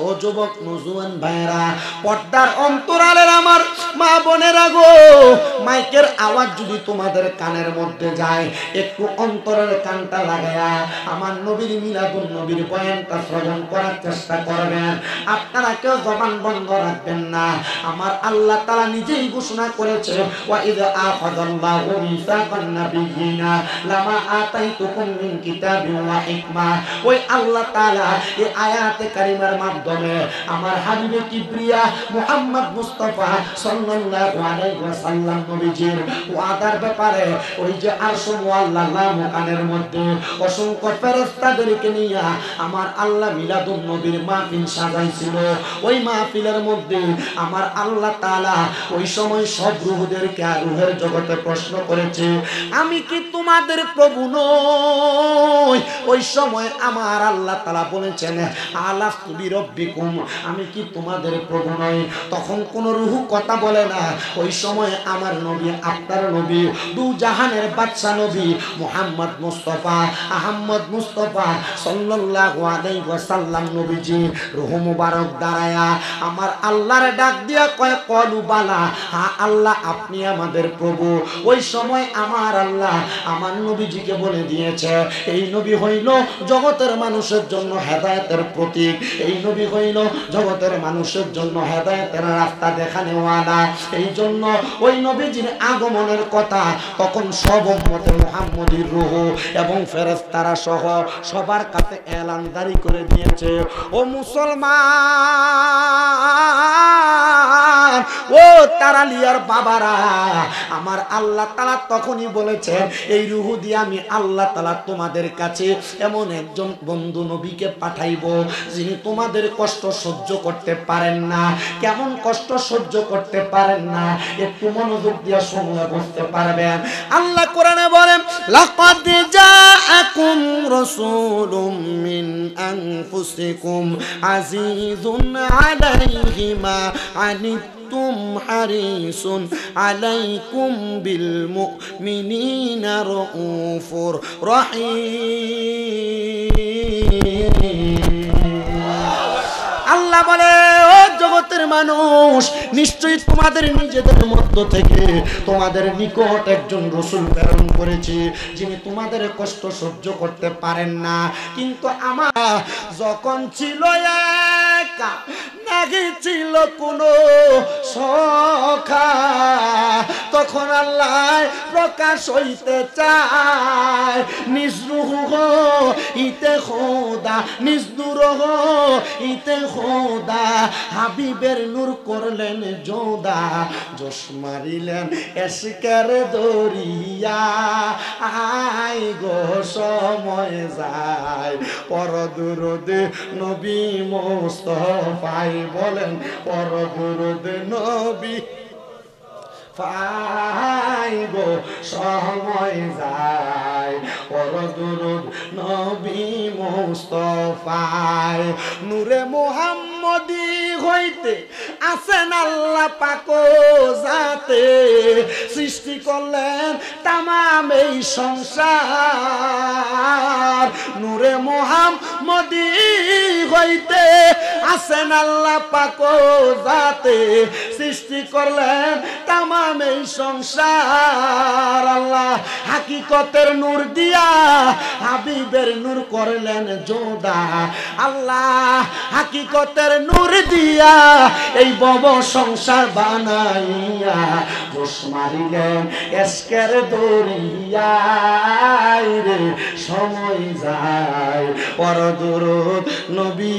ও যুবক নজওয়ান ভাইরা, পর্দার অন্তরালের আমার মা বোনেরা গো, মাইকের আওয়াজ যদি তোমাদের কানের মধ্যে যায়, একটু অন্তরের কানটা লাগায়া আমার নবীর মিলাদুন নবীর বয়ানটা শ্রবণ করার চেষ্টা করবেন। আপনারা কেউ জবান বন্ধ রাখবেন না। আমার আল্লাহ তাআলা নিজেই ঘোষণা করেছে, ওয়া ইযা আখাযাল্লাহু মিসাকান নাবিয়িনা লামা আতাইতুকুম মিন কিতাবিন ওয়া হিকমা। ওই আল্লাহ তাআলা এই আয়াতে কারিমার মাধ্যমে আমার হাবিবে কিবরিয়া মুহাম্মদ মুস্তাফা সাল্লাল্লাহু আলাইহি ওয়াসাল্লাম নবীজির ওয়াদার ব্যাপারে ওই যে আরশ মুআল্লা মুকানের মধ্যে অসংখ্য ফেরেশতাদেরকে নিয়ে আমার আল্লাহ মিলাদুন নবীর মাহফিল সাজাইছিল। ওই মাহফিলের মধ্যে আমার আল্লাহ তাআলা ওই সময় সব রূহদেরকে রূহের জগতে প্রশ্ন করেছে, আমি কি তোমাদের প্রভু নই? ওই সময় আমার আল্লাহ তাআলা বলেছেন, আলাস্তু বিরব্বিকুম, আমি কি তোমাদের প্রভু নই? তখন কোন রূহ কথা বলে না। ওই সময় আমার নবী, আপনার নবী, দু জাহানের বাদশা নবী মুহাম্মদ মুস্তাফা আহমদ মুস্তাফা সাল্লাল্লাহু আলাইহি ওয়াসাল্লাম নবীজি রূহ মুবারক দাঁড়ায়া আমার আল্লাহর ডাক দিয়া কয়, কলু বালা, হ্যাঁ আল্লাহ আপনি আমাদের প্রভু। ওই সময় আমার আল্লাহ আমার নবীজিকে বলে দিয়েছে, এই নবী হইল জগতের মানুষের জন্য হেদায়েতের প্রতীক, এই নবী হইল জগতের মানুষের জন্য হেদায়েতের রাস্তা দেখানেওয়ালা। এই জন্য ওই নবীজির আগমনের কথা তখন সব উম্মতে মুহাম্মদীর রূহ এবং ফেরেশতারা সহ সবার কাছে এলান জারি করে দিয়েছে, ও মুসলমান, ও তারালিয়ার বাবারা, আমার আল্লাহ তাআলা তখনই বলেছেন, এই রূহ দিয়ে আমি আল্লাহ তাআলা তোমাদের কাছে এমন একজন বন্ধু নবীকে পাঠাইবো যিনি তোমাদের কষ্ট সহ্য করতে পারেন না। কেমন কষ্ট সহ্য করতে পারেন না একটু মনোযোগ দিয়ে শুনলে বুঝতে পারবেন। আল্লাহ কোরআনে বলেন, লাকাদ জাআকুম রাসূলুম মিন আনফুসিকুম আজিজুন আলাইহি মা আনিতুম হারিসুন আলাইকুম বিল মুমিনিনা রাউফুর রহিম। আল্লাহ বলে, ও জগতের মানুষ, নিশ্চয়ই তোমাদের নিজেদের মধ্য থেকে তোমাদের নিকট একজন রাসূল প্রেরণ করেছি যিনি তোমাদের কষ্ট সহ্য করতে পারেন না। কিন্তু আমার যখন ছিল একা, নাকি ছিল কোনো সখা, তখন আল্লাহ প্রকাশ হইতে চায় নিজ রূহ ইতে খোদা, নিজ নূর ইতে খোদা, হাবিবের নূর করলেন যোদা, জোশ মারিলেন এশকের দরিয়া, আই গো সময় যায় পর দুরুদে নবী মুস্তাফাই, বলেন পর দুরুদে নবী ফাই গো সময় যায় পর দুরুদ নবী মুস্তাফায়। নূরে মুহাম্মদী হইতে আছেন আল্লাহ পাক জাতে, সৃষ্টি করলেন তামাম এই সংসার। নূরে মুহাম্মদী হইতে আছেন আল্লাহ পাক জাতে, সৃষ্টি করলেন তামাম এই সংসার। আল্লাহ হাকিকতের নূর দিয়া হাবিবের নূর করলেন যোদা, আল্লাহ হাকিকতের নূর দিয়া এই ভব সংসার বানাইয়া জোশ মারিলেন এশকের দরিয়ায় রে, সময় যায় পর দুরুদ নবী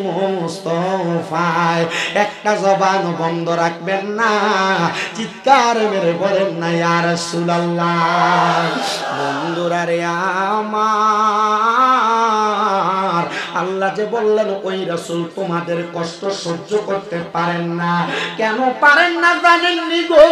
মুস্তাফায়। একটা জবান বন্ধ রাখবেন না, চিৎকার মেরে বলেন না ইয়া রাসূলুল্লাহ। বন্ধুরা রে আমার, আল্লাহ যে বললেন ওই রাসূল তোমাদের কষ্ট সহ্য করতে পারেন না। কেন পারেন না জানেননি গো?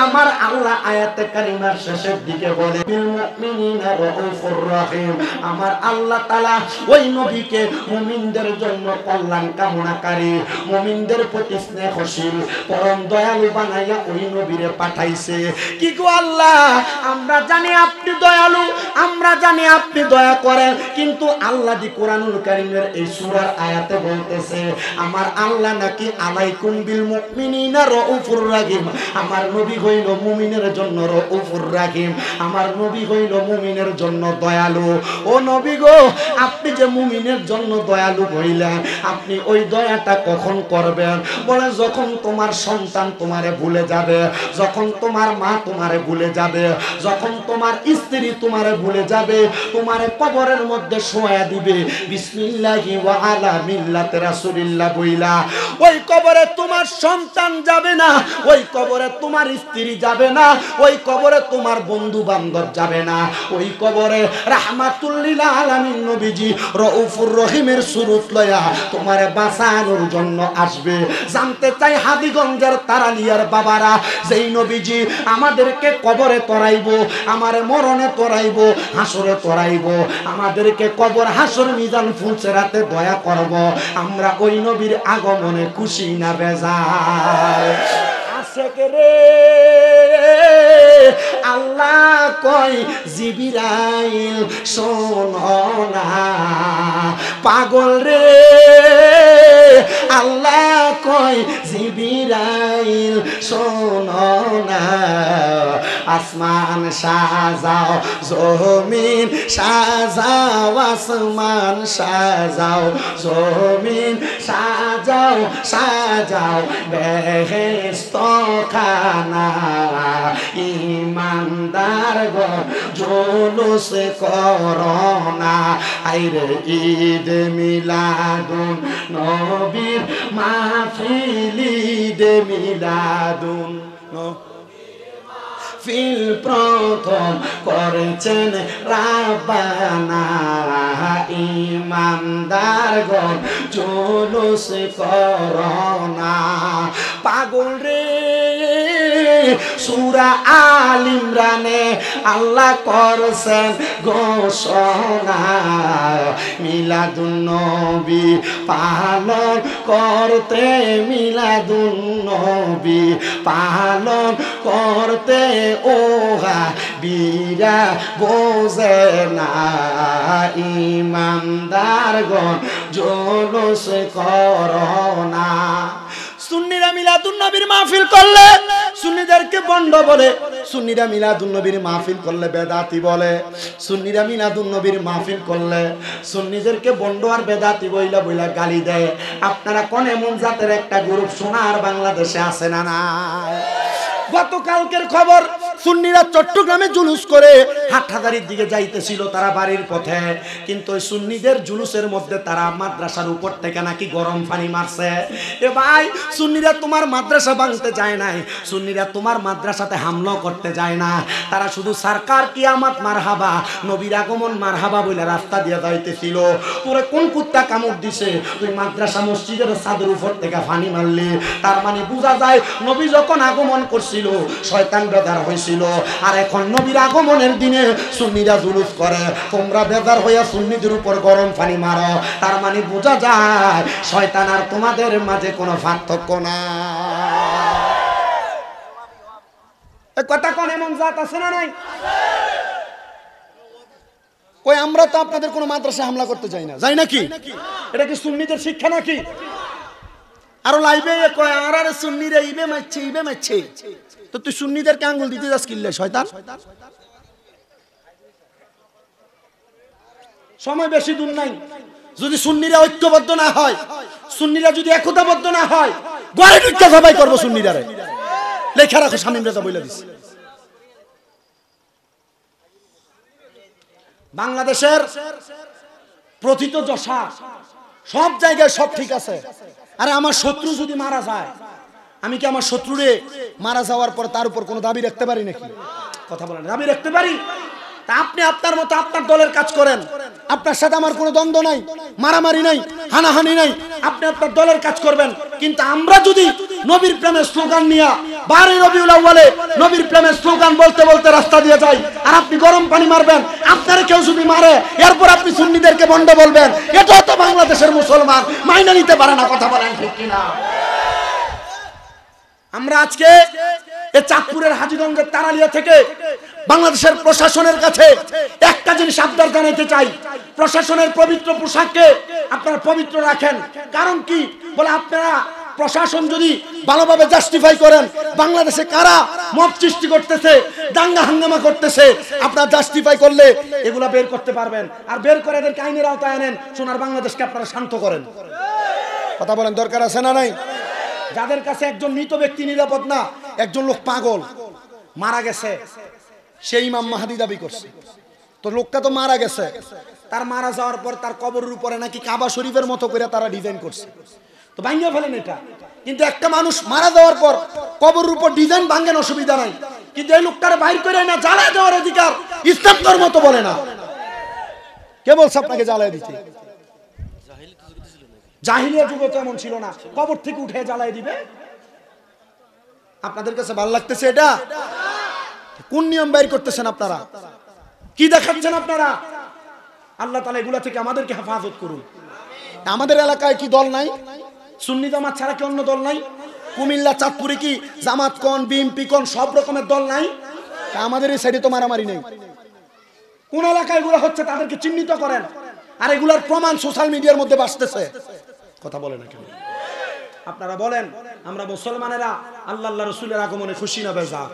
আমার আল্লাহ আয়াতে কারিমার শেষের দিকে বলে, বিল মুমিনিনা রাউফুর রহিম। আমার আল্লাহ তাআলা ওই নবীকে মুমিনদের জন্য কল্যাণ কামনাকারী, মুমিনদের প্রতি স্নেহশীল, পরম দয়ালু বানাইয়া ওই নবীরে পাঠাইছে। কি গো আল্লাহ, আমরা জানি আপনি দয়ালু, আমরা জানি আপনি দয়া করেন, কিন্তু আল্লাহ দি কোরআনুল কারীমের এই সূরার আয়াতে বলতেছে আমার আল্লাহ নাকি আলাইকুম বিল মুমিনিনা রাউফুর রাহিম। আমার নবী হইল মুমিনের জন্য রাউফুর রাহিম, আমার নবী হইল মুমিনের জন্য দয়ালু। ও নবী গো, আপনি যে মুমিনের জন্য দয়ালু হইলেন, আপনি ওই দয়াটা কখন করবেন? বলে যখন তোমার সন্তান তোমারে ভুলে যাবে, যখন তোমার মা তোমারে ভুলে যাবে, যখন তোমার স্ত্রী তোমারে ভুলে যাবে, তোমারে কবরের মধ্যে শোয়া দিবে বিসমিল্লাহি ওয়া আলা মিল্লাতি রাসূলিল্লাহ বইলা। ওই কবরে তোমার সন্তান যাবে না, ওই কবরে তোমার স্ত্রী যাবে না, ওই কবরে তোমার বন্ধু বান্ধব যাবে না, ওই কবরে রাহমাতুল লিল আলামিন নবীজি রাউফুর রহিমের সুরত লয়া তোমারে বাঁচানোর জন্য আসবে। জানতে চাই হাদিগঞ্জের তারালিয়ার বাবারা, যেই নবীজি আমাদেরকে কবরে তরাইবো, আমারে মরণে তরাইবো, হাসরে তরাইবো, আমাদেরকে কবর হাসর মিজান ফুলসেরাতে দয়া করব, আমরা ওই নবীর আগমনে খুশি না বেজার? আশেক রে আল্লাহ কই জিবরাইল শোনো না, পাগল রে আল্লাহ কই জিবরাইল শোনো না, আসমান সাজাও জমিন সাজাও, আসমান সাজাও জমিন সাজাও, সাজাও বেহেশত খানা, ইমানদার গো জুলুস করোনা। আইরে ঈদ মিলাদুন নবীর মাহফিল, ঈদ মিলাদুন ফিল প্রথম করেছেন রাব্বানা, ইমানদার গণ জুলুস করোনা। পাগল রে সূরা আল ইমরানে আল্লাহ করছেন ঘোষণা, মিলাদুন নবী পালন করতে, মিলাদুন নবী পালন করতে ওহা বীরা বোঝে না, ইমানদারগণ জুলুস করোনা। সুন্নিরা মিলাদুন নবীর মাহফিল করলে সুন্নিদেরকে বন্ড বলে, সুন্নিরা মিলাদুন নবীর মাহফিল করলে বেদাতি বলে, সুন্নিরা মিলাদুন নবীর মাহফিল করলে সুন্নিদেরকে বন্ড আর বেদাতি বইলা বইলা গালি দেয়। আপনারা কোন এমন জাতের একটা গ্রুপ সোনার বাংলাদেশে আছে না? না, গতকালকের খবর, সুন্নিরা চট্টগ্রামে জুলুস করে হাটহাজারীর দিকে যাইতেছিল তারা বাড়ির পথে, কিন্তু ওই সুন্নিদের জুলুসের মধ্যে তারা মাদ্রাসার উপর থেকে নাকি গরম পানি মারছে। এ ভাই, সুন্নিরা তোমার মাদ্রাসা ভাঙতে যায় নাই, সুন্নিরা তোমার মাদ্রাসাতে হামলা করতে যায় না, তারা শুধু সরকার কিয়ামত মারহাবা, নবীর আগমন মারহাবা বলে রাস্তা দিয়ে যাইতেছিল। তোরে কোন কুত্তা কামড় দিছে? তুই মাদ্রাসা মসজিদের ছাদের উপর থেকে পানি মারলি, তার মানে বোঝা যায় নবী যখন আগমন করছিল শয়তান বেদার হয়েছিল, আর এখন নবীর আগমনের দিনে সুন্নিরা জুলুস করে, তোমরা বেদার হইয়া সুন্নিদের উপর গরম পানি মারো, তার মানে বোঝা যায় শয়তান আর তোমাদের মাঝে কোনো পার্থক্য না। এই কথা কোন এমন জাত আছে না নাই? কই আমরা তো আপনাদের কোনো মাদ্রাসা হামলা করতে যাই না, যাই নাকি? এটা কি সুন্নিদের শিক্ষা নাকি? আরো লাইবে কয় আর সুন্নিরা ইবে মারছে, ইবে মারছে, তো তুই সুন্নিদেরকে আঙ্গুল দিতে যাস কিল্লে শয়তান? সময় বেশি দূর নাই, যদি সুন্নিরা ঐক্যবদ্ধ না হয়, সুন্নিরা যদি একতাবদ্ধ না হয়, গড়ে ঢুকে সবাই করবো সুন্নিরা রে। লেখা রাখো, শামীম রেজা বলে দিস। বাংলাদেশের প্রথিত যশা সব জায়গায় সব ঠিক আছে, আরে আমার শত্রু যদি মারা যায়, আমি কি আমার শত্রুরে মারা যাওয়ার পর তার উপর কোনো দাবি রাখতে পারি নাকি? কথা বলেন, দাবি রাখতে পারি? তা আপনি আপনার মতো আপনার দলের কাজ করেন, আপনার সাথে আমার কোনো দ্বন্দ্ব নাই, মারামারি নাই, হানাহানি নাই, আপনি আপনার দলের কাজ করবেন। কিন্তু আমরা যদি নবীর প্রেমের স্লোগান নিয়ে 12 রবিউল আউয়ালে নবীর প্রেমের স্লোগান বলতে বলতে রাস্তা দিয়ে যাই, আর আপনি গরম পানি মারবেন, আপনারা কেউ যদি মারে এরপর আপনি সুন্নিদেরকে বন্ড বলবেন, এটা তো বাংলাদেশের মুসলমান মাইনা নিতে পারে না। কথা বলেন ঠিক কিনা? আমরা আজকে এই চাঁদপুরের হাজীগঞ্জের তারালিয়া থেকে বাংলাদেশের প্রশাসনের কাছে একটা জিনিস আবদার জানাইতে চাই, প্রশাসনের পবিত্র পোশাককে আপনারা পবিত্র রাখেন। কারণ কি বলে, আপনারা প্রশাসন যদি ভালোভাবে জাস্টিফাই করেন, বাংলাদেশে কারা মব সৃষ্টি করতেছে, দাঙ্গা হাঙ্গামা করতেছে, আপনারা জাস্টিফাই করলে এগুলা বের করতে পারবেন। আর বের করে এদেরকে আইনের আওতায় আনেন, সোনার বাংলাদেশকে আপনারা শান্ত করেন। কথা বলেন, দরকার আছে না নাই? যাদের কাছে একজন মৃত ব্যক্তি নিরাপদ না, একজন লোক পাগল মারা গেছে, সেই ইমাম মাহাদি দাবি করছে, তো লোকটা তো মারা গেছে, তার মারা যাওয়ার পর তার কবরের উপরে নাকি কাবা শরীফের মতো করে তারা ডিজাইন করছে, তো ভাঙিয়ে ফেলেন এটা। কিন্তু একটা মানুষ মারা যাওয়ার পর কবরের উপর ডিজাইন ভাঙেন, অসুবিধা নাই, কিন্তু এই লোকটারে বাইর করে না জ্বালায় দেওয়ার অধিকার ইসলাম ধর্ম তো বলে না। কে বলছে আপনাকে জ্বালায় দিতে? জাহিলিয়া যুগে তো এমন ছিল না, কবর থেকে উঠে জ্বালায় দিবে। আপনাদের কাছে ভালো লাগতেছে এটা? কোন নিয়ম বাইর করতেছেন আপনারা? কি দেখাচ্ছেন আপনারা? আল্লাহ তাআলা এগুলা থেকে আমাদেরকে হেফাজত করুন। আমাদের এলাকায় কি দল নাই? সুন্নি জামাত ছাড়া কি অন্য দল নাই? কুমিল্লা চাঁদপুরে কি জামাত কোন, বিএনপি কোন, সব রকমের দল নাই? আমাদের এই সাইডে তো মারামারি নেই। কোন এলাকায় এগুলো হচ্ছে তাদেরকে চিহ্নিত করেন, আর এগুলার প্রমাণ সোশ্যাল মিডিয়ার মধ্যে আসতেছে। কথা বলে না কেন? আপনারা বলেন, আমরা মুসলমানেরা আল্লাহ আল্লাহ রসুলের আগমনে খুশি না বেজার?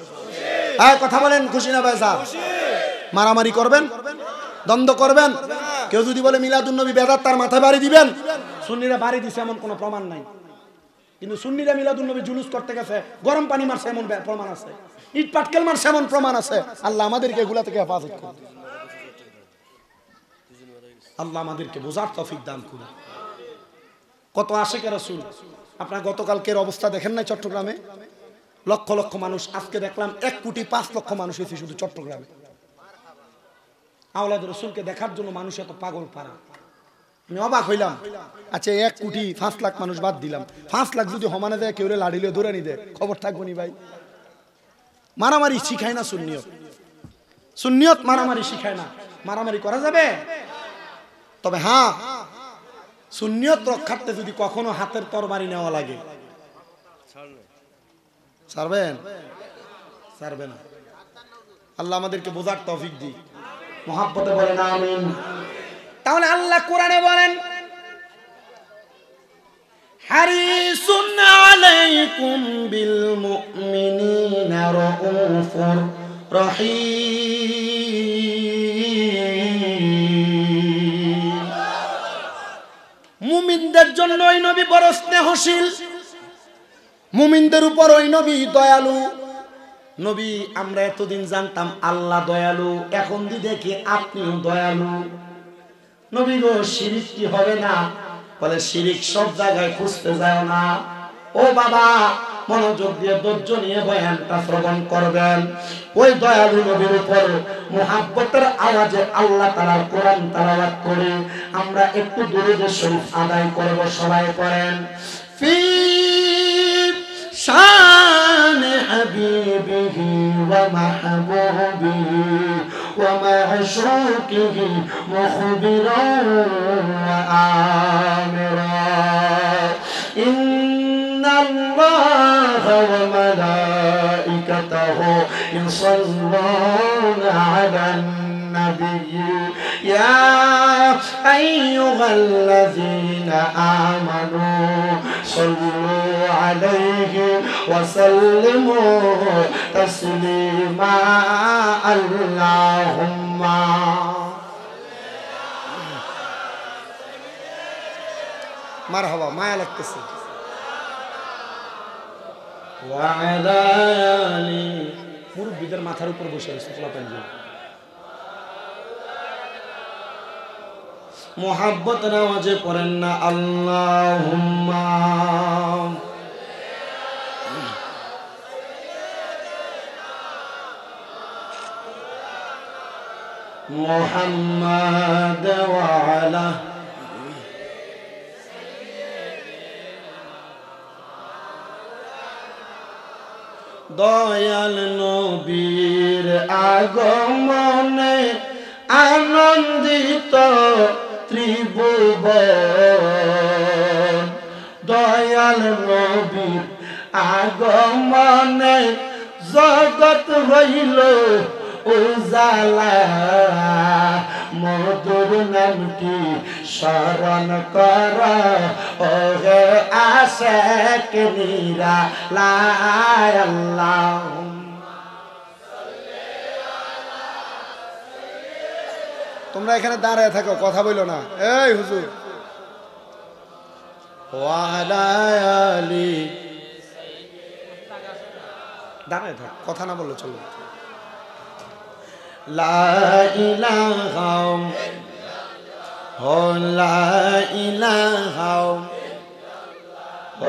হ্যাঁ, কথা বলেন, খুশি না বেজার? মারামারি করবেন, দ্বন্দ্ব করবেন? কেউ যদি বলে মিলাদুন নবী বেদাত, তার মাথায় বাড়ি দিবেন। সুন্নিরা বাড়ি দিছে এমন কোনো প্রমাণ নাই, কিন্তু সুন্নিরা মিলাদুন নবী জুলুস করতে গেছে, গরম পানি মারছে এমন প্রমাণ আছে, ইট পাটকেল মারছে এমন প্রমাণ আছে। আল্লাহ আমাদেরকে এগুলা থেকে হেফাজত করুন। আল্লাহ আমাদেরকে বোঝার তৌফিক দান করুন। কত আশিক রাসূল, আপনারা গতকালকের অবস্থা দেখেন নাই? চট্টগ্রামে লক্ষ লক্ষ মানুষ, আজকে দেখলাম 1,05,00,000 মানুষ হয়েছে শুধু চট্টগ্রামে। আওলাদ রসুলকে দেখার জন্য মানুষ এত পাগল পারা, আমি অবাক হইলাম। আচ্ছা, 1,05,00,000 মানুষ বাদ দিলাম, 5 লাখ যদি হমানে দেয়, কেউ লাড়িলে ধরে নি দেয়, খবর থাকবো নি ভাই? মারামারি শিখায় না সুন্নিয়ত, সুন্নিয়ত মারামারি শিখায় না। মারামারি করা যাবে, তবে হ্যাঁ, সুন্নিয়ত রক্ষার্থে যদি কখনো হাতের তরবারি নেওয়া লাগে, ছাড়বেন? ছাড়বে না। আল্লাহ আমাদেরকে বোঝার তৌফিক দিক, মুহাব্বতে বলেন আমিন। তাহলে আল্লাহ কোরআনে বলেন, হারিসুন আলাইকুম বিল মুমিনিনা রাউফুর রহিম। মুমিনদের জন্য ওই নবী বড় স্নেহশীল, মুমিনদের উপর ওই নবী দয়ালু। নবী, আমরা এতদিন জানতাম আল্লাহ দয়ালু, এখন দি দেখি আপনিও দয়ালু। নবী গো, শিরিক কি হবে না? বলে, শিরিক সব জায়গায় খুঁজতে যায় না। ও বাবা, মনোযোগ দিয়ে ধৈর্য নিয়ে বয়ানটা শ্রবণ করবেন। ওই দয়ালু নবীর উপর মুহাব্বতের আওয়াজে আল্লাহ তাআলার কোরআন তেলাওয়াত করে আমরা একটু দুরূদ শরীফ আদায় করব। সবাই পড়েন, ফি শান হাবিবিহি ওয়া মাহবুবিহি ওয়া মা'শুকিহি মুখবিরান ওয়া আমিরা। ইন্নাল্লাহা ওয়া মালাইকাতাহু ইউসাল্লুনা আলান নাবিয়্যি ইয়া আইয়ুহাল্লাযীনা আমানু সাল্লু আলাইহি ওয়া সাল্লিমু তাসলিমা। আল্লাহুম্মা মারহাবা, মায়া লাগতেছে। ওয়া আলা আলি, মুরব্বিদের মাথার উপর বসে আছে মুহাব্বতের আওয়াজে পড়েন না আল্লাহুম্মা। মুহাম্মাদ ওয়া আলা দয়াল নবীর আগমনে আনন্দিত ত্রিভুবন। দয়াল নবীর আগমনে জগৎ হইল উজালা মধুর নামটি স্মরণ কর ওহে আশিক নিরালায় আল্লাহ। তোমরা এখানে দাঁড়ায় থাকো, কথা বলো না। এই হুজুর, ওয়ালা আলি দাঁড়ায় থাক, কথা না বললে চলো। লা ইলাহা ও লা ইলাহা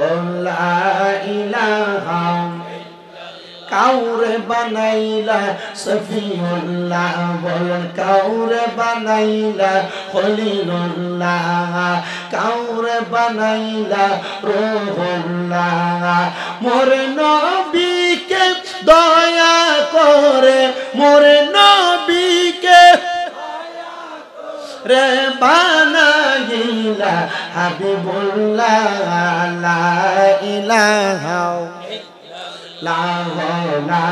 ও লা ইলাহা কাউরে বানাইলা সফিউল্লাহ বলেন কাউরে বানাইলা খলিলুল্লাহ কাউরে বানাইলা রূহুল্লাহ মোরে নবীকে দয়া করে মোরে নবীকে রে বানাইলা হাবিবুল্লাহ লা ইলাহা লা ইলাহা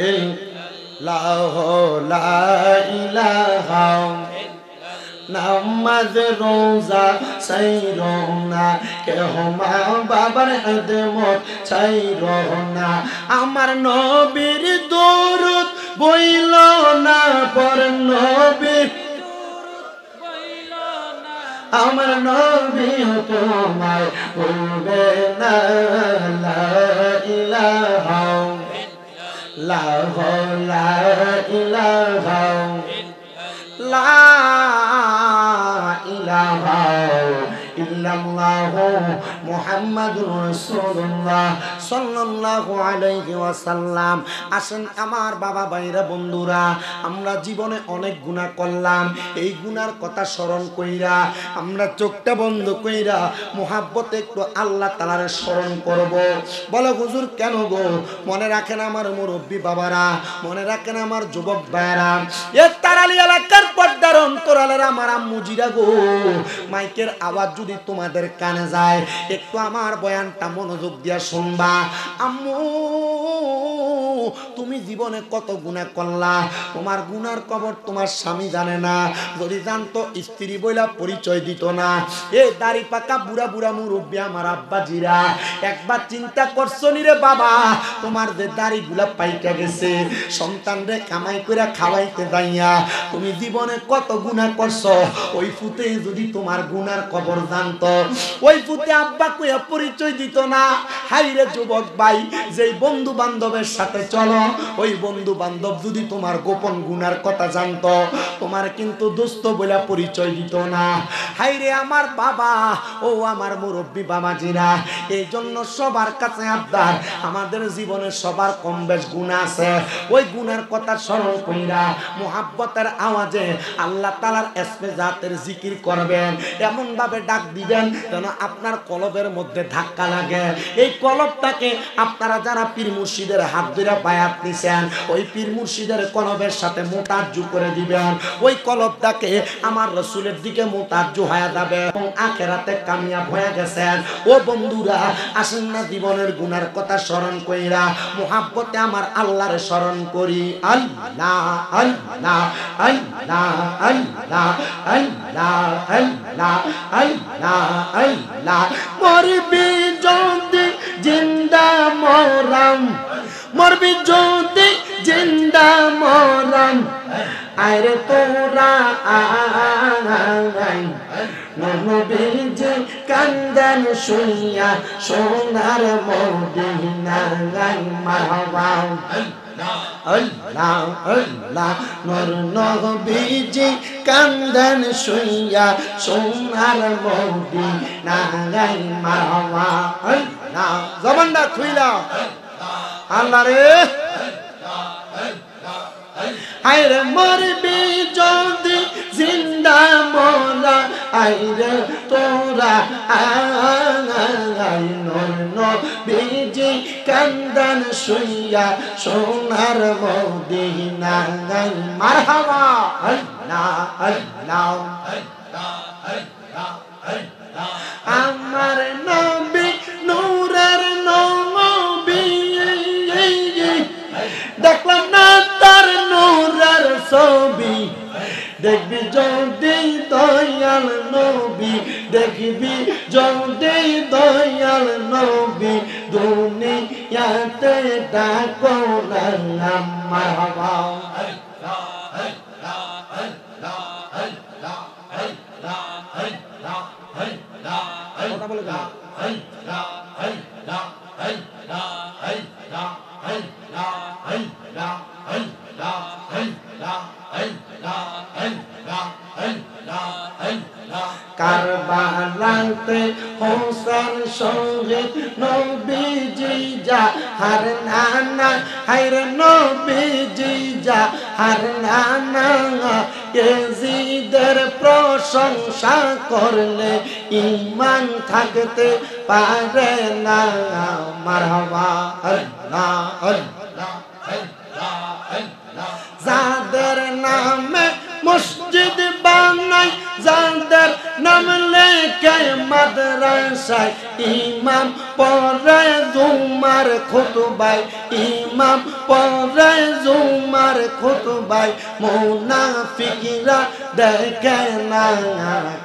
ইল্লাল্লাহ লা ইলাহা নামাজ রোজা ছাইরো না কেহ মা বাবার খেদমত ছাইরো না আমার নবীর দরুদ বইল না পর নবীর আমার নবী তোমায় ভুলবে না লা ইলাহা লা ইলাহা লা ইলাহা ইল্লাল্লাহ মুহাম্মাদুর রাসূলুল্লাহ সাল্লাল্লাহু আলাইহি ওয়াসাল্লাম। আসেন আমার বাবা ভাইরা বন্ধুরা, আমরা জীবনে অনেক গুনাহ করলাম, এই গুনার কথা স্মরণ কইরা আমরা চোখটা বন্ধ কইরা মুহাব্বতে একটু আল্লাহ তাআলার স্মরণ করব। বলো হুজুর কেন গো? মনে রাখেন আমার মুরব্বী বাবারা, মনে রাখেন আমার যুবক ভাইরা, এ তারালি এলাকার পর্দার অন্তরালের আমার আম্মুজিরা গো, মাইকের আওয়াজ যদি তোমাদের কানে যায় একটু আমার বয়ানটা মনোযোগ দিয়া শুনবা। আম্মু তুমি জীবনে কত গুনাহ করলা, তোমার গুনার খবর তোমার স্বামী জানে না, যদি জানতো স্ত্রী বইলা পরিচয় দিত না। এই দাড়ি পাকা বুড়া বুড়া মুরব্বী আমার আব্বাজিরা, একবার চিন্তা করছো নি রে বাবা, তোমার যে দাড়িগুলা পাইকা গেছে সন্তানরে কামাই করে খাওয়াইতে যাইয়া তুমি জীবনে কত গুনাহ করছো, ওই ফুতে যদি তোমার গুনার খবর জানতো, ওই ফুতে আব্বা কইয়া পরিচয় দিত না। হাইরে যুবক ভাই, যেই বন্ধু বান্ধবের সাথে চলো, ওই বন্ধু বান্ধব যদি তোমার গোপন গুনার কথা জানতো, তোমার কিন্তু দোস্ত বলে পরিচয় দিত না। হাইরে আমার বাবা, ও আমার মুরব্বী বাবাজিরা, এই জন্য সবার কাছে আবদার, আমাদের জীবনে সবার কম বেশ গুনাহ আছে, ওই গুনার কথা স্মরণ কইরা মুহাব্বতের আওয়াজে আল্লাহ তাআলার ইসমে জাতের জিকির করবেন, এমন ভাবে ডাক দিবেন যেন আপনার কলবের মধ্যে ধাক্কা লাগে। এই কলবটাকে আপনারা যারা পীর মুর্শিদের হাত ধরে বায়াত নিছেন, ওই পীর মুর্শিদের কলবের সাথে মোতাজ্জু করে দিবেন, ওই কলবটাকে আমার রাসূলের দিকে মোতাজ্জু হয়ে যাবে এবং আখিরাতে কামিয়াব হয়ে গেছেন। ও বন্ধুরা, আসেন না জীবনের গুনার কথা স্মরণ কইরা মুহাব্বতে আমার আল্লাহরে স্মরণ করি। আল্লাহ আল্লাহ আল্লাহ আল্লাহ আল্লাহ আল্লাহ আল্লাহ আল্লাহ। মরবি যদি জিন্দা মরাম, মরবি যদি জিন্দা মরাম, আরে তোরা আই নবীজি কান্দেন শুইয়া সোনার মদিনায় মারহাবা। আল্লাহ আল্লাহ নূর নবীজি কান্দেন শুইয়া সোনার মদিনায় মারহাবা। আল্লাহ জবানটা খুইলা আল্লাহ রে। আইরে মরবি যদি জিন্দা মোরা, আইরে তোরা আই নবীজি কান্দেন শুইয়া সোনার মদিনায় মারহাবা। আল্লাহ আল্লাহ আমার নবী নূরের দেখবি যদি দয়াল নবী দেখবি যদি দয়াল নবী দুনিয়াতে ডাকো না মারহাবা কথা বলে কেন? কারবালাতে হোসেন শহীদ নবীজি যা হার নানা হায়র নবীজি যা হার নানা ইয়াজিদের প্রশংসা করলে ঈমান থাকতে পারে না মারহাবা আল্লাহ আল্লাহ যাদের নামে মসজিদ বানাই যাদের নাম লেখে মাদ্রাসায় ইমাম পড়ে জুমার খুতবায় ইমাম পড়ে জুমার খুতবায় মুনাফিকরা দেখে না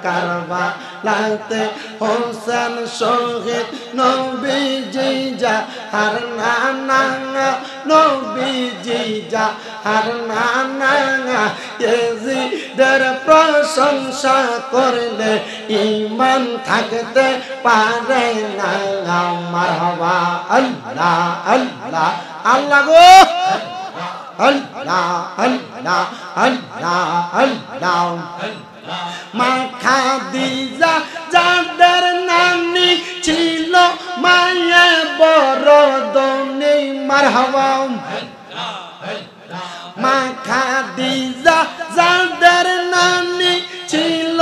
কারবালাতে হোসেন শহীদ নবীজি যা হার নানা নবীজি যা হার নানা ইয়াজিদের প্রশংসা করলে ঈমান থাকতে পারে না মারহাবা আল্লাহ আল্লাহ আল্লাহ গো আল্লাহ আল্লাহ আল্লাহ আল্লাহ মা খাদিজা যাদের নানি ছিল মায়ে বড় দনি মারহাবা মা খাদিজা যাদের নানি ছিল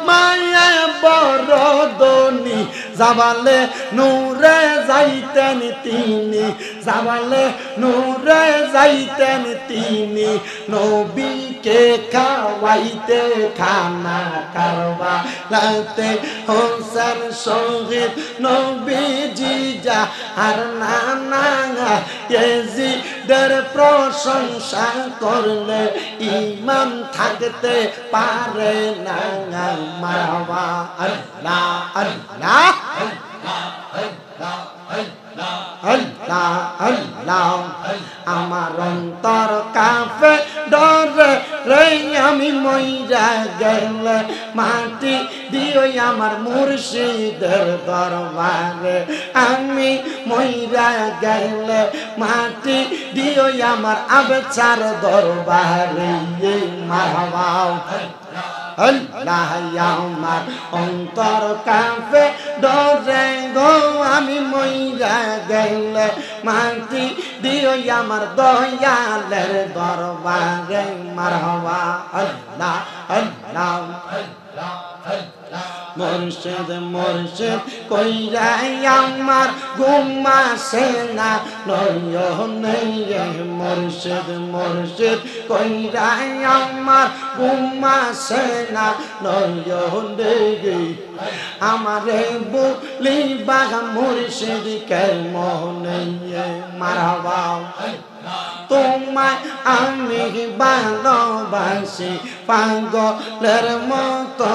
মায়ে বড় দনি জাবালে নূরে যাইতেন তিনি জাবালে নূরে যাইতেন তিনি নবীকে খাওয়াইতে খানা কারবালাতে হোসেন শহীদ নবীজি যা আর নানা ইয়াজিদের প্রশংসা করলে ঈমান থাকতে পারে না মারহাবা আল্লাহ আল্লাহ আল্লাহ আল্লাহ আমার অন্তর কাঁপে ডরে রে আমি মইরা গেলে মাটি দিও আমার মুর্শিদের দরবারে আমি মইরা গেলে মাটি দিও আমার আবেচার দরবারে মারহাবা আল্লাহ আমার অন্তর কাঁপে ডরে গো আমি মইরা গেলে মাটি দিও আমার দয়ালের দরবারে মারহাবা আল্লাহ আল্লাহ মুর্শিদ মুর্শিদ কইরা আমার ঘুমাসে না নয়নে মুর্শিদ মুর্শিদ কইরা আমার ঘুমাসে না নয়নে আমারে বলি বাগা মুর্শিদ কে মোহনে মারহাবা তোমায় আমি ভালোবাসি পাগলের মতো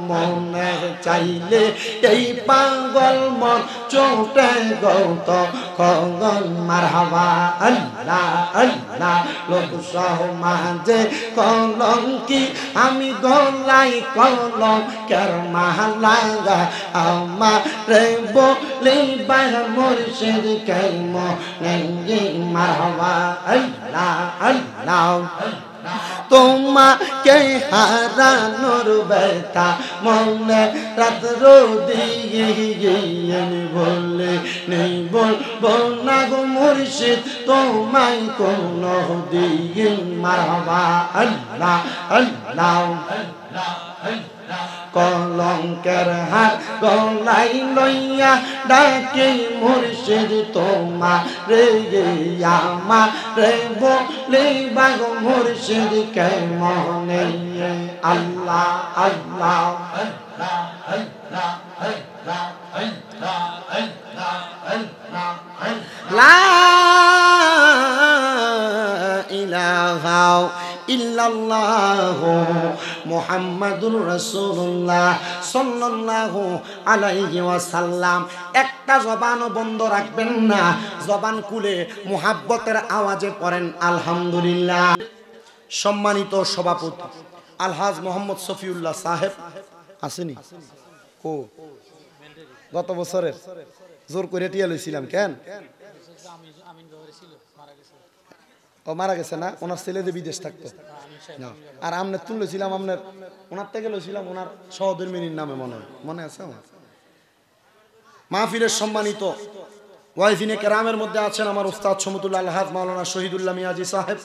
মনে চাইলে এই পাগল মন চোটে গৌত খগন মারহাবা আল্লাহ আল্লাহ লোক সমাজে কলঙ্কি আমি গলাই কলম কের মালাগা আমারে বলি বাগা মুর্শিদ কে মনে মারহাবা আল্লাহ আল্লাহ তোমাকে হারানোর ব্যথা মনে রাত দিয়ে বলে নেই বলবো না গো মুর্শিদ তোমায় কোনো দিন মারহাবা আল্লাহ আল্লাহ কলঙ্কের হাত গলাই লইয়া ডাকে মুর্শিদ তোমারে আমারে বলে বাগো মুর্শিদ কে মনে আল্লাহ আল্লাহ লা ইলাহা ইল্লাল্লাহু মুহাম্মাদুর রাসূলুল্লাহ সাল্লাল্লাহু আলাইহি ওয়াসাল্লাম। একটা জবানও বন্ধ রাখবেন না, জবান খুলে মুহাব্বতের আওয়াজে পড়েন আলহামদুলিল্লাহ। সম্মানিত সভাপতি আলহাজ মোহাম্মদ শফিউল্লাহ সাহেব আসেনি? ও গত বছরের জোর করে টিয়া লইছিলাম কেন? ও মারা গেছে না? ওনার ছেলে যে বিদেশ থাকতো। আর আমনে তুলছিলাম, আপনার ওনার থেকে লইছিলাম ওনার সহধর্মিনীর নামে, মনে আছে আমার। মাহফিলের সম্মানিত ওয়াইফিনে কেরামের মধ্যে আছেন আমার উস্তাদ সমতুল্লাহ আলহাজ মাওলানা শহীদুল্লাহ মিয়াজি সাহেব,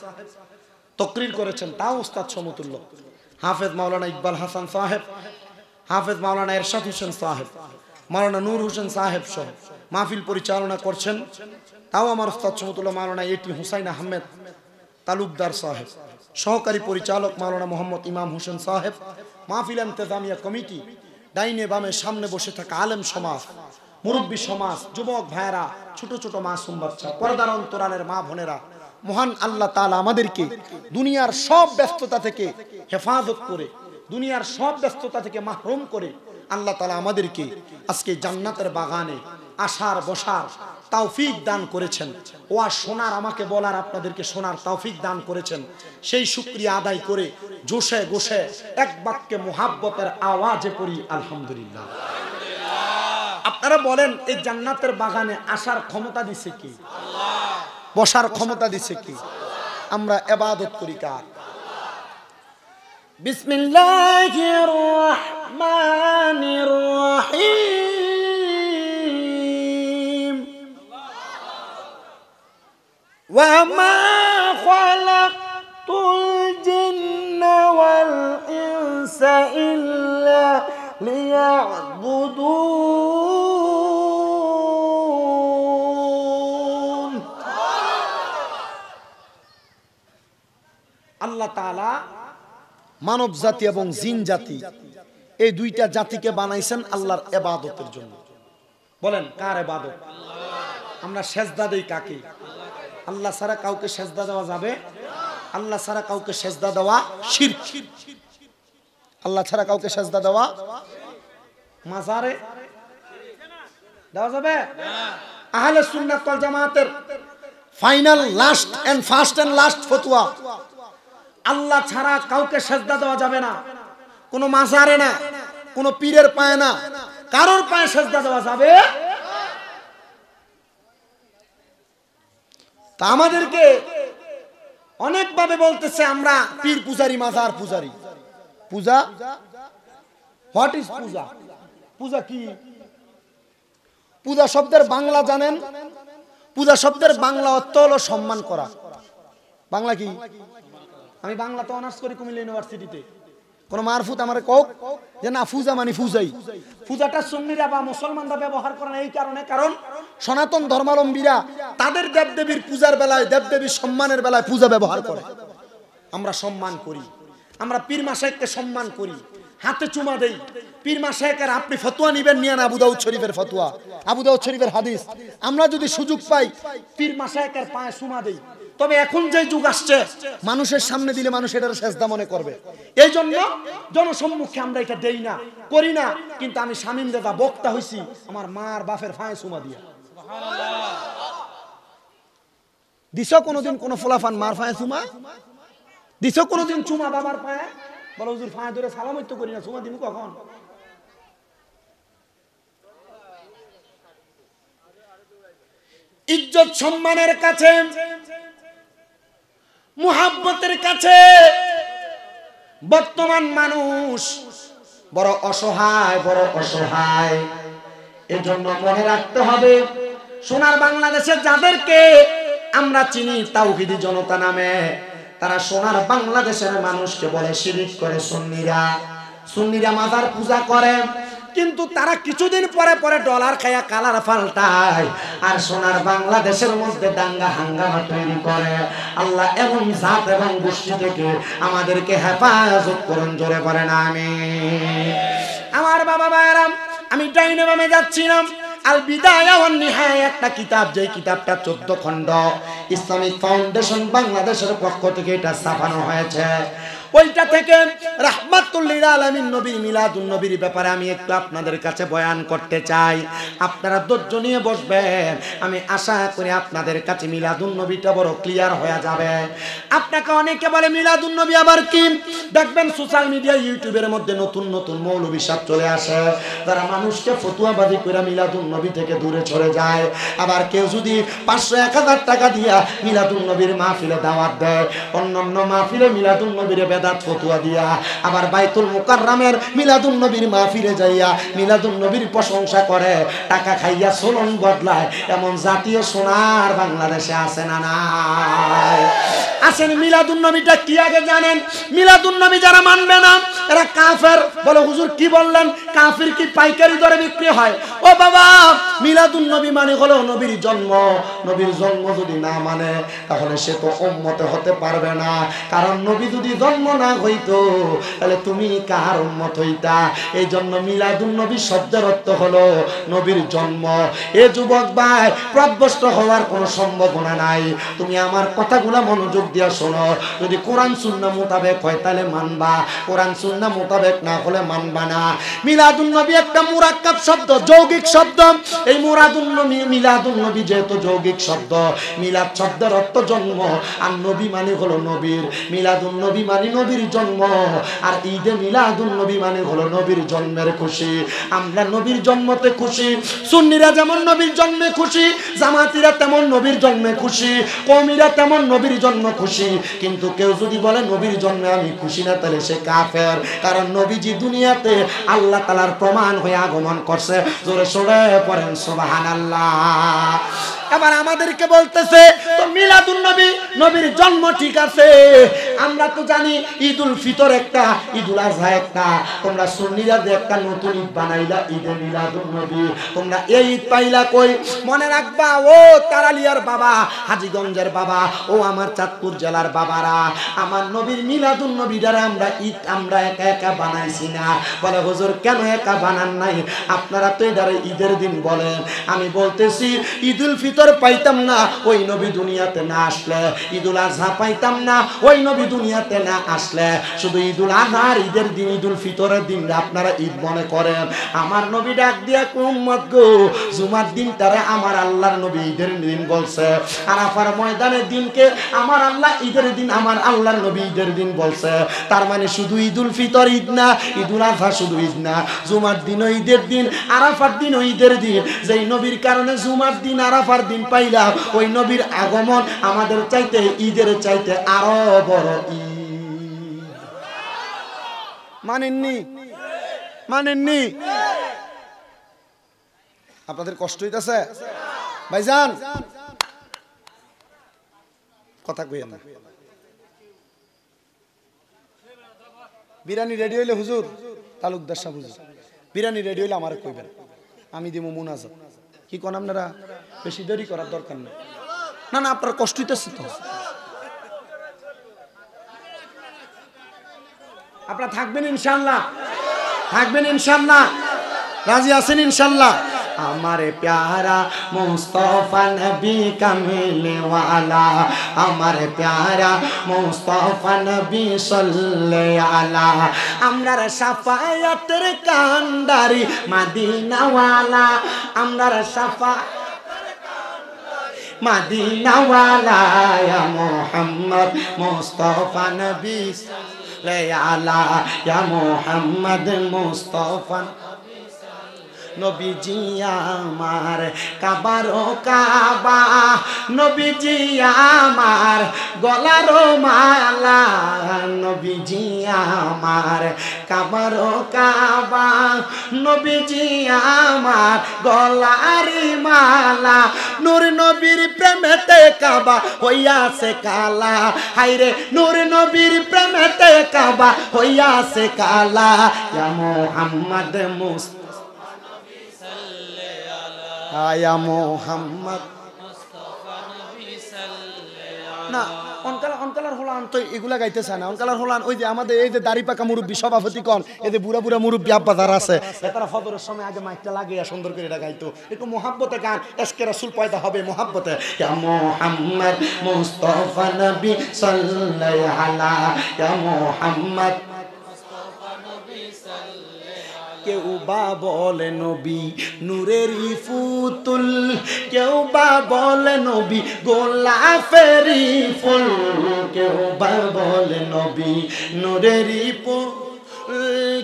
তকরির করেছেন তাও উস্তাদ সমতুল্য। হাফেজ মাওলানা ইকবাল হাসান সাহেব, হাফেজ মাওলানা এরশাদ হোসেন সাহেব, মাওলানা নূর হোসেন সাহেব সহ মাহফিল পরিচালনা করছেন তাও আমার উস্তাদ সমতুল্লাহ মাওলানা এটি হুসাইন আহমেদ তালুকদার সাহেব, সহকারী পরিচালক মাওলানা মোহাম্মদ ইমাম হোসেন সাহেব, মাহফিল ইন্তেজামিয়া কমিটি, ডাইনে বামে সামনে বসে থাকা আলেম সমাজ, মুরব্বী সমাজ, যুবক ভাইয়েরা, ছোট ছোট মাসুম বাচ্চা, পর্দার অন্তরালের মা বোনেরা, মহান আল্লাহ তাআলা আমাদেরকে দুনিয়ার সব ব্যস্ততা থেকে হেফাজত করে, দুনিয়ার সব ব্যস্ততা থেকে মাহরুম করে আল্লাহ তাআলা আমাদেরকে আজকে জান্নাতের বাগানে আসার বসার তৌফিক দান করেছেন। ওয়াজ শোনার, আমাকে বলার, আপনাদেরকে শোনার তৌফিক দান করেছেন। সেই শুকরিয়া আদায় করে জোশে গোশে এক বাক্যে মুহাব্বতের আওয়াজে পড়ি আলহামদুলিল্লাহ। আপনারা বলেন এই জান্নাতের বাগানে আসার ক্ষমতা দিছে কি? বসার ক্ষমতা দিছে কি? আমরা ইবাদত করি কার? বিসমিল্লাহির রহমানির রহিম। ওয়া মা খালাকতুল জিন্না ওয়াল ইনসা ইল্লা লিয়াবুদুন। আল্লাহ তাআলা মানব জাতি এবং জিন জাতি এই দুইটা জাতিকে বানাইছেন আল্লাহর ইবাদতের জন্য। বলেন কার ইবাদত? আমরা সেজদা দেই কাকে? আল্লাহ ছাড়া কাউকে সেজদা দেওয়া যাবে? আল্লাহ ছাড়া কাউকে সেজদা দেওয়া শিরক। আল্লাহ ছাড়া কাউকে সেজদা দেওয়া মাজারে দেওয়া যাবে? আহলে সুন্নাত ওয়াল জামাতের final last and first and last ফতোয়া, আল্লাহ ছাড়া কাউকে সেজদা দেওয়া যাবে না। কোনো মাজারে না, কোনো পীরের পায়ে না, কারোর পায়ে সেজদা দেওয়া যাবে। তা আমাদেরকে অনেকভাবে বলতেছে আমরা পীর পূজারি, মাজার পূজারি। পূজা, হোয়াট ইজ পূজা? পূজা কি? পূজা শব্দের বাংলা জানেন? পূজা শব্দের বাংলা অর্থ হলো সম্মান করা। বাংলা কি? আমি বাংলাতে অনার্স করি কুমিল্লা ইউনিভার্সিটিতে। কোন মারফুত আমারে কক যে না পূজা মানে পূজাই। পূজাটা সুন্নিরা বা মুসলমানরা ব্যবহার করে না এই কারণে, কারণ সনাতন ধর্মাবলম্বীরা তাদের দেবদেবীর পূজার বেলায়, দেবদেবীর সম্মানের বেলায় পূজা ব্যবহার করে। আমরা সম্মান করি, আমরা পীর মাশায়েখকে সম্মান করি, হাতে চুমা দেই। পীর মাশায়েখের আপনি ফতোয়া নিবেন, নিয়ে না আবু দাউদ শরীফের ফতোয়া, আবু দাউদ শরীফের হাদিস। আমরা যদি সুযোগ পাই পীর মাশায়েখের পায়ে চুমা দেই। তবে এখন যে যুগ আসছে মানুষের সামনে দিলে মানুষ এটার সেজদা মনে করবে, এই জন্য জনসম্মুখে আমরা এটা দেই না, করি না। কিন্তু আমি শামীম দাদা বক্তা হইছি আমার মার বাপের পায়ে চুমা দিয়া। দিছ কোনোদিন কোন ফোলাফান মার পায়ে চুমা? দিছ কোনোদিন চুমা বাবার পায়ে? বলো হুজুর পায়ে ধরে সালাম তো করি না, চুমা দিমু কখন? ইজ্জত সম্মানের কাছে, মুহাব্বতের কাছে বর্তমান মানুষ বড় অসহায়, বড় অসহায়। এজন্য মনে রাখতে হবে সোনার বাংলাদেশের যাদেরকে আমরা চিনি তাওহীদি জনতা নামে, তারা সোনার বাংলাদেশের মানুষকে বলে শিরিক করে সুন্নিরা। সুন্নিরা মাজার পূজা করে, কিন্তু তারা কিছুদিন পরে পরে ডলার খায়া কালার পাল্টায় আর সোনার বাংলাদেশের মধ্যে দাঙ্গা হাঙ্গামা তৈরি করে। আল্লাহ এমন জাত এবং গোষ্ঠী থেকে আমাদেরকে হেফাজত করুন, জোরে করেন আমিন। আমার বাবা ভাইয়েরা, আমি ডাইনে বামে যাচ্ছিলাম, আল বিদায়া ওয়ান নিহায়া একটা কিতাব, যেই কিতাবটা 14 খণ্ড ইসলামিক ফাউন্ডেশন বাংলাদেশের পক্ষ থেকে এটা ছাপানো হয়েছে। ওইটা থেকে রাহমাতুল লিল আলামিন নবী মিলাদুন নবীর ব্যাপারে আমি একটু আপনাদের কাছে বয়ান করতে চাই। আপনারা ধৈর্য নিয়ে বসবেন, আমি আশা করি আপনাদের কাছে মিলাদুন নবীটা বড় ক্লিয়ার হয়ে যাবে। আপনাকে অনেকে বলে মিলাদুন নবী আবার কি, দেখবেন সোশ্যাল মিডিয়া ইউটিউবের মধ্যে নতুন নতুন মৌলবী সাহেব চলে আসে, যারা মানুষকে ফতুয়াবাদী করে মিলাদুন নবী থেকে দূরে চলে যায়। আবার কেউ যদি 500-1000 টাকা দিয়া মিলাদুন নবীর মাহফিলে দাওয়াত দেয়, অন্যান্য মাহফিলে মিলাদুন নবীর বেদাত ফতুয়া দিয়া, আবার বাইতুল মুকাররমের মিলাদুন নবীর মাহফিলে যাইয়া মিলাদুন নবীর প্রশংসা করে, টাকা খাইয়া চলন বদলায়, এমন জাতীয় সোনার বাংলাদেশে আছে না নাই? আসেন, মিলাদুন নবীটা কি আগে জানেন? মিলাদুন নবী যারা মানবে না এরা কাফের। বলে হুজুর কি বললেন, কাফির কি পাইকারি দরে বিক্রি হয়? ও বাবা, মিলাদুন নবী মানে হলো নবীর জন্ম। নবীর জন্ম যদি না মানে তাহলে সে তো উম্মতে হতে পারবে না, কারণ নবী যদি জন্ম না হইতো তাহলে তুমি কার উম্মত হইতা? এই জন্য মিলাদুন নবী শব্দের অর্থ হলো নবীর জন্ম। এ যুবক ভাই, প্রভ্রষ্ট হওয়ার কোনো সম্ভাবনা নাই। তুমি আমার কথাগুলো মনোযোগ দিয়া শোনো। যদি কোরআন সুন্নাহ মোতাবেক হয় তাহলে মানবা, কোরআন সুন্নাহ মোতাবেক না হলে মানবা না। মিলাদুন নবী একটা মুরাক্কাব শব্দ, যৌগিক শব্দ। এই মিলাদুন নবী যেহেতু যৌগিক শব্দ, মিলাদ শব্দের অর্থ জন্ম, আর নবী মানে হলো নবীর। মিলাদুন নবী মানে নবীর জন্ম, আর ঈদে মিলাদুন নবী মানে হলো নবীর জন্মের খুশি। আমরা নবীর জন্মতে খুশি। সুন্নিরা যেমন নবীর জন্মে খুশি, জামাতিরা তেমন নবীর জন্মে খুশি, কওমিরা তেমন নবীর জন্ম খুশি। কিন্তু কেউ যদি বলে নবীর জন্মে আমি খুশি না, তাহলে সে কাফের। কারণ নবীজি দুনিয়াতে আল্লাহ তাআলার প্রমাণ হয়ে আগমন করছে। জোরে সোরে পড়েন সুবহানাল্লাহ। এবার আমাদেরকে বলতেছে তো মিলাদুন নবী, নবীর জন্ম ঠিক আছে, আমরা তো জানি ঈদুল ফিতর একটা, ঈদুল আজহা একটা। তোমরা সুন্নিরা যে একটা নতুন ঈদ বানাইলা, ঈদে মিলাদুন নবী, তোমরা এই ঈদ পাইলা কই? মনে রাখবা, ও তারালিয়ার বাবা, হাজীগঞ্জের বাবা, ও আমার চাঁদপুর জেলার বাবারা, আমার নবীর মিলাদুন নবীরা আমরা একা একা বানাইছি না। বলে হুজুর কেন একা বানান নাই? আপনারা তো এটারে ঈদের দিন বলেন। আমি বলতেছি ঈদুল ফিতর পাইতাম না ওই নবী দুনিয়াতে না আসলে, ঈদুল আজহা পাইতাম না ওই নবী দুনিয়াতে না আসলে। শুধু ঈদুল আজহার ঈদের দিন, ঈদুল ফিতরের দিন আপনারা ঈদ মনে করেন। আমার নবী ডাক দিয়া উম্মত গো, জুমার দিনটারে আমার আল্লাহর নবী ঈদের দিন বলছে, আরাফার ময়দানের দিনকে আমার আল্লাহ ঈদের দিন, আমার আল্লাহর নবী ঈদের দিন বলছে। তার মানে শুধু ঈদুল ফিতর ঈদ না, ঈদুল আজহা শুধু ঈদ না, জুমার দিনও ঈদের দিন, আরাফার দিনও ঈদের দিন। যেই নবীর কারণে জুমার দিন আরাফার দিন পাইলাম, ওই নবীর আগমন আমাদের চাইতে, ঈদের চাইতে আরো বড় ঈদ। মানেননি? মানেননি? আপনাদের কষ্ট হইতেছে ভাইজান? কথা কইয়া না। বিরিয়ানি রেডি হইলে হুজুর, তালুকদার সাহেব হুজুর, বিরিয়ানি রেডি হইলে আমার কইবেন, আমি দিব মুনাজাত। কি কোন আপনারা? বেশি দেরি করার দরকার নেই। না না, আপনার কষ্ট হইতেছে তো। আপনারা থাকবেন ইনশাআল্লাহ? থাকবেন ইনশাআল্লাহ? রাজি আছেন ইনশাআল্লাহ? हमारे प्यारा मुस्तफा नबी कमले वाला, हमारे प्यारा मुस्तफा नबी सल्ले आला, আমরার শাফায়াতের কান্ডারি মদিনা वाला, আমরার শাফায়াতের কান্ডারি মদিনা वाला, या मोहम्मद मुस्तफा नबी सल्ले आला, या मोहम्मद मुस्तफा নবীজি আমার কাবারো কাবা, নবীজি আমার গলারো মালা, নবীজি আমার কাবারো কাবা, নবীজি আমার গলারি মালা, নূর নবীর প্রেমেতে কাবা হইয়াছে কালা, হায়রে নূর নবীর প্রেমেতে কাবা হইয়াছে কালা, ইয়া মুহাম্মদ মুস্তাফা আয়া মোহাম্মদ মুস্তাফা নবী সাল্লাল্লাহু না অনকালার হলো হলান তো এগুলা গাইতে চায় না। অঙ্কালার হলান ওই যে আমাদের এই যে দাড়ি পাকা মুরব্বী সভাপতি কন, এই যে বুড়া বুড়া মুরব্বী আব্বা যারা আছে, তারা ফজরের সময় আগে মাইকটা লাগিয়ে সুন্দর করে এটা গাইতো। একটু মোহাব্বতে গান, এসকে রাসূল পয়দা হবে মোহাব্বতে। ইয়া মুহাম্মদ মুস্তাফা নবী সাল্লাল্লাহু আলা ইয়া মুহাম্মদ। কেউ বা বলে নবী নূরেরই ফুতুল, কেউ বা বলে নবী গোলাপেরই ফুল, কেউ বা বলে নবী নূরেরই ফুল,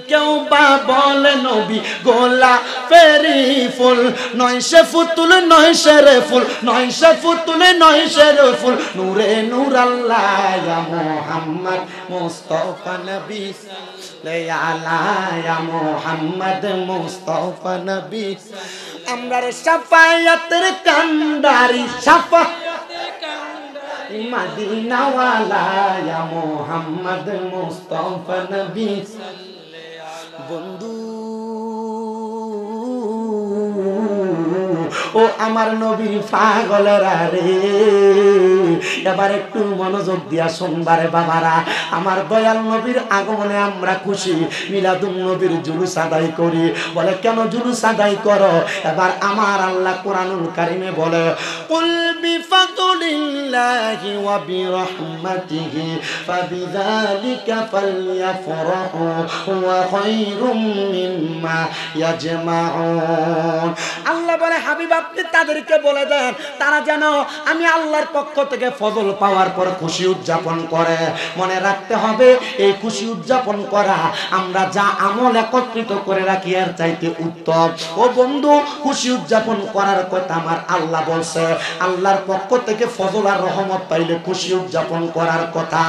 কেউ বা বলে নবী গোলাপেরই ফুল। নয় সে ফুতুল নয় সে রে ফুল, নয় সে ফুতুল নয় সে রে ফুল, নূরে নূর আল্লাহ ইয়া মুহাম্মদ মুস্তাফা নবী আলা মুহাম্মদ মুস্তাফা নবী। আমরার শাফায়াতের কান্ডারি শাফায়াতের কান্ডারি মদিনা ওয়ালা ইয়া মুহাম্মদ মুস্তাফা নবী। বন্ধু ও আমার নবী পাগলেরা রে, এবার একটু মনোযোগ দিয়া শুনবারে বাবারা। আমার দয়াল নবীর আগমনে আমরা খুশি, মিলাদুন নবীর জুলুস আদায় করি। বলে কেন জুলুস আদায় করো? এবার আমার আল্লাহ কোরআনুল কারিমে বলে কুল বিফাদলিল্লাহি ওয়া বিরহমাতিহি ফাবিযালিকা ফালইফরাহু হুয়া খায়রুম মিম্মা ইয়াজমাউন। আল্লাহ বলে হাবিব আপনি তাদেরকে বলে দেন তারা যেন আমি আল্লাহর পক্ষ থেকে ফজল পাওয়ার পর খুশি উদযাপন করে। মনে রাখতে হবে এই খুশি উদযাপন করা আমরা যা আমল একত্রিত করে রাখি এর চাইতে উত্তম। ও বন্ধু, খুশি উদযাপন করার কথা আমার আল্লাহ বলছে। আল্লাহর পক্ষ থেকে ফজল আর রহমত পাইলে খুশি উদযাপন করার কথা।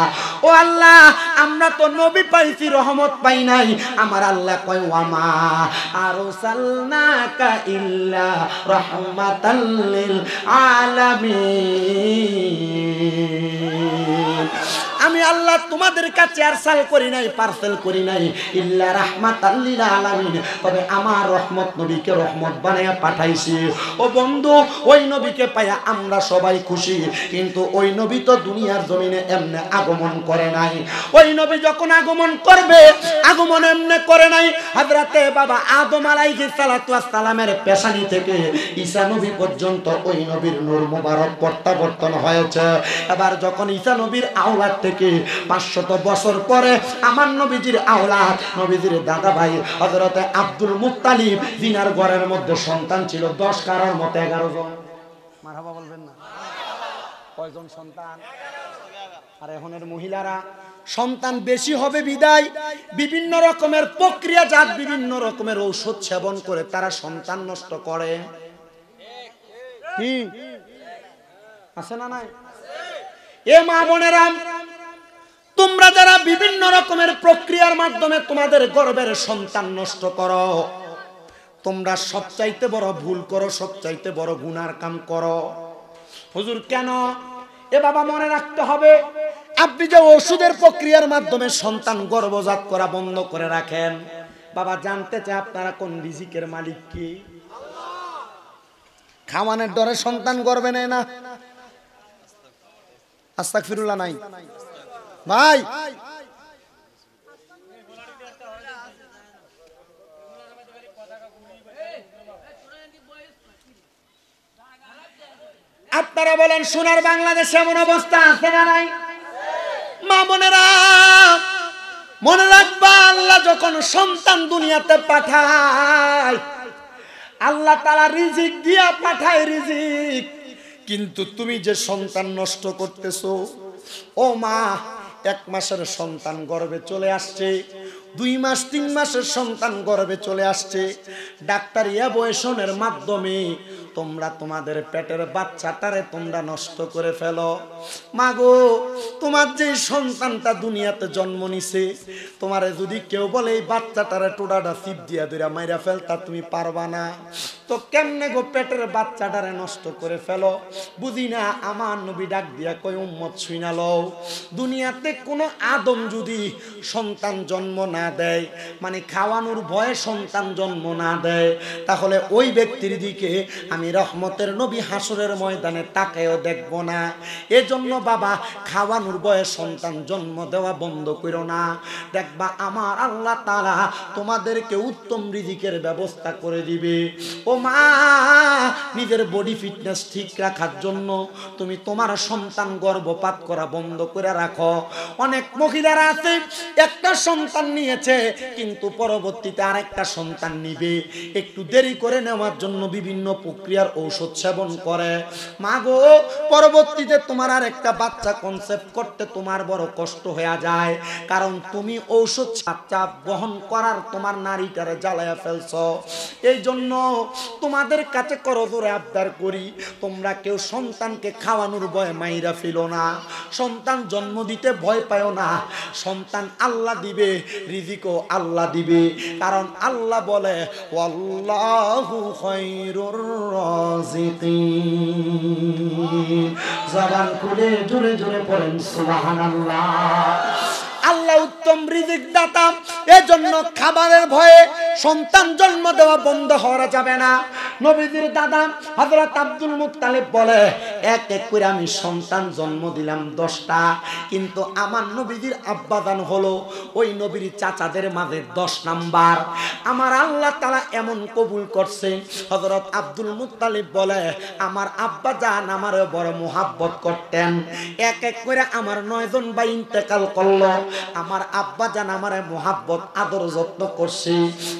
ও আল্লাহ, আমরা তো নবী পাইছি, রহমত পাই নাই। আমার আল্লাহ কয় ওয়ামা আরসালনাকা ইল্লা রাহমাতাল লিল আলামিন। আমি আল্লাহ তোমাদের কাছে আরসাল করি নাই, পার্সেল করি নাই ইল্লা রাহমাতাল লিল আলামিন, তবে আমার রহমত নবীকে রহমত বানায়া পাঠাইছি। ও বন্ধু, ওই নবীকে পায়া আমরা সবাই খুশি, কিন্তু ওই নবী তো দুনিয়ার জমিনে এমনে আগমন করে নাই। ওই নবী যখন আগমন করবে, আগমন এমনে করে নাই। হযরতে বাবা আদম আলাইহিস সালাতু ওয়াস সালামের পেশানি থেকে ঈসা নবী পর্যন্ত ওই নবীর নূর মুবারক প্রত্যাবর্তন হয়েছে। এবার যখন ঈসা নবীর আওলাদ থেকে 500 বছর পরে আমার নবীজির আওলাদ, নবীজির দাদা ভাই হযরতে আব্দুল মুত্তালিব, জিনার ঘরের মধ্যে সন্তান ছিল 10 কারোর মতো 11 জন। মারহাবা বলবেন না? কয়জন সন্তান? আর এখনের মহিলারা সন্তান বেশি হবে বিদায় বিভিন্ন রকমের প্রক্রিয়াজাত বিভিন্ন রকমের ঔষধ সেবন করে তারা সন্তান নষ্ট করে। কি আছে না নাই? এ মা বোনেরা, তোমরা যারা বিভিন্ন রকমের প্রক্রিয়ার মাধ্যমে তোমাদের গর্ভের সন্তান নষ্ট করো, তোমরা সবচাইতে বড় ভুল করো, সবচাইতে বড় গুনার কাম করো। হুজুর কেন? এ বাবা মনে রাখতে হবে, আপনি যে ওষুধের প্রক্রিয়ার মাধ্যমে সন্তান গর্ভজাত করা বন্ধ করে রাখেন, বাবা জানতে চায় আপনারা কোন রিজিকের মালিক কি? খাওয়ানোর ডরে সন্তান গর্ভে নেয় না। আস্তাগফিরুল্লাহ নাই ভাই। আপনারা বলেন সোনার বাংলাদেশে এমন অবস্থা আছে না নাই? মা বোনেরা মনে রাখবা, আল্লাহ যখন সন্তান দুনিয়াতে পাঠায়, আল্লাহ তাআলা রিজিক দিয়া পাঠায় রিজিক, কিন্তু তুমি যে সন্তান নষ্ট করতেছো, ও মা 1 মাসের সন্তান গর্ভে চলে আসছে, 2 মাস 3 মাসের সন্তান গর্ভে চলে আসছে, ডাক্তারি অ্যাবর্শনের মাধ্যমে তোমরা তোমাদের পেটের বাচ্চাটারে তোমরা নষ্ট করে ফেলো। মাগো, তোমার যে সন্তানটা দুনিয়াতে জন্ম নিছে, তোমারে যদি কেউ বলে এই বাচ্চাটারে টোডাটা চিপ দিয়া ধইরা মাইরা ফেলতা, তুমি পারবা না। তো কেমনে গো পেটের বাচ্চাটারে নষ্ট করে ফেলো? বুঝি না। আমার নবী ডাক দিয়া কই, উম্মত শুইনা লও, দুনিয়াতে কোনো আদম যদি সন্তান জন্ম না দেয়, মানে খাওয়ানোর ভয়ে সন্তান জন্ম না দেয়, তাহলে ওই ব্যক্তির দিকে আমি আমি রহমতের নবী হাসরের ময়দানে তাকেও দেখব না। এজন্য বাবা খাওয়ানোর বয়ে সন্তান জন্ম দেওয়া বন্ধ করো না। দেখবা আমার আল্লাহ তাআলা তোমাদেরকে উত্তম রিজিকের ব্যবস্থা করে দিবে। ও মা, নিজের বডি ফিটনেস ঠিক রাখার জন্য তুমি তোমার সন্তান গর্ভপাত করা বন্ধ করে রাখো। অনেক মহিলারা আছে একটা সন্তান নিয়েছে কিন্তু পরবর্তীতে আরেকটা সন্তান নিবে, একটু দেরি করে নেওয়ার জন্য বিভিন্ন প্রক্রিয়ার ঔষধ সেবন করে। মা গো, পরবর্তীতে তোমার আরেকটা বাচ্চা কনসেপ্ট করতে তোমার বড় কষ্ট হয়ে যায়, কারণ তুমি ঔষধ বাচ্চা বহন করার তোমার নারীটারে জ্বালায়া ফেলছো। এই জন্য তোমাদের কাছে করজোরে আবদার করি, তোমরা কেউ সন্তানকে খাওয়ানোর ভয় মাইরা ফেলো না, সন্তান জন্ম দিতে ভয় পাও না। সন্তান আল্লাহ দিবে, রিজিকও আল্লাহ দিবে, কারণ আল্লাহ বলে ওয়াল্লাহু খায়রুর রাযিকিন। জবান খুলে জোরে জোরে পড়েন সুবহানাল্লাহ। আল্লাহ উত্তম রিজিক দাতা, এজন্য খাবারের ভয়ে সন্তান জন্ম দেওয়া বন্ধ হওয়া যাবে না। নবীজির দাদা হযরত আব্দুল মুত্তালিব বলে, এক এক করে আমি সন্তান জন্ম দিলাম 10টা, কিন্তু আমার নবীজির আব্বাজান হলো ওই নবীর চাচাদের মাঝে 10 নাম্বার। আমার আল্লাহ তাআলা এমন কবুল করছে। হযরত আব্দুল মুত্তালিব বলে, আমার আব্বা জান আমারে বড় মোহাব্বত করতেন। এক এক করে আমার 9 জন ভাই ইন্তেকাল করলো, আমার আব্বা জান আমারে মোহাব্বত আদর যত্ন করছে।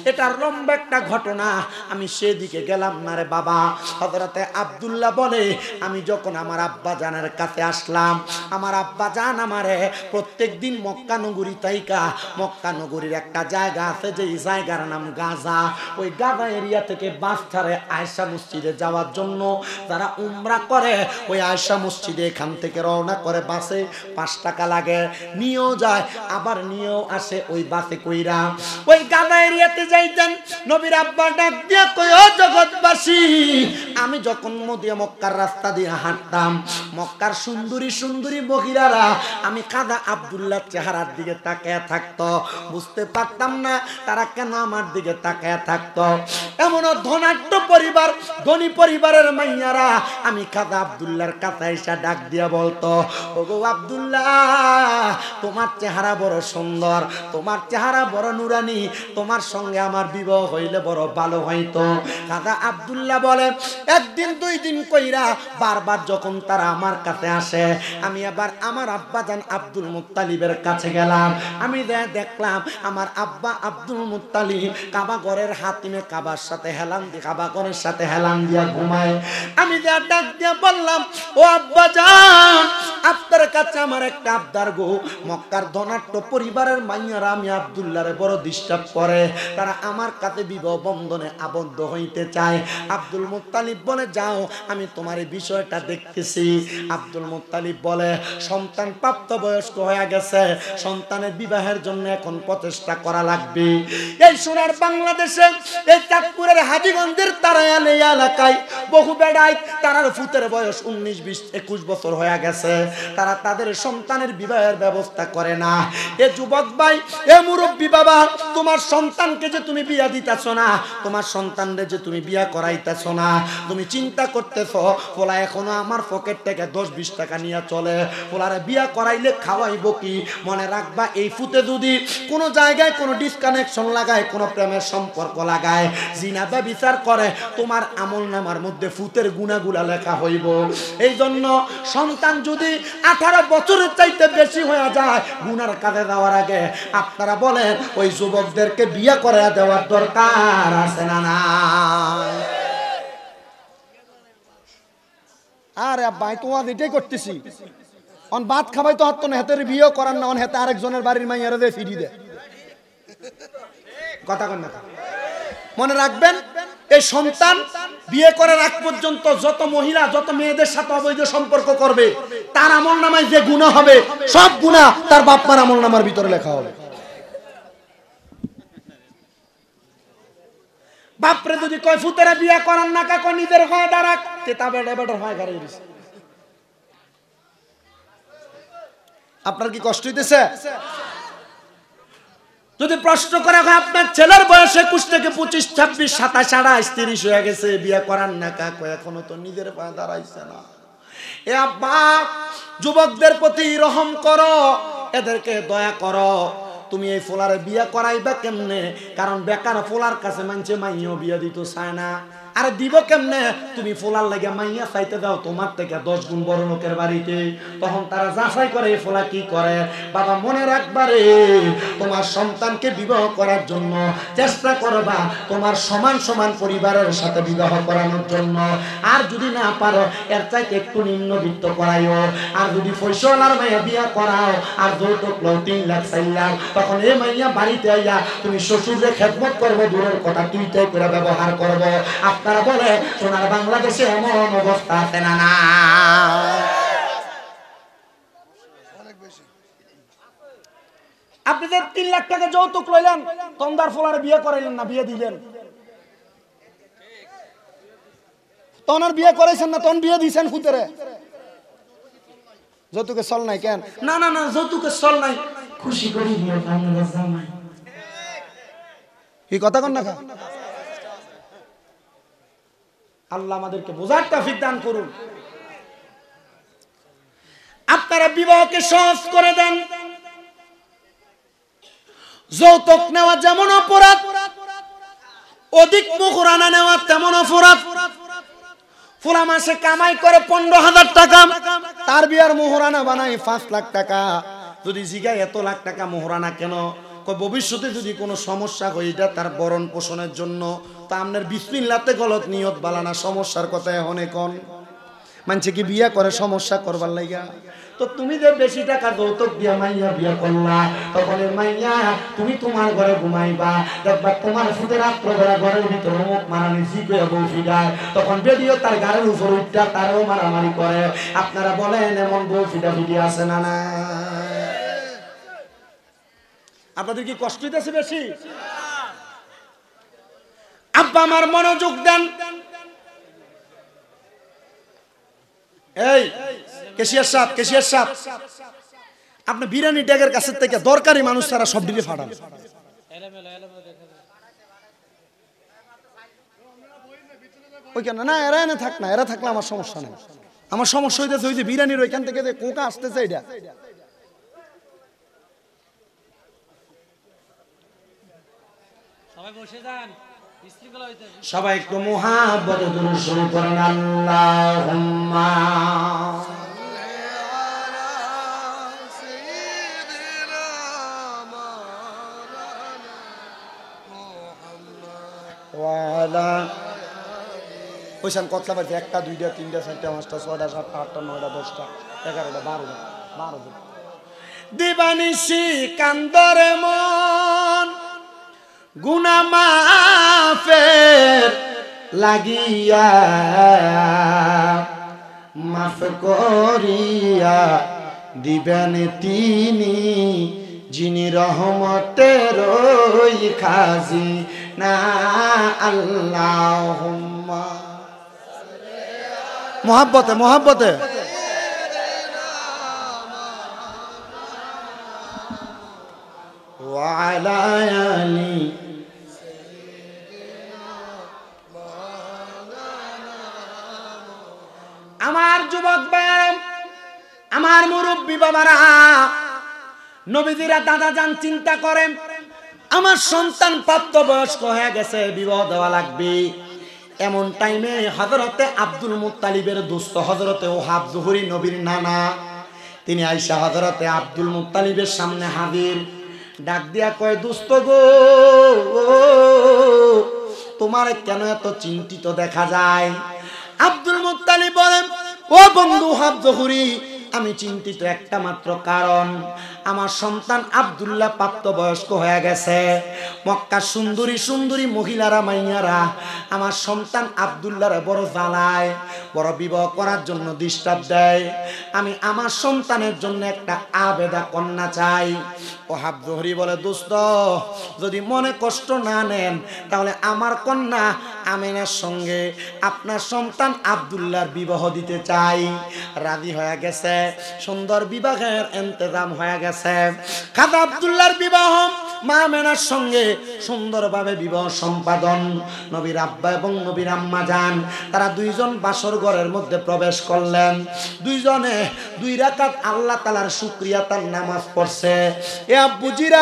এটা লম্বা একটা ঘটনা, আমি সেদিকে গেলাম না রে বাবা। হযরতে আব্দুল্লাহ বলে, আমি যখন আমার আব্বা জানের কাছে আসলাম, আমার আব্বা জান আমারে প্রত্যেকদিন মক্কা নগরী তাইকা, মক্কা নগরীর একটা জায়গা আছে যে জায়গার নাম গাজা, ওই গাজা এরিয়া থেকে বাস ছাড়ে আয়েশা মসজিদে যাওয়ার জন্য। যারা উমরা করে ওই আয়েশা মসজিদে এখান থেকে রওনা করে, বাসে 5 টাকা লাগে, নিয়েও যায় আবার নিয়েও আসে ওই বাসে কইরা। ওই গাজা এরিয়াতে যাইতেন। নবীর আব্বা ডাক দিয়ে কই, ও জগৎবাসী, আমি যখন মদিনা মক্কার রাস্তা দিয়ে হাঁটতাম, মক্কার সুন্দরী সুন্দরী মহিলারা আমি খাজা আব্দুল্লাহ চেহারার দিকে তাকায়া থাকতো, বুঝতে পারতাম না তারা কেন আমার দিকে তাকায়া থাকতো। এমন ধনাঢ্য পরিবার, ধনী পরিবারের মাইয়ারা আমি খাজা আব্দুল্লাহর কাছে এসে ডাক দিয়া বলতো, ওগো আব্দুল্লাহ, তোমার চেহারা বড় সুন্দর, তোমার চেহারা বড় নুরানি, তোমার সঙ্গে আমার বিবাহ হইলে বড় ভালো হইতো। খাজা আব্দুল্লাহ বলে, একদিন 2 দিন কইরা বারবার যখন তারা আমার কাছে আসে, আমি আবার আমার আব্বা জান আব্দুল মুত্তালিবের কাছে গেলাম। আমি দেখলাম আমার আব্বা আব্দুল মুত্তালিব কাবা ঘরের হাতিমে কাবার সাথে হেলান দিয়ে, কাবা ঘরের সাথে হেলান দিয়া ঘুমায়। আমি ডাক দিয়া বললাম, ও আব্বা জান, আপনার কাছে আমার একটা আবদার গো। মক্কার ধনাঢ্য পরিবারের মাইয়ারা আমি আব্দুল্লাহরে বড় ডিস্টার্ব করে, তারা আমার কাছে বিবাহ বন্ধনে আবদ্ধ হইতে চায়। আব্দুল মুত্তালিব বলে, যাও, আমি তোমার এই বিষয়টা দেখতেছি। আব্দুল মুত্তালিব বলে, সন্তান প্রাপ্তবয়স্ক হয়ে গেছে, সন্তানের বিবাহের জন্য এখন প্রচেষ্টা করা লাগবে। এই সোনার বাংলাদেশে এই চাঁদপুরের হাজীগঞ্জের তারায়ালে এলাকায় বহু বেড়াই, তারার ফুতের বয়স 19, 20, 21 বছর হয়ে গেছে, তারা তাদের সন্তানের বিবাহের ব্যবস্থা করে না। এ যুবক ভাই, এ মুরব্বী বাবা, তোমার সন্তানকে যে তুমি বিয়া দিতেছ না, তোমার সন্তানরে যে তুমি বিয়া করাইতেছ না, তুমি চিন্তা করতেছ পোলা এখনো আমার পকেট থেকে 10-20 টাকা নিয়ে চলে, পোলারে বিয়া করাইলে খাওয়াইব কি? মনে রাখবা, এই ফুতে যদি কোনো জায়গায় কোনো ডিসকানেকশন লাগায়, কোনো প্রেমের সম্পর্ক লাগায়, জিনা ব্যভিচার করে, তোমার আমলনামার মধ্যে ফুতের গুনাহগুলা লেখা হইব। এই জন্য সন্তান যদি 18 বছরের চাইতে বেশি হয়ে যায়, গুনার কাজে যাওয়ার আগে আপনারা বলেন ওই যুবকদেরকে বিয়ে করে দেওয়ার দরকার আছে না না? আরে ভাই, তো আজ এটাই করতেছি, অন ভাত খাবাই তো হাত না, হেতের বিয়ে করার না, অন হেতে আরেকজনের বাড়ির মাইয়ারে দিয়ে ফিরি দেয়। কথা কন না? মনে রাখবেন, এই সন্তান বিয়ে করার আগ পর্যন্ত যত মহিলা, যত মেয়েদের সাথে অবৈধ সম্পর্ক করবে, তার আমলনামায় যে গুনাহ হবে, সব গুনাহ তার বাপ মার আমলনামার ভিতরে লেখা হবে। বাপরে যদি কয় ফুতেরা বিয়ে করার না, কাকো নিজের হয় দাঁড়াক, তেতা বেটা বেটার হয় গাড়ি। আপনার কি কষ্ট হইতেছে? যদি প্রশ্ন করা হয় আপনার ছেলের বয়স 21 থেকে 25, 26, 27, 28, 30 হয়ে গেছে, বিয়ে করার না কাকু, এখনো তো নিজের পায়ে দাঁড়াইছে না। এ আব্বা, যুবকদের প্রতি রহম করো, এদেরকে দয়া করো। তুমি এই ফোলারে বিয়ে করাইবা কেমনে? কারণ বেকার ফোলার কাছে মানছে মাইয়াও বিয়ে দিত চায় না। আরে দিব কেমনে? তুমি ফোলার লাগে মাইয়া চাইতে দাও তোমার থেকে 10 গুণ বড় লোকের বাড়িতে, তখন তারা যাচাই করে এই ফোলা কি করে। বাবা মনে রাখবারে, তোমার সন্তানকে বিবাহ করার জন্য চেষ্টা করবা তোমার সমান সমান পরিবারের সাথে বিবাহ করানোর জন্য। আর যদি না পারো এর চাইতে একটু নিম্নবিত্ত করাইও। আর যদি ফয়সালার মাইয়া বিয়া করাও আর যৌতুক লও 3 লাখ 4 লাখ, তখন এই মাইয়া বাড়িতে আইয়া তুমি শ্বশুরের খেদমত করবো, দূরের কথা তুইটাই করে ব্যবহার করবো। আপনারা বলে সোনার বাংলাদেশে এমন অবস্থা আছে না? না, আপনি যে 3 লাখ টাকা যৌতুক লইলেন, তন্দার ফলার বিয়ে করাইলেন না, বিয়ে দিলেন। তনার বিয়ে করাইছেন না, তন বিয়ে দিয়েছেন ফুতেরে। যৌতুকের চল নাই কেন? না না না, যৌতুকের চল নাই, খুশি করি দিও আপনারা জামাই। কি কথা কন না? আল্লাহ আমাদেরকে বোঝার তৌফিক দান করুন। আপনারা বিবাহকে সহজ করে দেন। যৌতুক নেওয়া যেমন অপরাধ, অধিক মোহরানা নেওয়া তেমন অপরাধ। ফুলা মাসে কামাই করে 15,000 টাকা, তার বিয়ার মোহরানা বানাই 5 লাখ টাকা। যদি জিগায় এত লাখ টাকা মোহরানা কেন? ভবিষ্যতে যদি কোনো সমস্যা হয় এটা তার বরণ পোষণের জন্য। তা আপনার বিসমিল্লাতে গলত নিয়ত বালানা, সমস্যার কথা এখন এখন মানছে কি বিয়া করে সমস্যা করবার লাইগা। তো তুমি যে বেশি টাকা যৌতুক দিয়া মাইয়া বিয়া করলা, তখন মাইয়া তুমি তোমার ঘরে ঘুমাইবা, দেখবা তোমার ফুটে রাত্রবেলা ঘরের ভিতরে মুখ মারানি জিগে বউ ফিডায়, তখন বেডিও তার গাড়ির উপর উঠটা তারও মারামারি করে। আপনারা বলেন এমন বউ ফিডা ফিডি আছে না? না, আপনাদের কি কষ্ট হইতেছে বেশি? আব্বা আমার মনোযোগ দেন। এই কেশিয়ার সাহেব, কেশিয়ার সাহেব, আপনি বিরিয়ানি ট্যাগের কাছে থেকে দরকারি মানুষ তারা সব দিকে ফাটান। ওইখানে না, এরা এনে থাক না, এরা থাকলে আমার সমস্যা নেই। আমার সমস্যা হইতেছে ওই যে বিরিয়ানির ওইখান থেকে কোকা আসতেছে, এটা সবাই একটু মুহাব্বতে দুরূদ শরীফ পড়েন। আল্লাহুম্মা ওয়ালা ওইখান কতলা বাজে? 1টা 2টা 3টা 4টা 5টা 6টা 7টা 8টা 9টা 10টা 11টা 12টা দিবানিশি কান্দরে মন গুনাহ মাফের লাগিয়া, মাফ করিয়া দিবেন তিনি যিনি রহমতের খাজি না। আল্লাহুম্মা মোহাব্বতে মোহাব্বতে ওয়া আলা আলি আমার যুবক ভাই, আমার মুরব্বী বাবারা, নবীজিরা দাদা যান চিন্তা করেন আমার সন্তান প্রাপ্তবয়স্ক হয়ে গেছে, বিবাহ দেওয়া লাগবে। এমন টাইমে হযরতে আব্দুল মুত্তালিবের দোস্ত হযরতে ওহাব জুহরি, নবীর নানা, তিনি আয়েশা হযরতে আব্দুল মুত্তালিবের সামনে হাজির। ডাক দিয়া কয়, দোস্ত গো, তোমার কেন এত চিন্তিত দেখা যায়? আব্দুল মুত্তালিব বলেন, ও বন্ধু ওহাব জুহরি, আমি চিন্তিত একটা মাত্র কারণ, আমার সন্তান আব্দুল্লাহ প্রাপ্তবয়স্ক হয়ে গেছে। মক্কা সুন্দরী সুন্দরী মহিলারা মাইয়ারা আমার সন্তান আব্দুল্লাহরে বড় জ্বালায়, বড় বিবাহ করার জন্য ডিস্টার্ব দেয়। আমি আমার সন্তানের জন্য একটা আবেদা কন্যা চাই। ওহাব জুহরি বলে, দোস্ত যদি মনে কষ্ট না নেন তাহলে আমার কন্যা আমিনার সঙ্গে আপনার সন্তান আব্দুল্লাহর বিবাহ দিতে চাই। রাজি হয়ে গেছে, সুন্দর বিবাহের ইন্তজাম হয়ে গেল। গেছে। খাজা আব্দুল্লাহর বিবাহ মা মেনার সঙ্গে সুন্দরভাবে বিবাহ সম্পাদন। নবীর আব্বা এবং নবীর আম্মা যান, তারা দুইজন বাসর ঘরের মধ্যে প্রবেশ করলেন। দুইজনে 2 রাকাত আল্লাহ তাআলার শুকরিয়া তার নামাজ পড়ছে। এ আব্বুজিরা,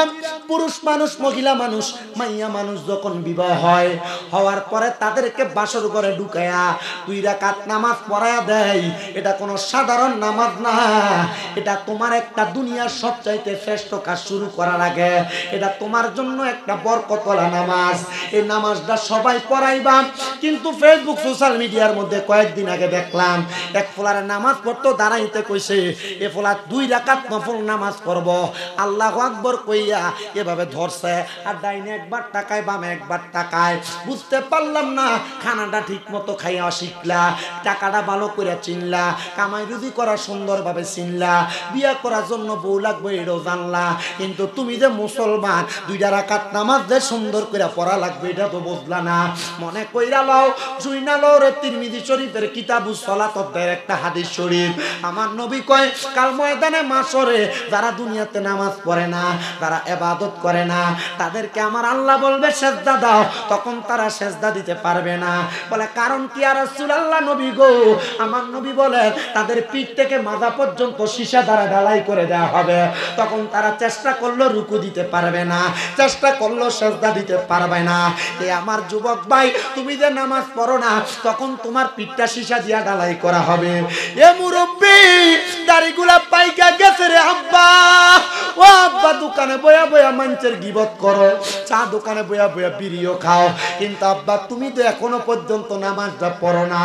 পুরুষ মানুষ, মহিলা মানুষ, মাইয়া মানুষ যখন বিবাহ হয়, হওয়ার পরে তাদেরকে বাসর ঘরে ঢুকায়া 2 রাকাত নামাজ পড়ায়া দেয়। এটা কোনো সাধারণ নামাজ না, এটা তোমার একটা দুনিয়ার সবচাইতে শ্রেষ্ঠ কাজ শুরু করার আগে এটা তোমার জন্য একটা বরকতওয়ালা নামাজ। এই নামাজটা সবাই পড়াইবা। কিন্তু ফেসবুক সোশ্যাল মিডিয়ার মধ্যে কয়েকদিন আগে দেখলাম এক ফোলার নামাজ পড়তো দাঁড়াইতে কইছে, এ ফোলা 2 রাকাত নফল নামাজ করব, আল্লাহু আকবার কইয়া এভাবে ধরছে, আর ডাইনে একবার তাকায়, বামে একবার তাকায়। বুঝতে পারলাম না, খানাটা ঠিক মতো খাইয়া শিখলা, টাকাটা ভালো করে চিনলা, কামাই রুজি করা সুন্দরভাবে চিনলা, বিয়া করার জন্য বউ লাগবে এটাও জানলা, কিন্তু তুমি যে মুসলমান 2 রাকাত নামাজ যে সুন্দর করে পড়া লাগবে এটা তো বুঝলা না। মনে কইরা লও, জুইনা লও রে তিরমিজি শরীফের কিতাবুস সালাতের একটা হাদিস শরীফ। আমার নবী কয়, কাল ময়দানে মাশরে যারা দুনিয়াতে নামাজ পড়ে না, যারা ইবাদত করে না, তাদেরকে আমার আল্লাহ বলবে সেজদা দাও, তখন তারা সেজদা দিতে পারবে না। বলে কারণ কি ইয়া রাসূলুল্লাহ? নবী গো, আমার নবী বলেন তাদের পিঠ থেকে মাজা পর্যন্ত সীসা দ্বারা ঢালাই করে দেওয়া হবে, তখন তারা চেষ্টা করলো রুকু দিতে পারবে না, চেষ্টা করলো সেজদা দিতে পারবে না। এ আমার যুবক ভাই, তুমি যে নামাজ পড়ো না, তখন তোমার পিঠটা সীসা দিয়া ঢালাই করা হবে। এ মুরব্বি, দাড়িগুলা পাইকা গেছে রে আব্বা। ও আব্বা, দোকানে বয়া বয়া মানুষের গীবত করো, চা দোকানে বয়া বয়া বিড়িও খাও, কিন্তু আব্বা তুমি তো এখনো পর্যন্ত নামাজটা পড়ো না।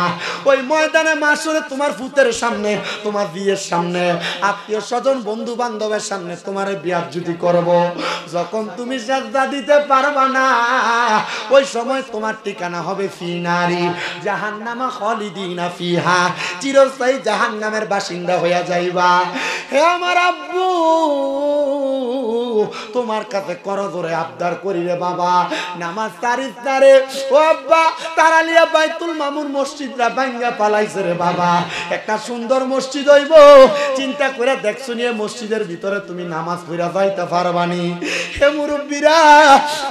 ওই ময়দানে মাশরে তোমার ফুতের সামনে, তোমার বিয়ের সামনে, আত্মীয় স্বজন বন্ধু বান্ধবের সামনে তোমার বিয়ার যদি করবো, যখন তুমি সেজদা দিতে পারবা না, ওই সময় তোমার ঠিকানা হবে ফিনারি জাহান্নামা খালিদিনা ফিহা, চিরস্থায়ী জাহান্নামের বাসিন্দা হইয়া যাইবা। হে আমার আব্বু, তোমার কাছে করজোরে আবদার করি রে বাবা, নামাজ তারিফ তারে। ও আব্বা, তারালিয়া বাইতুল মামুর মসজিদরা ভাঙ্গা পালাইছে রে বাবা, একটা সুন্দর মসজিদ হইব, চিন্তা করে দেখছো নিয়ে মসজিদের ভিতরে তুমি নামাজ পড়া যাইতে পারবানি? হে মুরব্বীরা,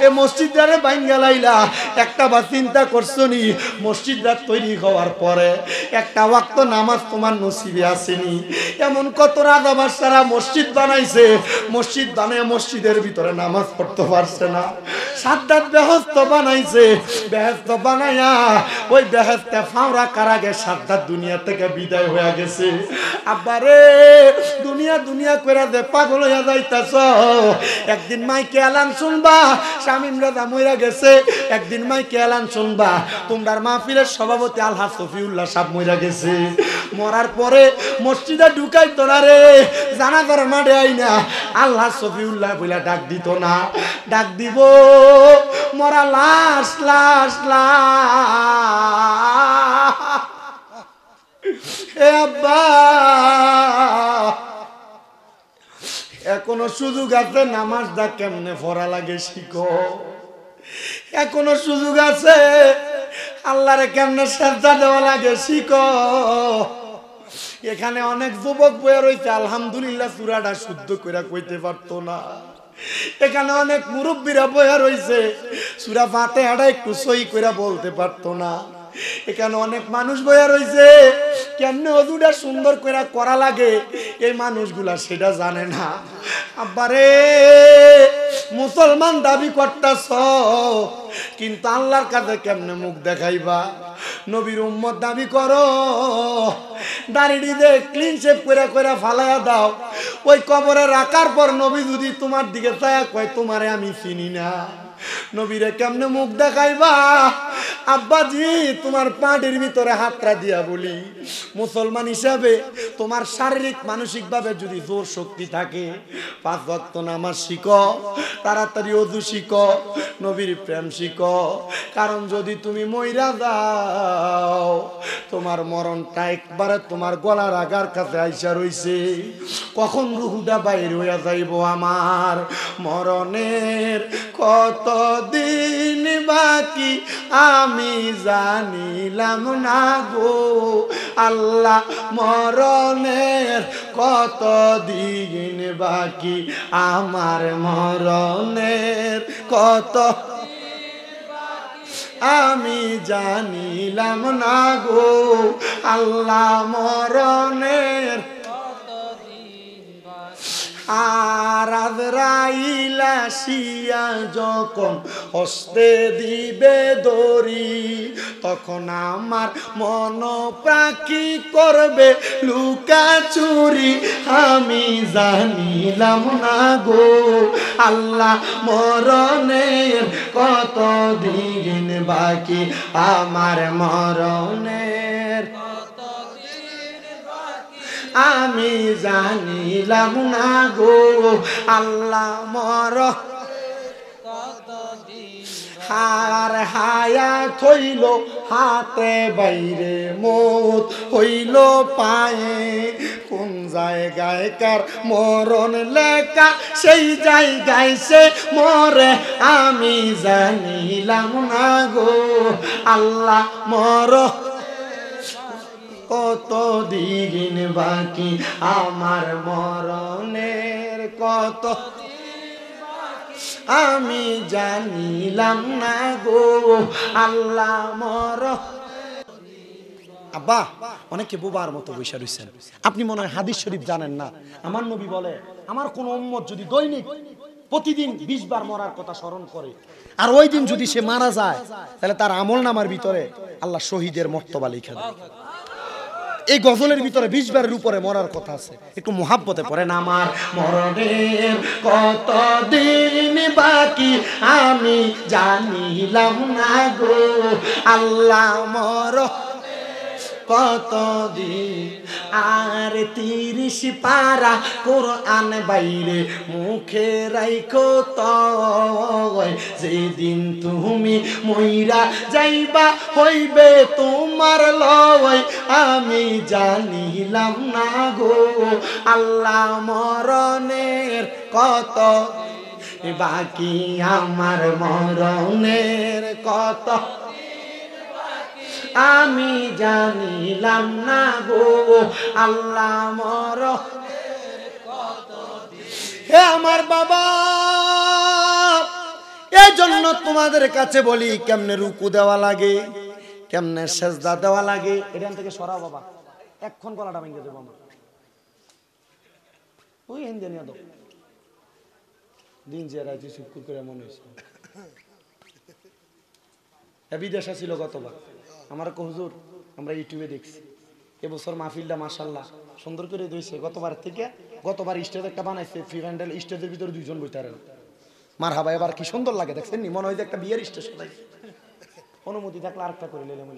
এ মসজিদটারে ভাঙ্গা লাইলা, একটা বার চিন্তা করছো নি মসজিদটা তৈরি হওয়ার পরে একটা ওয়াক্ত নামাজ তোমার নসিবে আসেনি? এমন কত রাজা বাদশারা মসজিদ বানাইছে, মসজিদ বানায় মসজিদের ভিতরে নামাজ পড়তে পারছে না। সাদ্দাত বেহেশত বানাইছে, বেহেশত বানায়া ওই বেহেশতে ফাওরা কারাগে সাদ্দাত দুনিয়া থেকে বিদায় হয়ে গেছে। আব্বারে, দুনিয়া দুনিয়া করে দে পাগল হইয়া যাইতাছ। একদিন মাইকে এলান শুনবা শামীম রাজা মইরা গেছে, একদিন মাইকে এলান শুনবা তোমরার মাহফিলের সভাপতি আলহাজ শফিউল্লাহ সাহেব মইরা গেছে। মরার পরে মসজিদে ঢুকাইতো না রে, জানাজার মাঠে আইনা আলহাজ শফিউল্লাহ বইলা ডাক দিত না, ডাক দিব মরা লাশ লাশ লাশ। এ আব্বা, এখনো সুযোগ আছে নামাজটা কেমনে পড়া লাগে শিখো, এখনো সুযোগ আছে আল্লাহরে কেমনে সেজদা দেওয়া লাগে শিখো। এখানে অনেক যুবক বইয়া রয়েছে আলহামদুলিল্লাহ সূরাটা শুদ্ধ করে কইতে পারতো না। এখানে অনেক মুরব্বীরা বইয়া রয়েছে সূরা ফাতিহাটা একটু সহি করে বলতে পারতো না। এখানে অনেক মানুষ বইয়া রয়েছে কেমনে ওযুটা সুন্দর করে করা লাগে, এই মানুষগুলা সেটা জানে না। আব্বারে, মুসলমান দাবি করতাছ, কিন্তু আল্লাহর কাছে কেমনে মুখ দেখাইবা? নবীর উম্মত দাবি করো, দাড়ি দিয়ে ক্লিন শেভ করে করে ফালাইয়া দাও, ওই কবরে রাখার পর নবী যদি তোমার দিকে চায়া কয় তোমারে আমি চিনি না, নবীরে কেমনে মুখ দেখাইবা? আব্বাজি, তোমার পাটির ভিতরে হাতটা দিয়া বলি, মুসলমান হিসাবে তোমার শারীরিক মানসিক ভাবে যদি জোর শক্তি থাকে 5 ওয়াক্ত নামাজ শিখো, তাড়াতাড়ি ওযু শিখো, নবীর প্রেম শিখো। কারণ যদি তুমি মইরা যাও, তোমার মরণটা একবারে তোমার গলার আগার কাছে আইসা রইছে, কখন রুহুটা বাইর হইয়া যাইব আমার। মরণের কত দিন বাকি আমি জানিলাম না গো আল্লাহ মরণের কত দিন বাকি আমার মরণের কত আমি জানিলাম না গো আল্লাহ মরণের আর আজরাইল আসিয়া যখন হস্তে দিবে দড়ি তখন আমার মন প্রাকি করবে লুকাচুরি আমি জানিলাম না গো আল্লাহ মরণের কত দিন বাকি আমার মরণের আমি জানিলাম না গো আল্লাহ মর হার হায়াত হইল হাতে বাইরে মত হইল পায়ে কোন জায়গায় কার মরণ লেখা সেই জায়গায় সে মরে আমি জানিলাম না গো আল্লাহ মর কত দিন বাকি আমার মরণের কত আমি জানিলাম না গো আল্লাহ মর আব্বা অনেকে বোবার মতো বসে রয়েছেন আপনি মনে হয় হাদিস শরীফ জানেন না আমার নবী বলে আমার কোন উম্মত যদি দৈনিক প্রতিদিন 20 বার মরার কথা স্মরণ করে আর ওই দিন যদি সে মারা যায় তাহলে তার আমলনামার ভিতরে আল্লাহ শহীদের মর্তবা লিখে দেয় এই গজলের ভিতরে 20 বারের উপরে মরার কথা আছে একটু মোহাব্বতে পড়েন আমার মরণের কত দিন বাকি আমি জানিলাম না গো আল্লাহ মর কত দিন আর 30 পারা কোরআন বাইরে মুখে রাইখো তয় যেদিন তুমি মইরা যাইবা হইবে তোমার লয় আমি জানিলাম না গো আল্লাহ মরণের কত বাকি আমার মরণের কত আমি জানিলাম না গো আল্লাহ মর হে আমার বাবা এই জন্য তোমাদের কাছে বলি কেমনে রুকু দেওয়া লাগে কেমনে সেজদা দেওয়া লাগে এখান থেকে সরা বাবা এখন গলাটা ভেঙে দেবো আমার ওই হিন্দি নিয়ে দাও দিন যে রাজি চুপ করে মনে হয়েছে বিদেশে ছিল গতবার আমার হুজুর আমরা ইউটিউবে দেখছি এবছর মাহফিলটা মাশাআল্লাহ সুন্দর করে দিয়েছে গতবার থেকে গতবার স্টেজ একটা বানাইছে ফ্রি হ্যান্ডেল স্টেজের ভিতরে 2 জন বইতে পারেন মারহাবা এবার কি সুন্দর লাগে দেখছেন নি মনে হয় যে একটা বিয়ের স্টেজ অনুমতি থাকলে আরেকটা করে নিলাম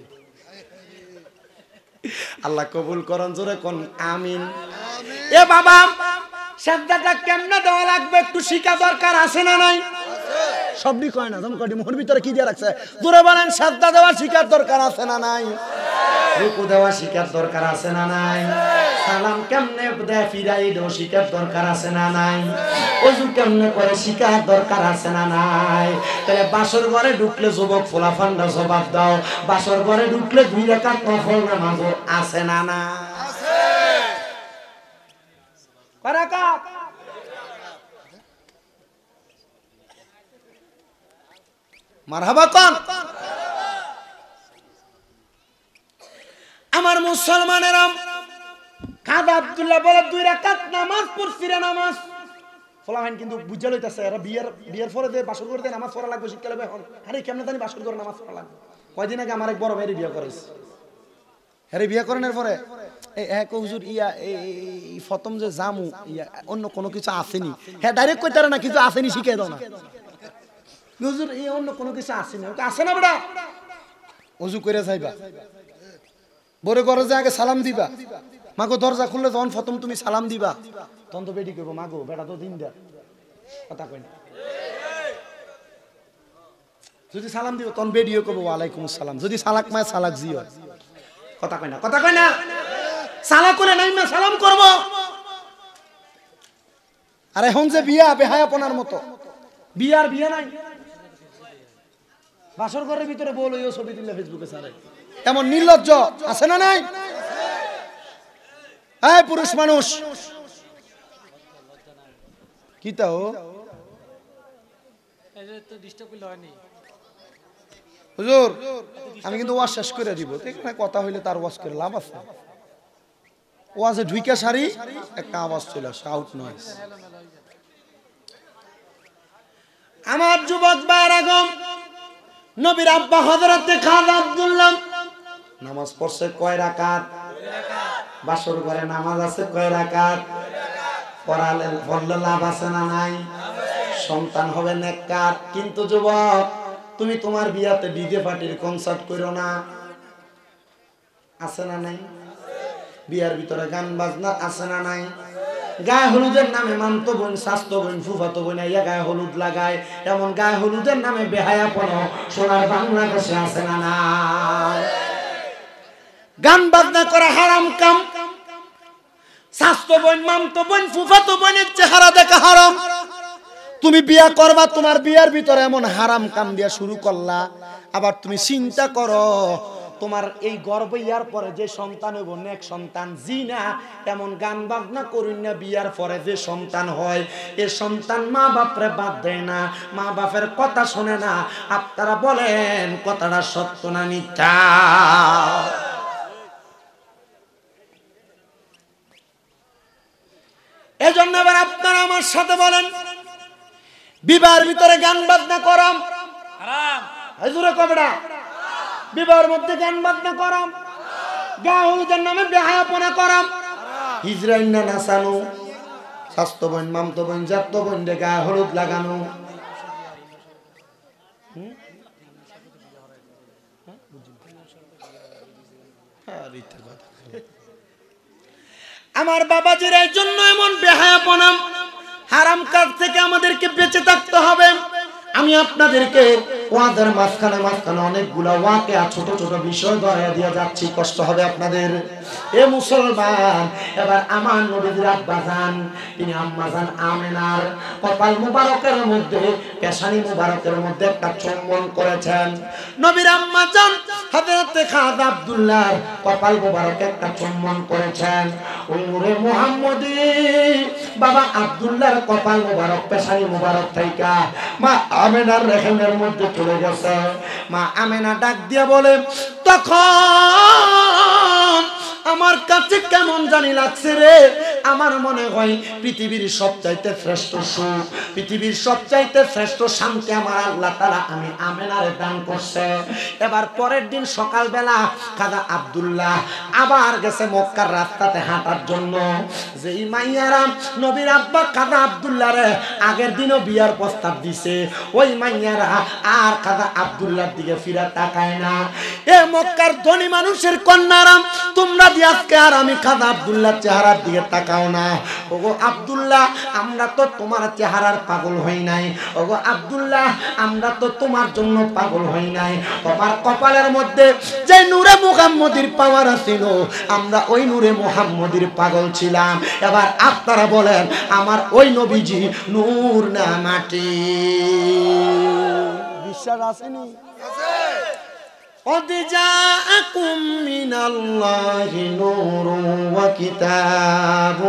আল্লাহ কবুল করুন জোরে কোন আমিন এ বাবা সাজদাটা কেমনে দেওয়া লাগবে একটু শিখা দরকার আছে না নাই সবই কয় না যেমন কয়টি মোহর ভিতরে কি দিয়ে রাখছে জোরে বলেন সাজদা দেওয়া শিখার দরকার আছে না নাই রুকু দেওয়া শিখার দরকার আছে না নাই সালাম কেমনে দেয় ফিরাই দেওয়া শিখার দরকার আছে না নাই ওযু কেমনে করে শিখার দরকার আছে না নাই তাহলে বাসর ঘরে ঢুকলে যুবক ফোলাফান্ডা জবাব দাও বাসর ঘরে ঢুকলে 2 রাকাত নফল নামাজ আছে না না আছে কয় রাকাত মারহাবা কোন আমার মুসলমানেরা কাদ আব্দুল্লাহ বলে 2 রাকাত নামাজ পড়ছি রে নামাজ ফলাহান কিন্তু বুঝা লইতাছে এরা বিয়ের পরে দে বাসর করে দে নামাজ পড়া লাগবে শিক্ষা লাগবে এখন আরে কেমনে জানি বাসর করে নামাজ পড়া লাগবে কয়দিন আগে আমার এক বড় ভাইয়ের বিয়ে করেছে আরে বিয়ে করানোর পরে এই এক হুজুর এই প্রথম যে জামু অন্য কোনো কিছু আসেনি হ্যাঁ ডাইরেক্ট কইতারে না কিছু আসেনি শিখিয়ে দাও না হুজুর এই অন্য কোনো কিছু আসেনি ওকে আসে না বেটা ওযু করে যাইবা বড় ঘরে যে আগে সালাম দিবা মাগো দরজা খুললে যখন প্রথম তুমি সালাম দিবা তখন তো বেটি কইবো মাগো বেটা তো দিন দে কথা কই না যদি সালাম দিও তখন বেডিও কইবো ওয়ালাইকুম আসসালাম যদি সালাক মায় সালাক জিও কথা কই না সালাম করে নাই না সালাম করব আরে হন যে বিয়া বেহায়াপনার মতো বিয়ার বিয়া নাই বাসর ঘরের ভিতরে বল ওই ছবি দিলে ফেসবুকে ছাড়ে, এমন নির্লজ্জ আছে না নাই? এই পুরুষ মানুষ কি তাও হুজুর, আমি কিন্তু ওয়াজ শেষ করে দিব, এখানে কথা হইলে তার ওয়াজ করে লাভ আছে? ওয়াজে ঢুইকা সারি একটা আওয়াজ চলে আসে, আউট নয়েজ। আমার যুবক ভাইরাগম, নবীর আব্বা হযরতে খাজা আব্দুল্লাহ নামাজ পড়ছে কয় রাকাত? বাসর ঘরে নামাজ আছে কয় রাকাত? পড়লে লাভ আছে না নাই? সন্তান হবে নেককার। কিন্তু যুবক, তুমি তোমার বিয়াতে ডিজে পার্টির কনসার্ট করো না, আছে না নাই? বিয়ার ভিতরে গান বাজনা আছে না নাই? গায়ে হলুদের নামে মামতো বোন, স্বাস্থ্য বোন, ফুফাতো বোন ইয়া গায়ে হলুদ লাগায়, এমন গায়ে হলুদের নামে বেহায়াপনা সোনার বাংলাদেশে আছে না নাই? গান বাজনা করা হারাম কাম। স্বাস্থ্য বোন, মামতো বোন, ফুফাতো বোনের চেহারা দেখা হারাম। তুমি বিয়া করবা, তোমার বিয়ার ভিতরে এমন হারাম কাম দিয়া শুরু করলা। আবার তুমি চিন্তা করো, তোমার এই গর্ভ ইয়ার পরে যে সন্তান হইব নেক সন্তান, জিনা এমন গান বাজনা করুন না, বিয়ার পরে যে সন্তান হয় এ সন্তান মা বাপরে বাদ দেয় না, মা বাপের কথা শোনে না। আপনারা বলেন কথাটা সত্য না মিথ্যা? এজন্য এবার আপনারা আমার সাথে বলেন, বিবাহের ভিতরে গান বাজনা করাম হারাম? হুজুরে কবেডা বিবাহের মধ্যে গান বাজনা করাম, গায়ে হলুদের নামে বেহায়াপনা করাম, ইসরাইল না নাচানো, স্বাস্থ্য বোন, মামতো বোন, জাতো বোন রে গায়ে হলুদ লাগানো। আমার বাবাজির এই জন্য এমন বেহায়াপনা হারাম কাজ থেকে আমাদেরকে বেঁচে থাকতে হবে। আমি আপনাদেরকে ওয়াদের মাঝখানে অনেকগুলা ওয়াকিয়া ছোট ছোট বিষয় ধরাইয়া দিয়ে যাচ্ছি, কষ্ট হবে আপনাদের। এ মুসলমান, এবার আমার নবীর আব্বা জান, তিনি আম্মা জান আমেনার কপাল মুবারকের মধ্যে, পেশানি মুবারকের মধ্যে একটা চুম্বন করেছেন। নবীর আম্মা জান হযরতে খাজা আব্দুল্লাহর কপাল মুবারকে একটা চুম্বন করেছেন। ওই নূরে মুহাম্মদী বাবা আব্দুল্লাহর কপাল মুবারক, পেশানি মুবারক থাইকা মা আমেনার রেহেমের মধ্যে চলে গেছে। মা আমেনা ডাক দিয়া বলে, তখন আমার কাছে কেমন জানি লাগছে রে, আমার মনে হয় পৃথিবীর সবচাইতে শ্রেষ্ঠ সুখ, পৃথিবীর সবচাইতে শ্রেষ্ঠ শান্তি আমার আল্লাহ তাআলা আমি আমেনারে দান করছে। এবার পরের দিন সকালবেলা খাজা আব্দুল্লাহ আবার গেছে মক্কার রাস্তাতে হাঁটার জন্য। যেই মাইয়ারা নবীর আব্বা খাজা আব্দুল্লাহরে আগের দিনও বিয়ার প্রস্তাব দিছে, ওই মাইয়ারা আর খাজা আব্দুল্লাহর দিকে ফিরে তাকায় না। এ মক্কার ধনী মানুষের কন্যারা, তোমরা দিয়ে আজকে আর আমি খাজা আব্দুল্লাহর চেহারার দিকে তাকাও না। ওগো আব্দুল্লাহ, আমরা তো তোমার চেহারার পাগল হই নাই। ওগো আব্দুল্লাহ, আমরা তো তোমার জন্য পাগল হই নাই। তোমার কপালের মধ্যে যে নূরে মুহাম্মদীর পাওয়ার ছিল, আমরা ওই নূরে মুহাম্মদীর পাগল ছিলাম। এবার আপনারা বলেন, আমার ওই নবীজি নূর না মাটি? বিশ্বাস আসেনি? قد جاءكم من الله نور وكتاب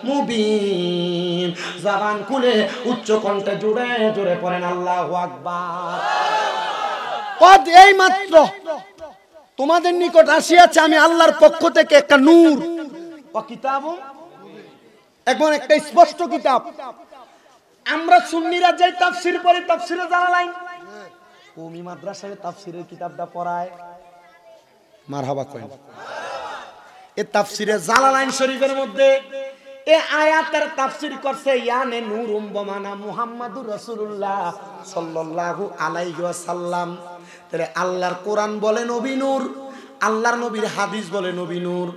مبين। জবান খুলে উচ্চ কণ্ঠে জোরে জোরে পড়েন আল্লাহু আকবার। কদ এই মাত্র তোমাদের নিকট আসিয়াছে আমি আল্লাহর পক্ষ থেকে একটা নূর ও কিতাব, এখন একটা স্পষ্ট কিতাব। আমরা সুন্নিরা যে তাফসীর পড়ি, তাফসীরে জালালাইন, কওমি মাদ্রাসায় তাফসীরের কিতাবটা পড়ায়, মারহাবা কইন। এই তাফসীরে জালালাইন শরীফের মধ্যে এই আয়াতের তাফসীর করছে ইয়ানে নূরুম বমানা মুহাম্মাদুর রাসূলুল্লাহ সাল্লাল্লাহু আলাইহি ওয়াসাল্লাম। তাহলে আল্লাহর কোরআন বলে নবী নূর, আল্লাহর নবীর হাদিস বলে নবী নূর।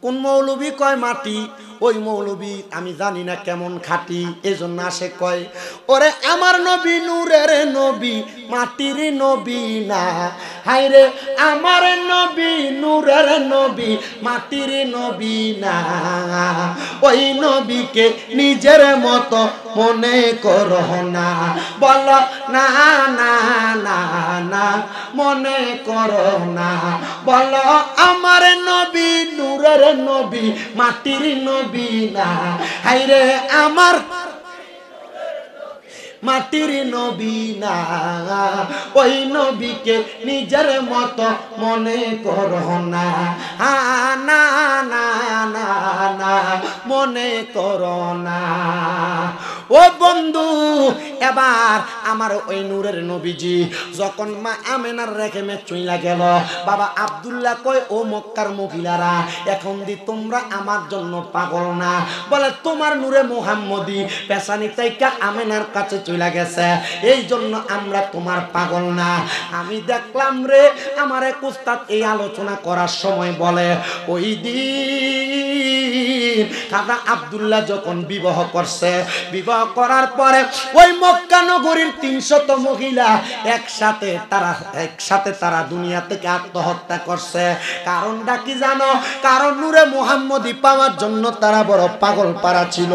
কোন মৌলবী কয় মাটি, ওই মৌলবী আমি জানি না কেমন খাঁটি, এজন্য আসে কয় ওরে আমার নবী নূরের নবী, মাটির নবী না। হায়রে আমার নবী নূরের নবী, মাটির নবী না। ওই নবীকে নিজের মতো মনে করো না, বলো না না না না মনে করো না। বলো আমার নবী নূরের নবী মাটির নবী না, হায়রে আমার মাটির নবী না, ওই নবীকে নিজের মতো মনে করো না। না না না না মনে করো না। ও বন্ধু, এবার আমার ওই নূরের নবীজি যখন মা আমেনার রেখে মে চইলা গেল, বাবা আব্দুল্লাহ কয় ও মক্কার মহিলারা, এখন দি তোমরা আমার জন্য পাগল না? বলে তোমার নূরে মুহাম্মদী পেশানি তাইকা আমেনার কাছে চলে গেছে, এই জন্য আমরা তোমার পাগল না। আমি দেখলাম রে আমার এক উস্তাদ এই আলোচনা করার সময় বলে, ওই দিন খাজা আব্দুল্লাহ যখন বিবাহ করছে, বিবাহ করার পরে ওই মক্কা নগরীর ৩০০ মহিলা একসাথে তারা দুনিয়া থেকে আত্মহত্যা করছে। কারণটা কি জানো? কারণ নূরে মুহাম্মদী পাওয়ার জন্য তারা বড় পাগল পারা ছিল।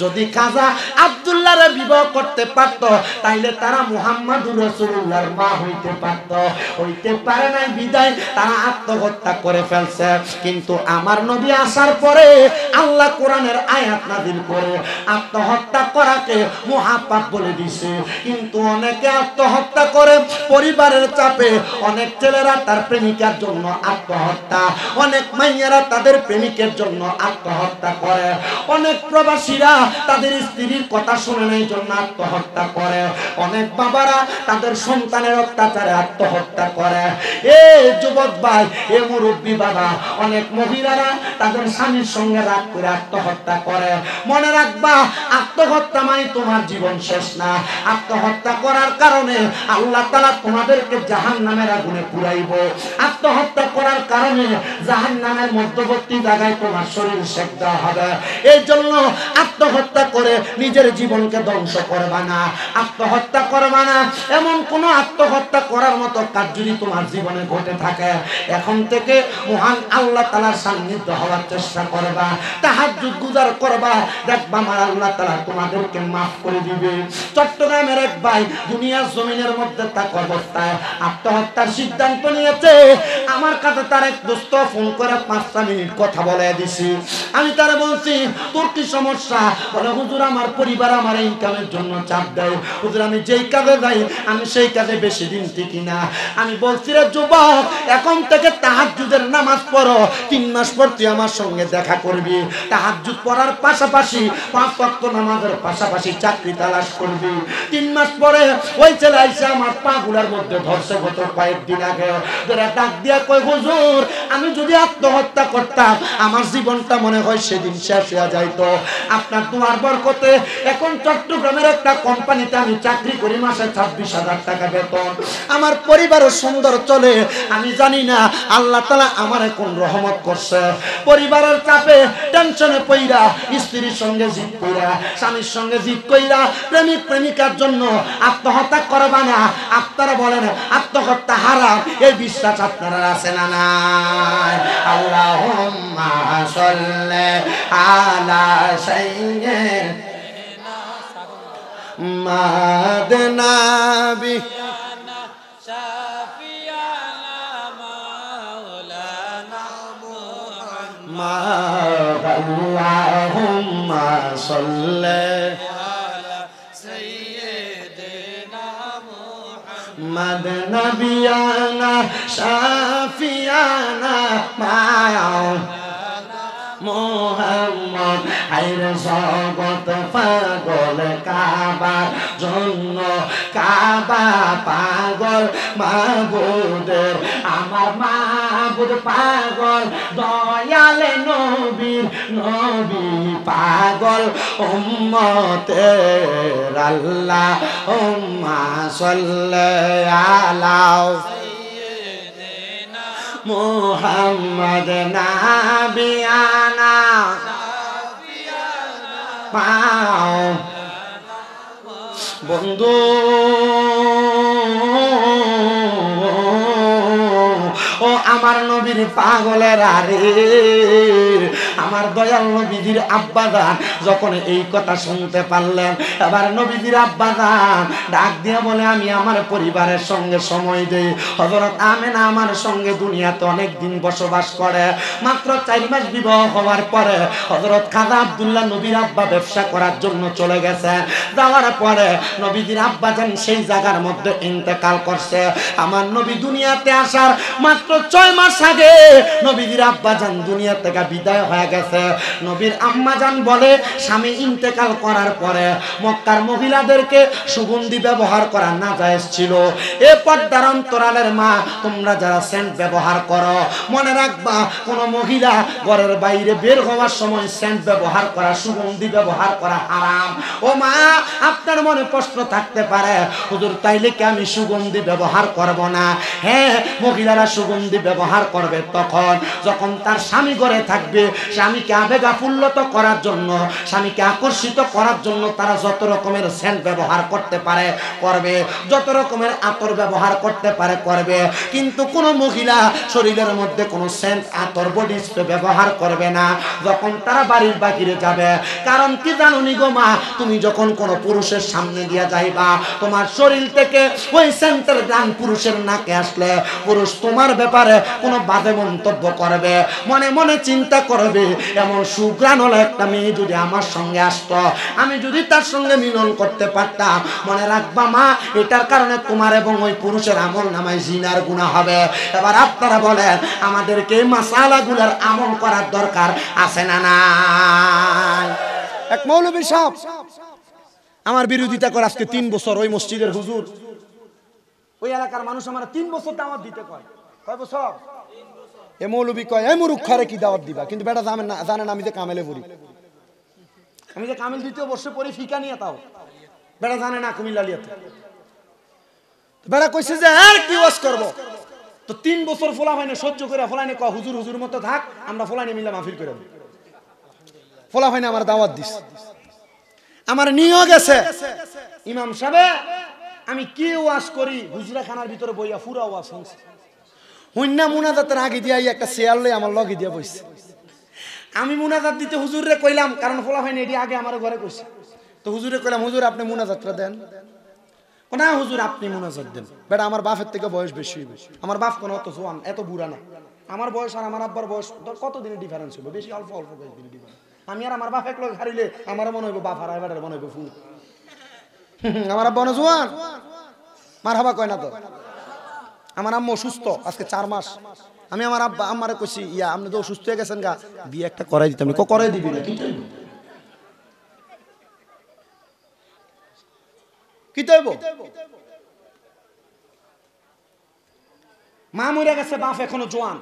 যদি খাজা আব্দুল্লাহরে বিবাহ করতে পারত, তাইলে তারা মুহাম্মাদুর রাসূলুল্লাহর মা হইতে পারত, হইতে পারে নাই বিদায় তারা আত্মহত্যা করে ফেলছে। কিন্তু আমার নবী আসার পরে আল্লাহ কোরআনের আয়াত নাযিল করে আত্মহত্যা করাকে মহাপাপ বলে দিছে। কিন্তু অনেকে আত্মহত্যা করে পরিবারের চাপে, অনেক ছেলেরা তার প্রেমিকার জন্য আত্মহত্যা, অনেক মাইয়ারা তাদের প্রেমিকের জন্য আত্মহত্যা করে, অনেক প্রবাসীরা তাদের স্ত্রীর কথা শুনে নাই জন্য আত্মহত্যা করে, অনেক বাবারা তাদের সন্তানের অত্যাচারে আত্মহত্যা করে। এ যুবক ভাই, এ মুরব্বী বাবা, অনেক মহিলারা তাদের স্বামীর সঙ্গে রাগ করে আত্মহত্যা করে। মনে রাখবা, আত্মহত্যা মানে তোমার জীবন শেষ না। আত্মহত্যা করার কারণে আল্লাহ তাআলা তোমাদেরকে জাহান্নামের আগুনে পুরাইব। আত্মহত্যা করার কারণে জাহান্নামের মধ্যবর্তী জায়গায় তোমার শরীর সেক দেওয়া হবে। এই জন্য আত্মহত্যা করে নিজের জীবনকে ধ্বংস করবা না, আত্মহত্যা করবা না। এমন কোন আত্মহত্যা করার মতো কাজ যদি তোমার জীবনে ঘটে থাকে, এখন থেকে মহান আল্লাহ তাআলার সান্নিধ্য হওয়ার চেষ্টা করবা, তাহাজ্জুদ গুজার করবা, দেখবা আমার আল্লাহ তাআলা তোমাদেরকে মাফ করে দিবে। চট্টগ্রামের এক ভাই দুনিয়ার জমিনের মধ্যে থাকা অবস্থায় আত্মহত্যার সিদ্ধান্ত নিয়েছে। আমার কাছে তার এক দোস্ত ফোন করে 5 মিনিট কথা বলে দিছি। আমি তারা বলছি, তোর কি সমস্যা? বলে, হুজুর আমার পরিবার আমার ইনকামের জন্য চাপ দেয়, হুজুর আমি যেই কাজে যাই আমি সেই কাজে বেশি দিন টিকি না। আমি বলছি, রে যুবক, এখন থেকে তাহাজ্জুদের নামাজ পড়ো, 3 মাস পর তুই আমার সঙ্গে দেখা করবি। তাহাজ্জুদ পড়ার পাশাপাশি 5 ওয়াক্ত নামাজের পাশাপাশি চাকরি তালাশ করবি। 3 মাস পরে ওই ছেলে আইসা আমার পাগুলার মধ্যে ধরছে গত কয়েকদিন আগে, ধরে ডাক দিয়া কয়, হুজুর আমি যদি আত্মহত্যা করতাম আমার জীবনটা মনে হয় সেদিন শেষ হয়ে যাইতো। আপনার দুয়ার বরকতে এখন চট্টগ্রামের একটা কোম্পানিতে আমি চাকরি করি, মাসে 26,000 টাকা বেতন, আমার পরিবারও সুন্দর চলে। আমি জানি না আল্লাহ তাআলা আমার কোন রহমত করছে। পরিবারের চাপে টেনশনে পইরা, স্ত্রীর সঙ্গে জিদ কইরা, স্বামীর সঙ্গে জিদ কইরা, প্রেমিক প্রেমিকার জন্য আত্মহত্যা করবা না। আপনারা বলেন আত্মহত্যা হারাম, এই বিশ্বাস আপনারা আছে না নাই? আল্লাহুম্মা সাল্লি আলা সাইয়্যিদিনা মাদনাবি আল্লাহুম্মা সাল্লি আলা সাইয়্যিদিনা মুহাম্মদ নবিয়ানা শাফিয়ানা মাওলানা মুহাম্মদ। আইরে জগত পাগল কাবার জন্য, কাবা পাগল মাবুদের, আমার মাবুদ পাগল দয়ালে নবীর, নবী পাগল উম্মতের। আল্লাহুম্মা সাল্লি আলা সাইয়্যিদিনা মুহাম্মদ নাবিয়ানা পাও। বন্ধু ও আমার নবীর পাগলের আরে, আমার দয়াল নবীজির আব্বাজান যখন এই কথা শুনতে পারলেন, এবার নবীজির আব্বাজান ডাক দিয়ে বলে, আমি আমার পরিবারের সঙ্গে সময় দেই। হযরত আমেনা আমার সঙ্গে দুনিয়াতে অনেক দিন বসবাস করে। মাত্র 4 মাস বিবাহ হওয়ার পরে হযরত খাজা আব্দুল্লাহ নবীর আব্বা ব্যবসা করার জন্য চলে গেছে। যাওয়ার পরে নবীজির আব্বাজান সেই জায়গার মধ্যে ইন্তেকাল করছে। আমার নবী দুনিয়াতে আসার মাত্র 6 মাস আগে নবীজির আব্বাজান দুনিয়া থেকে বিদায় হয়ে গেছে। নবীর আম্মাজান বলে, স্বামী ইন্তেকাল করার পরে মক্কার মহিলাদেরকে সুগন্ধি ব্যবহার করা নাজায়েজ ছিল। এ পর্দার অন্তরালের মা, তোমরা যারা সেন্ট ব্যবহার করো, মনে রাখবা কোন মহিলা ঘরের বাইরে বের হওয়ার সময় সেন্ট ব্যবহার করা, সুগন্ধি ব্যবহার করা হারাম। ও মা, আপনার মনে প্রশ্ন থাকতে পারে, হুজুর তাইলে কি আমি সুগন্ধি ব্যবহার করব না? হ্যাঁ, মহিলারা সুগন্ধি ব্যবহার করবে তখন যখন তার স্বামী ঘরে থাকবে। স্বামীকে আবেগাপ্লুত করার জন্য, স্বামীকে আকর্ষিত করার জন্য তারা যত রকমের সেন্ট ব্যবহার করতে পারে করবে, যত রকমের আতর ব্যবহার করতে পারে করবে। কিন্তু কোন মহিলা শরীরের মধ্যে কোনো সেন্ট, আতর, বডি স্প্রে ব্যবহার করবে না যখন তারা বাড়ির বাহিরে যাবে। কারণ কি জানো নি গো মা, তুমি যখন কোনো পুরুষের সামনে দিয়ে যাইবা, তোমার শরীর থেকে ওই সেন্টের গান পুরুষের নাকে আসলে পুরুষ তোমার ব্যাপারে কোনো বাজে মন্তব্য করবে, মনে মনে চিন্তা করবে, এমন সুগ্রাণ হলো একটা মেয়ে যদি আমার সঙ্গে আসতো, আমি যদি তার সঙ্গে মিলন করতে পারতাম। মনে রাখবা মা, এটার কারণে তোমার এবং ওই পুরুষের আমল নামায় জিনার গুনাহ হবে। এবার আপনারা বলেন, আমাদেরকে এই মাসালাগুলোর আমল করার দরকার আছে না নাই? এক মৌলবী সাহেব আমার বিরোধিতা করে আজকে 3 বছর। ওই মসজিদের হুজুর, ওই এলাকার মানুষ আমার 3 বছর দাওয়াত দিতে কয়। কয় বছর? এ মৌলবী কয়, এই মুরুক্ষারে কি দাওয়াত দিবা? কিন্তু বেটা জানেন আমি যে কামেলে পড়ি, আমি যে কামেল 2য় বর্ষে পড়ি ফিকা নিয়ে, তাও বেটা জানে না কুমিল্লা লিয়াতে। বেটা কইছে যে আর কি ওয়াজ করব? তো 3 বছর ফোলা হয়নি সহ্য করে ফোলাইনে কয়, হুজুর হুজুর মতো থাক, আমরা ফোলাইনে মিলে মাহফিল করে। ফোলা হয়নি আমার দাওয়াত দিস, আমার নিয়েও গেছে ইমাম সাহেব। আমি কি ওয়াজ করি, হুজরাখানার ভিতরে বইয়া পুরা ওয়াজ শুনছি। হইনা মুনাজাতের আগে দিয়ে একটা চেয়ার লই আমার লগে দিয়ে বইছে। আমি মুনাজাত দিতে হুজুরে কইলাম, কারণ ফোলা হয়নি এটি আগে আমার ঘরে কইছে। তো হুজুরে কইলাম, হুজুর আপনি মুনাজাতটা দেন। না হুজুর আপনি মুনাজাত দেন। বেটা আমার বাপের থেকে বয়স বেশি। আমার বাপ কোনো অত জোয়ান, এত বুড়া না। আমার বয়স আর আমার আব্বার বয়স কত দিনের ডিফারেন্স হবে? বেশি অল্প অল্প দিনের ডিফারেন্স। আমি আর আমার বাপ এক লোক হারিলে আমার মনে হইব বাপ হারাই, বেটার মনে হইব ফুল। আমার আব্বা না জোয়ান, মার হাবা কয় না তো। আমার আম্মু অসুস্থ আজকে 4 মাস। আমি আমার আব্বা আম্মারে কইছি, ইয়া আপনি তো অসুস্থ হয়ে গেছেন গা, বিয়ে একটা করাই দিতাম। করাই দিবি না? কি তৈব? মা মরে গেছে, বাপ এখনো জোয়ান।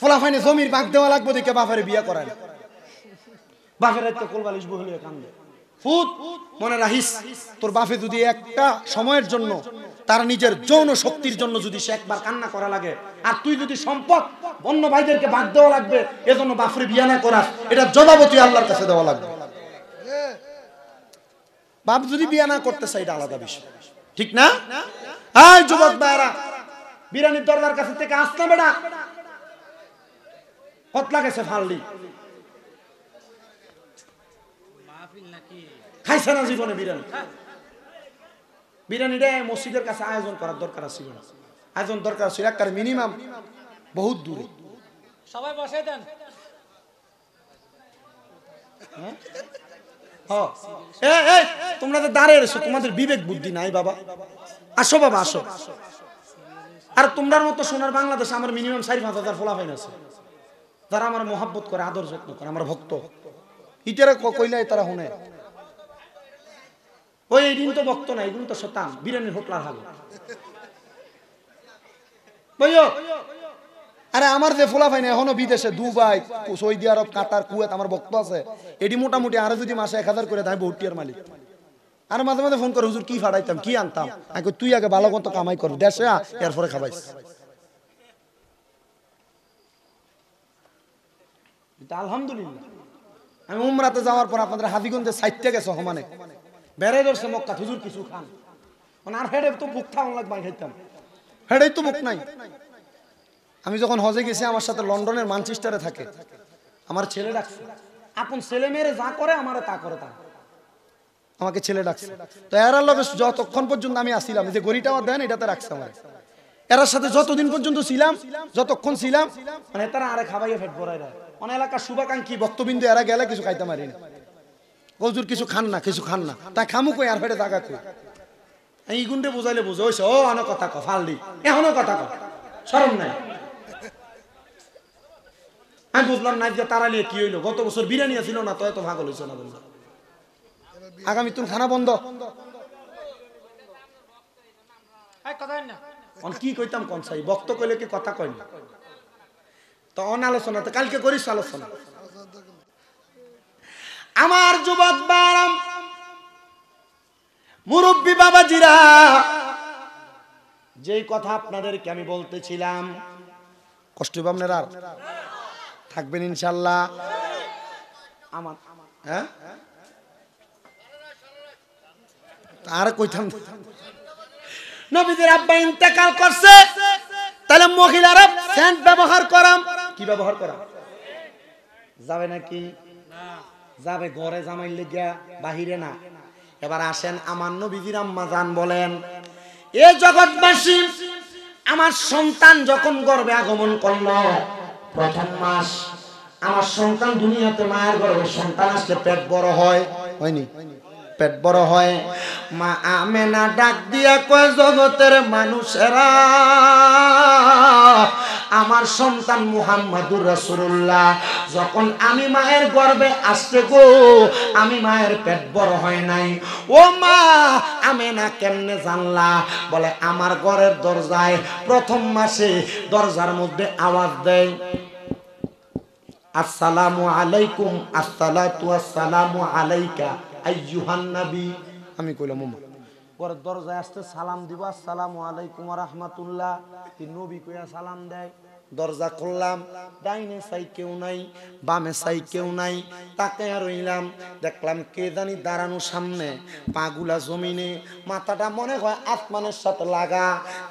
ফোলা ফাইনে জমির ভাগ দেওয়া লাগবে দেখে বাপের বিয়ে করায়। বাপের একটা কোলবালিশ বহলে কান্দে। ফুট মনে রাখিস, তোর বাপে যদি একটা সময়ের জন্য তার নিজের যৌন শক্তির জন্য যদি সে একবার কান্না করা লাগে, আর তুই যদি সম্পদ অন্য ভাইদেরকে ভাগ দেওয়া লাগবে এজন্য বাপরে বিয়ে না করাস, এটা জবাবও তুই আল্লাহর কাছে দেওয়া লাগবে। বাপ যদি বিয়ে না করতে চাই, এটা আলাদা বিষয়, ঠিক না? এই যুবক ভাইরা, বিরানির দরজার কাছে থেকে আসতে বেটা কত লাগেছে ফাললি খাইছে না জীবনে বিরানি। বিরানিটা মসজিদের কাছে আয়োজন করার দরকার ছিল না, আয়োজন দরকার ছিল একটা মিনিমাম বহুত দূরে। সবাই বসে দেন। তোমরা তো দাঁড়িয়ে রয়েছো, তোমাদের বিবেক বুদ্ধি নাই বাবা। আসো বাবা আসো। আর তোমরার মতো সোনার বাংলাদেশ আমার মিনিমাম 4-5 হাজার ফলাফাইন আছে, যারা আমার মহাব্বত করে, আদর যত্ন করে, আমার ভক্ত। ইটারা কইলে তারা শুনে। ওই দিন তো ভক্ত না, এগুলো তো শতান বিরিয়ানির হোটলার হাল। আরে আমার যে ফলাফাইন এখনো বিদেশে, দুবাই, সৌদি আরব, কাতার, কুয়েত আমার ভক্ত আছে। এটি মোটামুটি আরো যদি মাসে 1000 করে দেয়, বহুত টিয়ার মালিক। আর মাঝে মাঝে ফোন করে, হুজুর কি ফাটাইতাম, কি আনতাম। আগে তুই আগে ভালো মতো কামাই কর, দেশে এরপরে খাবাইস। আলহামদুলিল্লাহ আমি উমরাতে যাওয়ার পর আপনাদের হাজিগঞ্জে 60 গেছে সমানে বেড়ে ধরছে মক্কা, হুজুর কিছু খান। আর হেডে তো বুক খাওয়ান লাগবে, খাইতাম হেডেই তো বুক নাই। আমি যখন হজে গেছি, আমার সাথে লন্ডনের ম্যানচেস্টারে থাকে আমার ছেলে ডাকছে, আপন ছেলে মেয়েরে যা করে আমারে তা করে, তা আমাকে ছেলে ডাকছে। তো এরার লগে যতক্ষণ পর্যন্ত আমি আসিলাম, যে গড়িটা আমার দেন এটাতে রাখছে আমার, এরার সাথে যতদিন পর্যন্ত ছিলাম, যতক্ষণ ছিলাম, মানে তারা আরে খাবাইয়া ফেট ভরাই দেয়। অনেক এলাকার শুভাকাঙ্ক্ষী বক্তবিন্দু এরা গেলে কিছু খাইতে পারি না, কজুর কিছু খান না, কিছু খান না, তাই খামু কই আর ফেটে জাগা কই, এই গুন্ডে বুঝাইলে বুঝো হইছে, ও অনেক কথা ক ফালদি, এখনো কথা ক, শরম নাই। আমি বুঝলাম না যে তারা নিয়ে কি হইলো, গত বছর বিরিয়ানি ছিল না, তো এত ভাগল হইছে না বন্ধু। আগামী তুন খানা বন্ধ, কি কইতাম কোন চাই, বক্ত কইলে কি কথা কই না, তো অনালোচনা তো কালকে করিস আলোচনা। আমার যুবক বারাম মুরব্বী বাবাজিরা, যেই কথা আপনাদেরকে আমি বলতেছিলাম, কষ্ট হবে আপনারা, থাকবেন ইনশাল্লাহ আমার, হ্যাঁ আর কইতাম নবীদের আব্বা ইন্তেকাল করছে, তাহলে মহিলারা সেন্ট ব্যবহার করাম, কি ব্যবহার করা যাবে নাকি? যাবে, ঘরে জামাই লেগিয়া, বাহিরে না। এবার আসেন আমার নবীজির আম্মা জান বলেন, এ জগৎবাসী, আমার সন্তান যখন গর্ভে আগমন করলো, প্রথম মাস আমার সন্তান দুনিয়াতে, মায়ের গর্ভে সন্তান আসলে পেট বড় হয়, হয়নি? পেট বড় হয়। মা আমেনা ডাক দিয়া কয়, জগতের মানুষেরা, আমার সন্তান মুহাম্মাদুর রাসূলুল্লাহ যখন আমি মায়ের গর্ভে আসতে গো, আমি মায়ের পেট বড় হয় নাই। ও মা আমেনা কেমনে জানলা? বলে আমার ঘরের দরজায় প্রথম মাসে দরজার মধ্যে আওয়াজ দেয়, আসসালামু আলাইকুম, আসসালাতু আসসালামু আলাইকা আইয়ুহান নবী। আমি কইলাম ওমা, ঘরের দরজায় আসতে সালাম দিব, আসসালামু আলাইকুম ওয়া রাহমাতুল্লাহ, কি নবী কইয়া সালাম দেয়। দরজা খুললাম, ডাইনে চাই কেউ নাই, বামে চাই কেউ নাই, তাকায়া রইলাম, দেখলাম কে জানি দাঁড়ানো সামনে, পাগুলা জমিনে, মাথাটা মনে হয় আসমানের সাথে লাগা।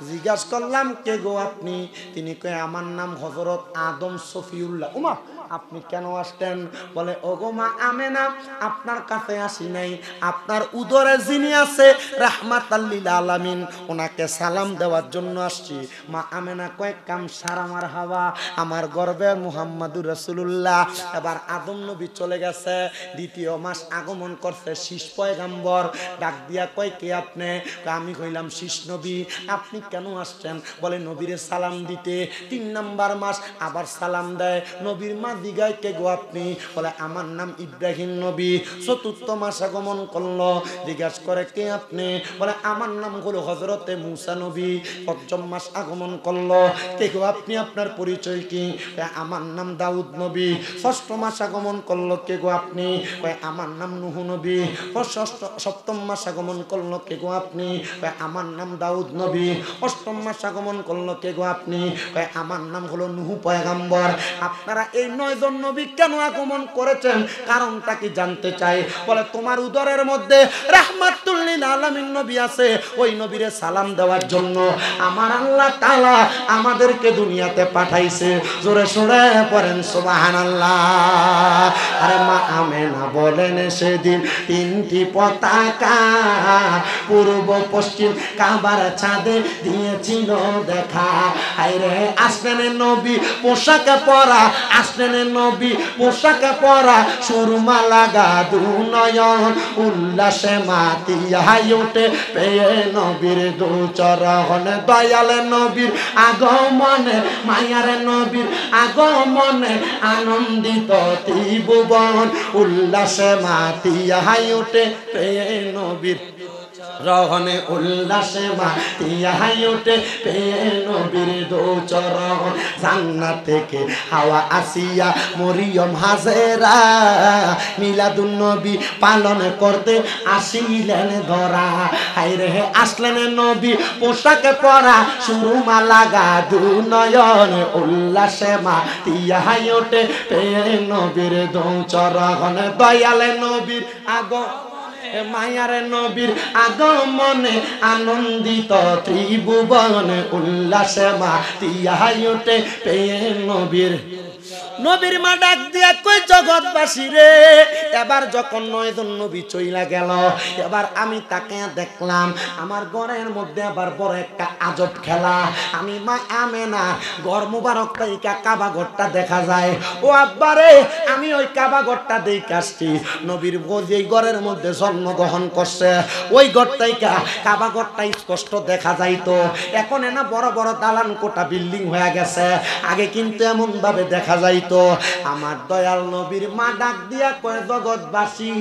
জিজ্ঞাস করলাম, কে গো আপনি? তিনি কয়, আমার নাম হযরত আদম শফিউল্লাহ। ওমা, আপনি কেন আসতেন? বলে, ওগো মা আমেনা, আপনার কাছে আসি নাই, আপনার উদরে যিনি আছে রাহমাতাল লিল আলামিন, ওনাকে সালাম দেওয়ার জন্য আসছি। মা আমেনা কয়েক কাম সারা মার হাওয়া, আমার গর্বে মুহাম্মাদুর রাসূলুল্লাহ। এবার আদম নবী চলে গেছে, দ্বিতীয় মাস আগমন করছে শীষ পয়গাম্বর। ডাক দিয়া কয়, কে আপনি? আমি কইলাম শীষ নবী। আপনি কেন আসছেন? বলে, নবীরে সালাম দিতে। 3 নাম্বার মাস আবার সালাম দেয়। নবীর মা দিগায়, কে গো আপনি? বলে, আমার নাম ইব্রাহিম নবী। 4র্থ মাস আগমন করলো, জিজ্ঞাসা করে, কে আপনি? বলে, আমার নাম হলো হযরতে মুসা নবী। 5ম মাস আগমন করলো, কে গো আপনি? আপনার পরিচয় কি? আমার নাম দাউদ নবী। 6ষ্ঠ মাস আগমন করলো, কে গো আপনি? আমার নাম নূহ নবী। 7ম মাস আগমন করলো, কে গো আপনি? আমার নাম দাউদ নবী। 8ম মাস আগমন করলো, কে গো আপনি? আমার নাম হলো নূহ পয়গাম্বর। আপনারা এই 9 জন নবী কেন আগমন করেছেন, কারণটা কি জানতে চাই। বলে, তোমার উদরের মধ্যে রাহমাতুল লিল আলামিন নবী আছে, ওই নবীরে সালাম দেওয়ার জন্য আমার আল্লাহ তাআলা আমাদেরকে দুনিয়াতে পাঠাইছে। জোরে সোরে পড়েন সুবহানাল্লাহ। আরে মা আমেনা বলেন, সেদিন 3টি পতাকা পূর্ব পশ্চিম কাবার ছাদে দিয়েছিল দেখা। হায়রে আসলেন নবী পোশাকে পরা, আসলেন নবী পোশাকে পরা, সুরমা লাগা দুনয়ন, উল্লাসে মাতিয়া উঠে পেয়ে নবীর দুচরণ। দয়ালে নবীর আগমনে, মায়ার নবীর আগমনে আনন্দিত ত্রিভুবন, উল্লাসে মাতিয়া উঠে পেয়ে নবীর রহনে, উল্লাসে মাতিয়া উঠে পেয়ে নবীর দুচরণ। জান্নাত থেকে হাওয়া আসিয়া মরিয়ম হাজেরা মিলাদুন নবী পালন করতে আসিলেন ধরা। হায়রে আসলেন নবী পোশাকে পরা, সুরমা লাগা দুনয়ন, উল্লাসে মাতিয়া উঠে পেয়ে নবীর দুচরণ। দয়ালে নবীর মায়ার নবীর আগমনে আনন্দিত ত্রিভুবন, উল্লাসে মাতিয়া উঠে পেয়ে নবীর। নবীর মা ডাক দিয়া কই জগৎবাসী রে, এবার যখন 9 জন নবী চইলা গেল, এবার আমি তাকে দেখলাম আমার ঘরের মধ্যে আবার বড় একটা আজব খেলা। আমি মা আমেনা ঘর মুবারক তাইকা কাবা ঘরটা দেখা যায়। ও আব্বারে, আমি ওই কাবা ঘরটা দেখে আসছি। নবীর যেই ঘরের মধ্যে জন্মগ্রহণ করছে ওই ঘরটাইকা কাবা ঘরটা স্পষ্ট দেখা যাইতো। এখন না বড় বড় দালান কোটা বিল্ডিং হয়ে গেছে, আগে কিন্তু এমন ভাবে দেখা যাইতো। আমার দয়াল নবীর মা ডাক দিয়া কয় জগৎবাসী,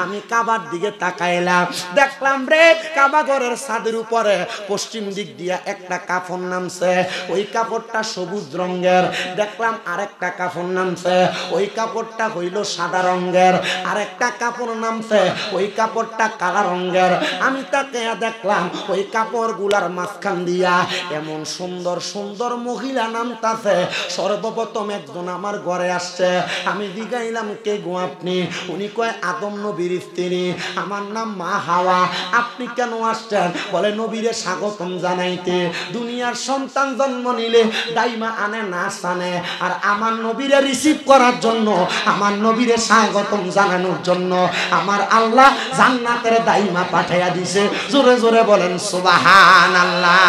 আমি কাবার দিকে তাকাইলাম, দেখলাম রে কাবা ঘরের ছাদের উপরে পশ্চিম দিক দিয়া একটা কাফন নামছে। ওই কাপড়টা সবুজ রঙের। দেখলাম আরেকটা কাপড় নামছে, ওই কাপড়টা হইল সাদা রঙের। আরেকটা কাপড় নামছে, ওই কাপড়টা কালা রঙের। আমি তাকে দেখলাম ওই কাপড় গুলার মাঝখান দিয়া এমন সুন্দর সুন্দর মহিলা নামতাছে। সর্বপ্রথম একজন আমার ঘরে আসছে। আমি জিগাইলাম কে গো আপনি? উনি কয় আদম নবীর স্ত্রী, আমার নাম মা হাওয়া। আপনি কেন আসছেন? বলে নবীরে স্বাগতম জানাইতে। দুনিয়ার সন্তান জন্ম নিলে দাইমা আনে না আনে, আর আমার নবীরে রিসিভ করার জন্য, আমার নবীরে স্বাগতম জানানোর জন্য আমার আল্লাহ জান্নাতের দাইমা পাঠাইয়া দিছে। জোরে জোরে বলেন সুবহানাল্লাহ।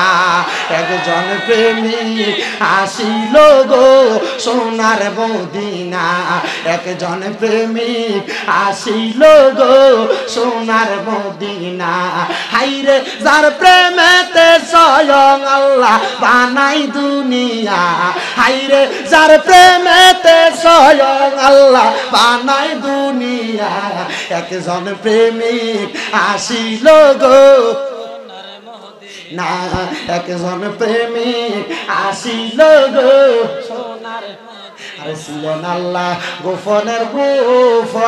একজন প্রেমিক আসিল গো সোনার মদিনা, একজন প্রেমিক আসিল গো সোনার মদিনা। হাইরে যার প্রেমেতে স্বয়ং আল্লাহ বানাই দুনিয়া, হাইরে যার প্রেমেতে স্বয়ং আল্লাহ বানাই দুনিয়া। একজন প্রেমিক আসিল গো না, একজন প্রেমিক আসিল গো সোনার। আরে ছিলেন আল্লাহ গোফনের গোফর,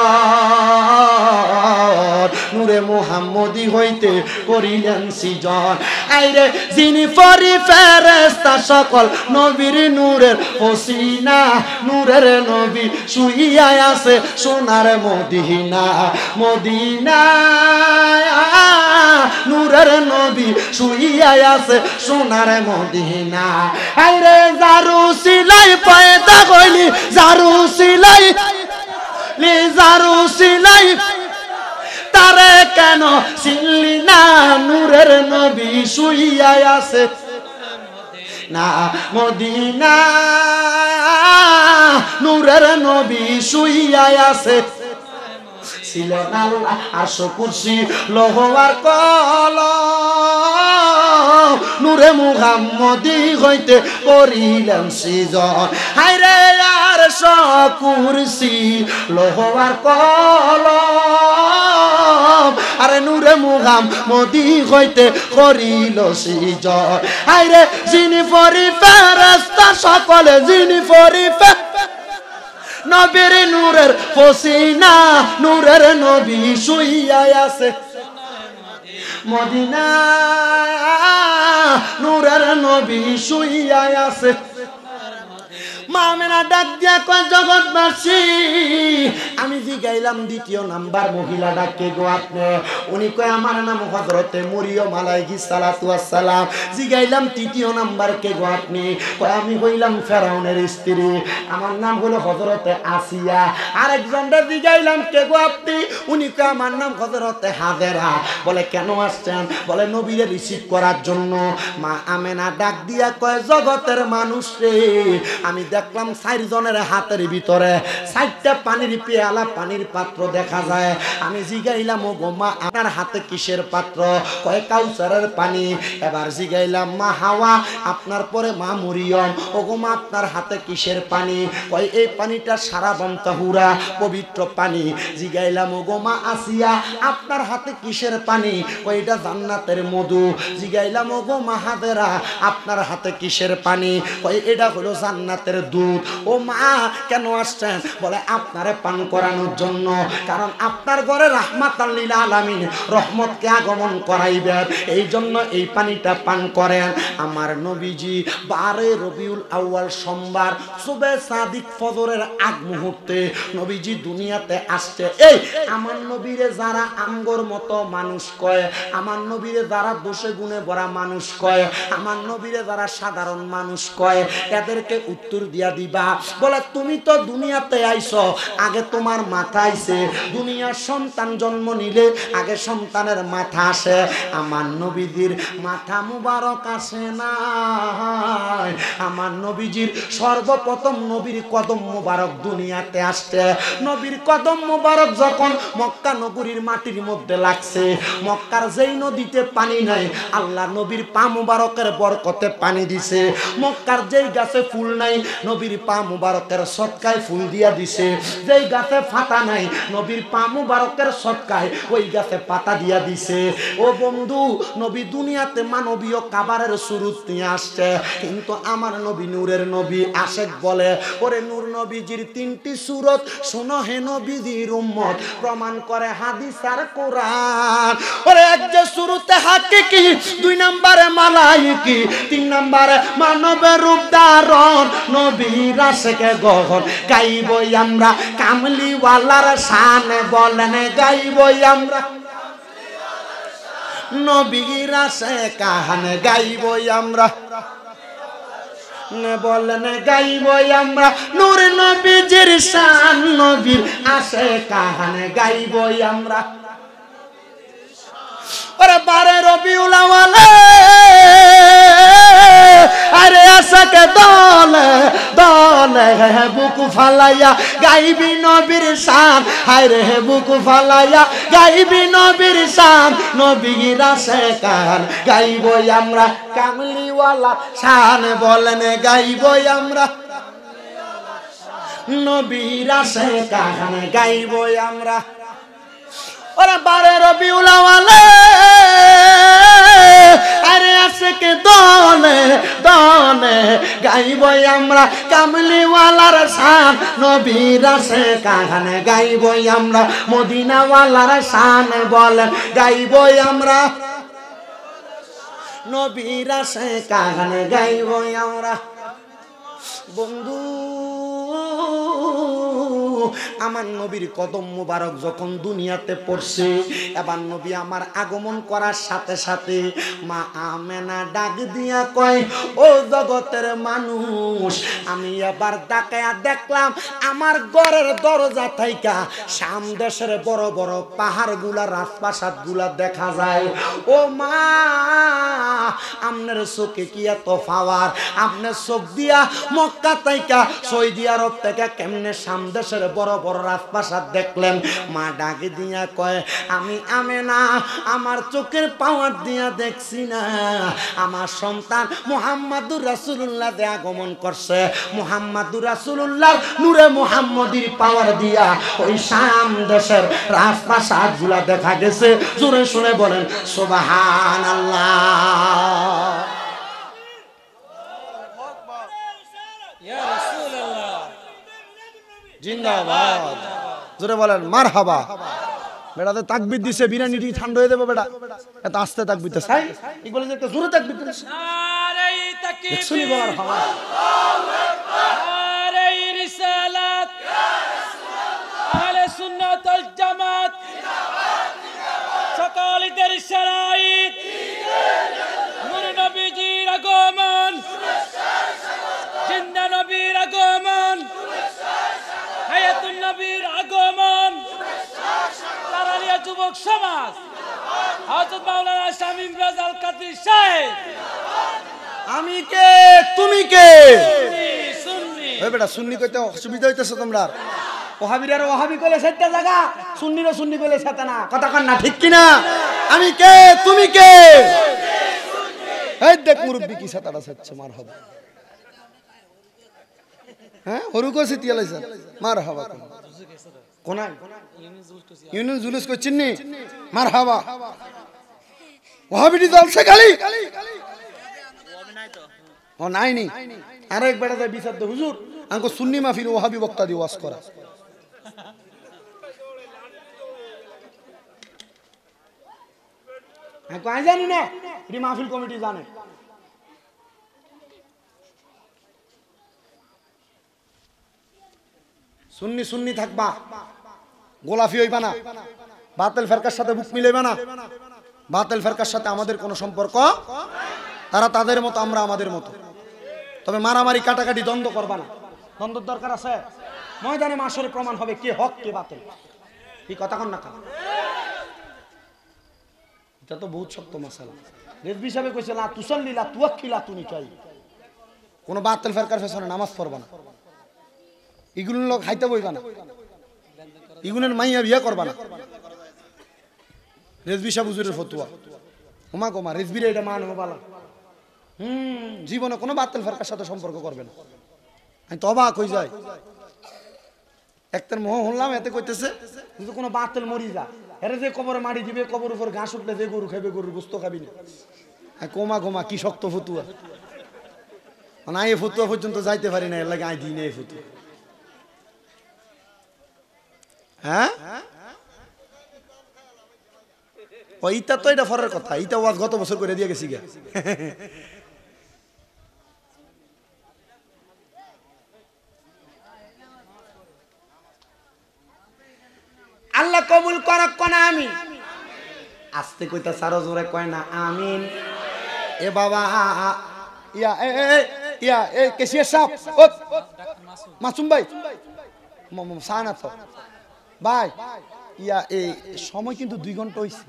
নূরে মুহাম্মদি হইতে করিলেন সৃজন। আইরে যিনি পরি ফেরেশতা সকল নবীর নূরের পসিনা, নূরের নবী শুইয়া আছে সোনার মদিনা। মদিনা নূরের নবী শুইয়া আছে সোনার মদিনা। আইরে জারু সিলাই পয়দা কইলি, জারু সিলাই লি, জারু সিলাই তারে কেন চিনলি না? নূরের নবী শুইয়া আছে না মদিনা, নূরের নবী শুইয়া আছে। ছিলেন আল্লাহ আরশ কুরসি লোহার কলম, নূরে মুহাম্মদি হইতে করিলেন সৃজন। হায়রে আরশ কুরসি লোহার কলম, আরে নূরে মুহাম্মদি হইতে করিল সৃজন। হায়রে যিনি পরি ফেরেশতা সকলে, যিনি পরি নবীর নূরের পসিনা, নূরের নবী শুইয়া আছে মদিনা, নূরের নবী শুইয়া আছে। মা আমেনা ডাক দিয়া কয় জগৎবাসী, আমি জিগাইলাম দ্বিতীয় নাম্বার মহিলা ডাকে গো আপনি? উনি কয় আমার নাম হযরতে মরিয়ম আলাইহিস সালাতু ওয়াস সালাম। জিগাইলাম তৃতীয় নাম্বার কে গো আপনি? কয় আমি হইলাম ফেরাউনের স্ত্রী, আমার নাম হলো হযরতে আসিয়া। আরেকজনটা জিগাইলাম কে গো আপনি? উনি কয় আমার নাম হযরতে হাজেরা। বলে কেন আসছেন? বলে নবীরে রিসিভ করার জন্য। মা আমেনা ডাক দিয়া কয় জগতের মানুষ রে, আমি দেখলাম 4 জনের হাতের ভিতরে 4টা পানির পেয়ালা, পানির পাত্র দেখা যায়। আমি জিগাইলাম ও গো মা আপনার হাতে কিসের পাত্র? কয় কাউসারের পানি। এবার জিগাইলাম মা হাওয়া আপনার পরে মা মরিয়ম, ও গো মা আপনার হাতে কিসের পানি? কয় এই পানিটা সারা বন্তাহুরা পবিত্র পানি। জিগাইলাম ও গো মা আসিয়া আপনার হাতে কিসের পানি? কয় এটা জান্নাতের মধু। জিগাইলাম ও গো মা হাজেরা আপনার হাতে কিসের পানি? কয় এটা হলো জান্নাতের দুধ। ও মা কেন আসছেন? বলে আপনারে পান করানোর জন্য, কারণ আপনার ঘরে রাহমাতাল লিল আলামিন রহমতকে আগমন করাইবেন, এই জন্য এই পানিটা পান করেন। আমার নবীজি 12 রবিউল আউয়াল সোমবার সুবে সাদিক ফজরের আগ মুহূর্তে নবীজি দুনিয়াতে আসছে। এই আমার নবীরে যারা আমগোর মতো মানুষ কয়, আমার নবীরে যারা দোষে গুণে ভরা মানুষ কয়, আমার নবীরে যারা সাধারণ মানুষ কয়, এদেরকে উত্তর দিয়ে দিয়া দিবা। বলে তুমি তো দুনিয়াতে আইছো, আগে তোমার মাথা আইছে। দুনিয়ার সন্তান জন্ম নিলে আগে সন্তানের মাথা আসে, আমার নবীজির মাথা মুবারক আসে না। আমার নবীজির সর্বপ্রথম নবীর কদম মুবারক দুনিয়াতে আসছে। নবীর কদম মুবারক যখন মক্কা নগরীর মাটির মধ্যে লাগছে, মক্কার যেই নদীতে পানি নাই আল্লাহ নবীর পা মুবারকের বরকতে পানি দিছে। মক্কার যেই গাছে ফুল নাই নবীর পা মুবারকের সদকায় ফুল দিয়া দিছে। যেই গাছে পাতা নাই নবীর পা মুবারকের সদকায় ওই গাছে পাতা দিয়া দিছে। ও বন্ধু, নবী দুনিয়াতে মানবীয় খাবারের সুরুত নিয়ে আসছে, কিন্তু আমার নবী নূরের নবী। আশেক বলে ওরে নূর নবীজির তিনটি সুরত শোনো হে নবীজির উম্মত, প্রমাণ করে হাদিস আর কোরআন। ওরে এক যে সুরতে হাকিকি, দুই নম্বরে মালাইকি, তিন নম্বরে মানবের রূপ ধারণ। নবীর আশেকে গহন গাইবই আমরা কামলিওয়ালার শান, বলেন গাইবই আমরা নবীর আশেকান, গাইবই আমরা বলেন গাইবই আমরা নূর নবীজির শান, নবীর আশেকান গাইবই আমরা। ওরে বারে রবিউল আউয়াল আরে আশাকে দলে দলে বুকু ফালাইয়া গাইবি নবীর শান, হায় রে বুকু ফালাইয়া গাইবি নবীর শান, নবীর আশেকান গাইবই আমরা কামলিওয়ালা শান, বলেন গাইবই আমরা নবীর আশেকান গাইবই আমরা। ওরে বারে রবিউল আউয়াল আরে আশেকে দলে দলে গাইবই আমরা কামলিওয়ালার শান, নবীর আশেকান গাইবই আমরা মদিনাওয়ালার শান, বলেন গাইবই আমরা নবীর আশেকান গাইবই আমরা। বন্ধু, আমার নবীর কদম মুবারক যখন দুনিয়াতে পড়ছে, এবার নবী আমার আগমন করার সাথে সাথে মা আমেনা ডাক দিয়া কয় ও জগতের মানুষ, আমি এবার তাকায়া দেখলাম আমার ঘরের দরজা থাইকা শাম দেশের বড় বড় পাহাড়গুলা রাজপ্রাসাদগুলা দেখা যায়। ও মা, আপনার চোখে কি এত পাওয়ার? আপনার চোখ দিয়া মক্কা থাইকা সৌদি আরব থেকে কেমনে শাম দেশের বড় বড় রাজপ্রাসাদ দেখলেন? মা ডাকে দিয়া কয় আমি আমেনা আমার চোখের পাওয়ার দিয়া দেখছি না, আমার সন্তান মুহাম্মাদুর রাসূলুল্লাহ যে আগমন করছে, মুহাম্মাদুর রাসূলুল্লাহ নূরে মুহাম্মদীর পাওয়ার দিয়া ওই শাম দেশের রাজপ্রাসাদ গুলা দেখা গেছে। জোরে শুনে বলেন সুবহানাল্লাহ। ইয়া রাসূলুল্লাহ জিন্দাবাদ। জোরে বলেন মারহাবা। বেটাতে তাকবীর দিছে, বিরিয়ানিটি ঠান্ডা হয়ে দেবো বেটা, এত আস্তে তাকবীর দিছে। তাই এগুলো যে জোরে তাকবীর দিছে, নারে তাকবীর, শুনি বলার হাওয়া। আল্লাহু আকবার, নারে রিসালাত, ইয়া রাসূলুল্লাহ, আহলে সুন্নাত ওয়াল জামাত জিন্দাবাদ জিন্দাবাদ, সকালের শরাইত নূর নবীজির আগমন, জিন্দা নবীর আগমন, হায়াতুন নবীর আগমন, তারালিয়া যুবক সমাজ, হযরত মাওলানা শামীম রাজাল কাদরী সাহেব। আমি কে তুমি কে? সুন্নি ওই বেটা সুন্নি কইতে অসুবিধা হইতেছে তোমরা। ওহাবিরা ওহাবি কইলে সেটা জায়গা, সুন্নিরা সুন্নি কইলে সেটা না। কথা কন না, ঠিক কি না? আমি কে তুমি কে? এই দেখ মুরব্বি কি সেটাটা সেচ্ছে মারহাবা। হ্যাঁ হরুকো সিতিয়া লাইছে মারহাবা। কোনায় ইউনুস জুলুস করছেন নি? মারহাবা। ওহাবিটি দলছে খালি ও নাই নি। আরেক বেড়াতে বিচার দে হুজুর আঙ্কো সুন্নি মাহফিল ওহাবি বক্তা দিয়ে ওয়াজ করা। আঙ্কো আই জানি না, এটি মাহফিল কমিটি জানে। সুন্নি সুন্নি থাকবা, গোলাফি হইবা না, বাতিল ফেরকার সাথে বুক মিলাইবা না। বাতিল ফেরকার সাথে আমাদের কোনো সম্পর্ক, তারা তাদের মতো আমরা আমাদের মতো। তবে মারামারি কাটাকাটি দ্বন্দ্ব করবা না। দ্বন্দ্বের দরকার আছে? ময়দানে মাশরে প্রমাণ হবে কে হক কে বাতিল। এই কথা কন না কেন? এটা তো বহুত শক্ত মাসালা। রেজবি সাহেব কইছে লা তুসাল্লি লা তুয়াক্কি লা তুনিকাই, কোন বাতিল ফেরকার পেছনে নামাজ পড়বা না, এগুলোর লোক হাইতে বইবা না, এগুলোর মাইয়া বিয়া করবা না। রেজবি সাহেব হুজুরের ফতোয়া। ওমা গোমা রেজবির এটা মান বালা। জীবনে কোনো বাতিল ফেরকার সাথে সম্পর্ক করবে না। আমি তো অবাক হয়ে যাই, একটার মোহ হলাম এতে কইতেছে কিন্তু কোনো বাতিল মরি যা এর যে কবরে মারি দিবে, কবর উপর ঘাস উঠলে যে গরু খাবে গরুর গোস্ত খাবি না। কোমা গোমা কি শক্ত ফতুয়া, মানে এই ফতুয়া পর্যন্ত যাইতে পারি না, এর লাগে আই দিই না এই ফতুয়া। হ্যাঁ ইটা তো এটা ফরের কথা, ইটা ওয়াজ গত বছর করে দিয়ে গেছি গা। আল্লাহ কবুল করক কোন আমিন। আস্তে কইতা সারো জোরে কয় না আমিন। এ বাবা ইয়া ইয়া কেশিয়া সাহেব ও মাসুম ভাই সানা তো ভাই ইয়া এই সময় কিন্তু 2 ঘন্টা হইছে।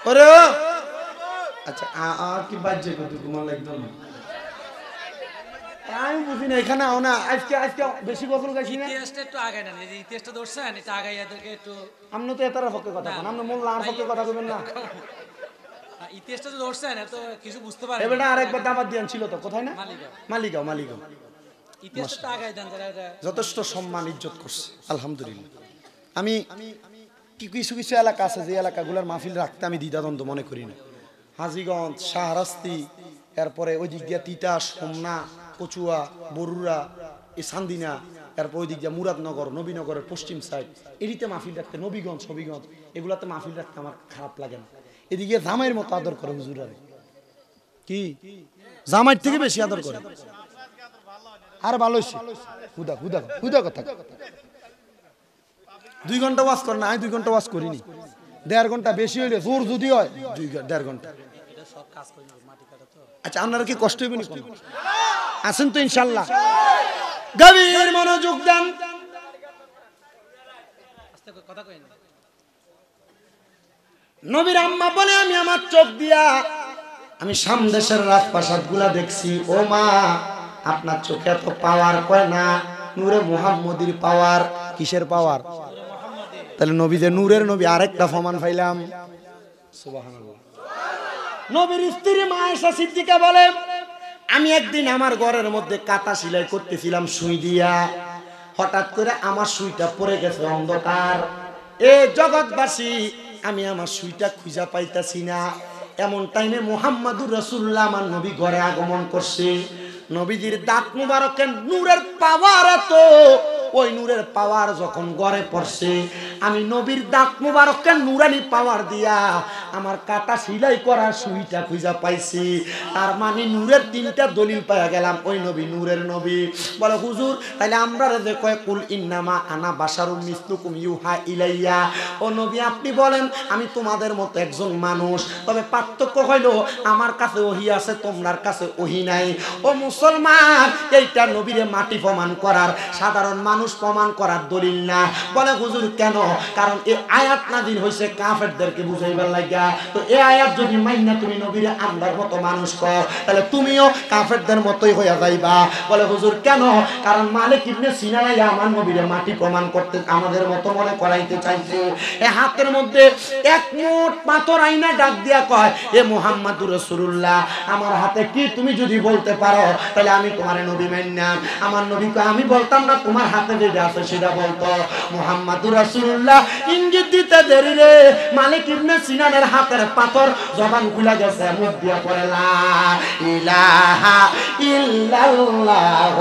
ওরে আচ্ছা আর কি বাজে কত তোমার একদম আমি বুঝি না এখানে আও না। আজকে বেশি গজল গাইছি না, ইতিহাসটা একটু আগায় না, এই ইতিহাসটা ধরছেন এটা আগায় এদেরকে একটু। আপনি তো এটার পক্ষে কথা বলেন, আপনি মোল্লা আর পক্ষে কথা কইবেন না। ইতিহাসটা তো ধরছেন এত কিছু বুঝতে পারেন। এবারে আরেকবার দাবাত দিয়ান ছিল তো কোথায় না মালিগাঁও। মালিগাঁও। ইতিহাসটা আগায় দেন যারা এটা যথেষ্ট সম্মান ইজ্জত করছে আলহামদুলিল্লাহ। আমি কিছু কিছু এলাকা আছে যে এলাকাগুলোর মাহফিল রাখতে আমি দ্বিধাদ্বন্দ্ব মনে করি না। হাজীগঞ্জ, শাহরাস্তি, এরপরে ওই দিক দিয়া তিতাস, হোমনা, কচুয়া, বরুড়া, এই সান্দিনা, এরপর ওই দিক দিয়া মুরাদনগর, নবীনগরের পশ্চিম সাইড, এদিকে মাহফিল রাখতে, নবীগঞ্জ, হবিগঞ্জ, এগুলাতে মাহফিল রাখতে আমার খারাপ লাগে না। এদিকে জামাইয়ের মতো আদর করে হুজুরারে, কি জামাইয়ের থেকে বেশি আদর করে। আর ভালো হয়েছে হুদা হুদা হুদা কথা 2 ঘন্টা ওয়াজ কর না, আমি 2 ঘন্টা ওয়াজ করিনি। 1.5 ঘন্টা বেশি হইলে জোর যদি হয় 1.5 ঘন্টা। আচ্ছা আপনারা কি কষ্ট হইবে না? আছেন তো ইনশাল্লাহ? গভীর মনোযোগ দেন। নবীর আম্মা বলে আমি আমার চোখ দিয়া আমি সামদেশের রাজপ্রাসাদ গুলা দেখছি। ও মা আপনার চোখে এত পাওয়ার কয় না, নূরে মুহাম্মদির পাওয়ার। কিসের পাওয়ার? তাহলে নবী যে নূরের নবী, আরেকটা ফমান পাইলাম। সুবহানাল্লাহ। নবীর স্ত্রী মা আয়েশা সিদ্দিকা বলে আমি একদিন আমার ঘরের মধ্যে কাটা সেলাই করতেছিলাম সুই দিয়া, হঠাৎ করে আমার সুইটা পড়ে গেছে অন্ধকার। এ জগৎবাসী আমি আমার সুইটা খুঁজা পাইতাছি না। এমন টাইমে মুহাম্মাদুর রাসূলুল্লাহ আমার নবী ঘরে আগমন করছে। নবীজির দাঁত মুবারকের নূরের পাওয়ার এত, ওই নূরের পাওয়ার যখন ঘরে পড়ছে আমি নবীর দাঁত মুবারকের নূরানি পাওয়ার দিয়া আমার কাটা সেলাই করা সুইটা খুঁজা পাইছি। তার মানে নূরের 3টা দলিল পাওয়া গেলাম, ওই নবী নূরের নবী। বলে হুজুর তাহলে আমরা যে কয় কুল ইন্নামা আনা বাশারুম মিসলুকুম ইউহা ইলাইয়া, ও নবী আপনি বলেন আমি তোমাদের মতো একজন মানুষ, তবে পার্থক্য হইল আমার কাছে ওহী আছে তোমার কাছে ওহী নাই। ও মুসলমান এইটা নবীরে মাটি প্রমাণ করার, সাধারণ মানুষ প্রমাণ করার দলিল না। বলে হুজুর কেন? কারণ এই আয়াত নাযিল হইছে কাফেরদেরকে বুঝাইবার লাগা। তো এই আয়াত যদি মাইনা তুমি নবীরে আমরার মতো মানুষ কও তাহলে তুমিও কাফেরদের মতোই হইয়া যাইবা। বলে হুজুর কেন? কারণ মালিক ইবনে সিনা আমার নবীরে মাটি প্রমাণ করতে আমাদের মতো মনে করাইতে চাইছে। এই হাতের মধ্যে এক মুঠ পাথর আইনা ডাক দিয়া কয় এ মুহাম্মাদুর রাসূলুল্লাহ আমার হাতে কি তুমি যদি বলতে পারো তাহলে আমি তোমার নবী মানলাম। আমার নবী কয় আমি বলতাম না, তোমার হাতে যেটা আছে সেটা বলতো। মুহাম্মাদুর রাসূলুল্লাহ ইঙ্গিত দিতে দেরি রে, মালিক ইবনে সিনানের হাতের পাথর জবান খুলে গেছে, মুখ দিয়া পড়ে লা ইলাহা ইল্লাল্লাহ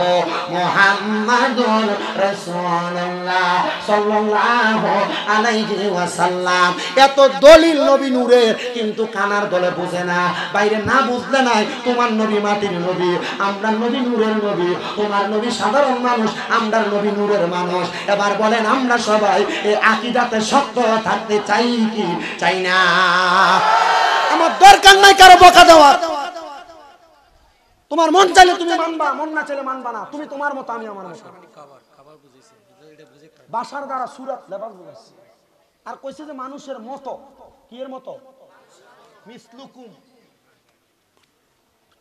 মুহাম্মাদুর রাসূলুল্লাহ সাল্লাল্লাহু আলাইহি ওয়াসাল্লাম। এত দলিল নবী নূরের, কিন্তু কানার দলে বুঝে না, বাইরে না বুঝলে নাই। তোমার নবী মাটির নবী, আমরা নবী নূরের নবী। তোমার নবী সাধারণ মানুষ, আমরা নবী নূরের মানুষ। এবার বলেন আমরা সবাই এই আকীদাতে শক্ত থাকতে চাই কি চাই না? আমার দরকার নাই কারো বকা দেওয়ার। তোমার মন চাইলে তুমি মানবা, মন না চাইলে মানবা না। তুমি তোমার মতো, আমি আমার মতো। বাসার দ্বারা সুরাত লেবাস বুঝাইছে। আর কইছে যে মানুষের মতো, কি এর মতো? মিসলুকুম।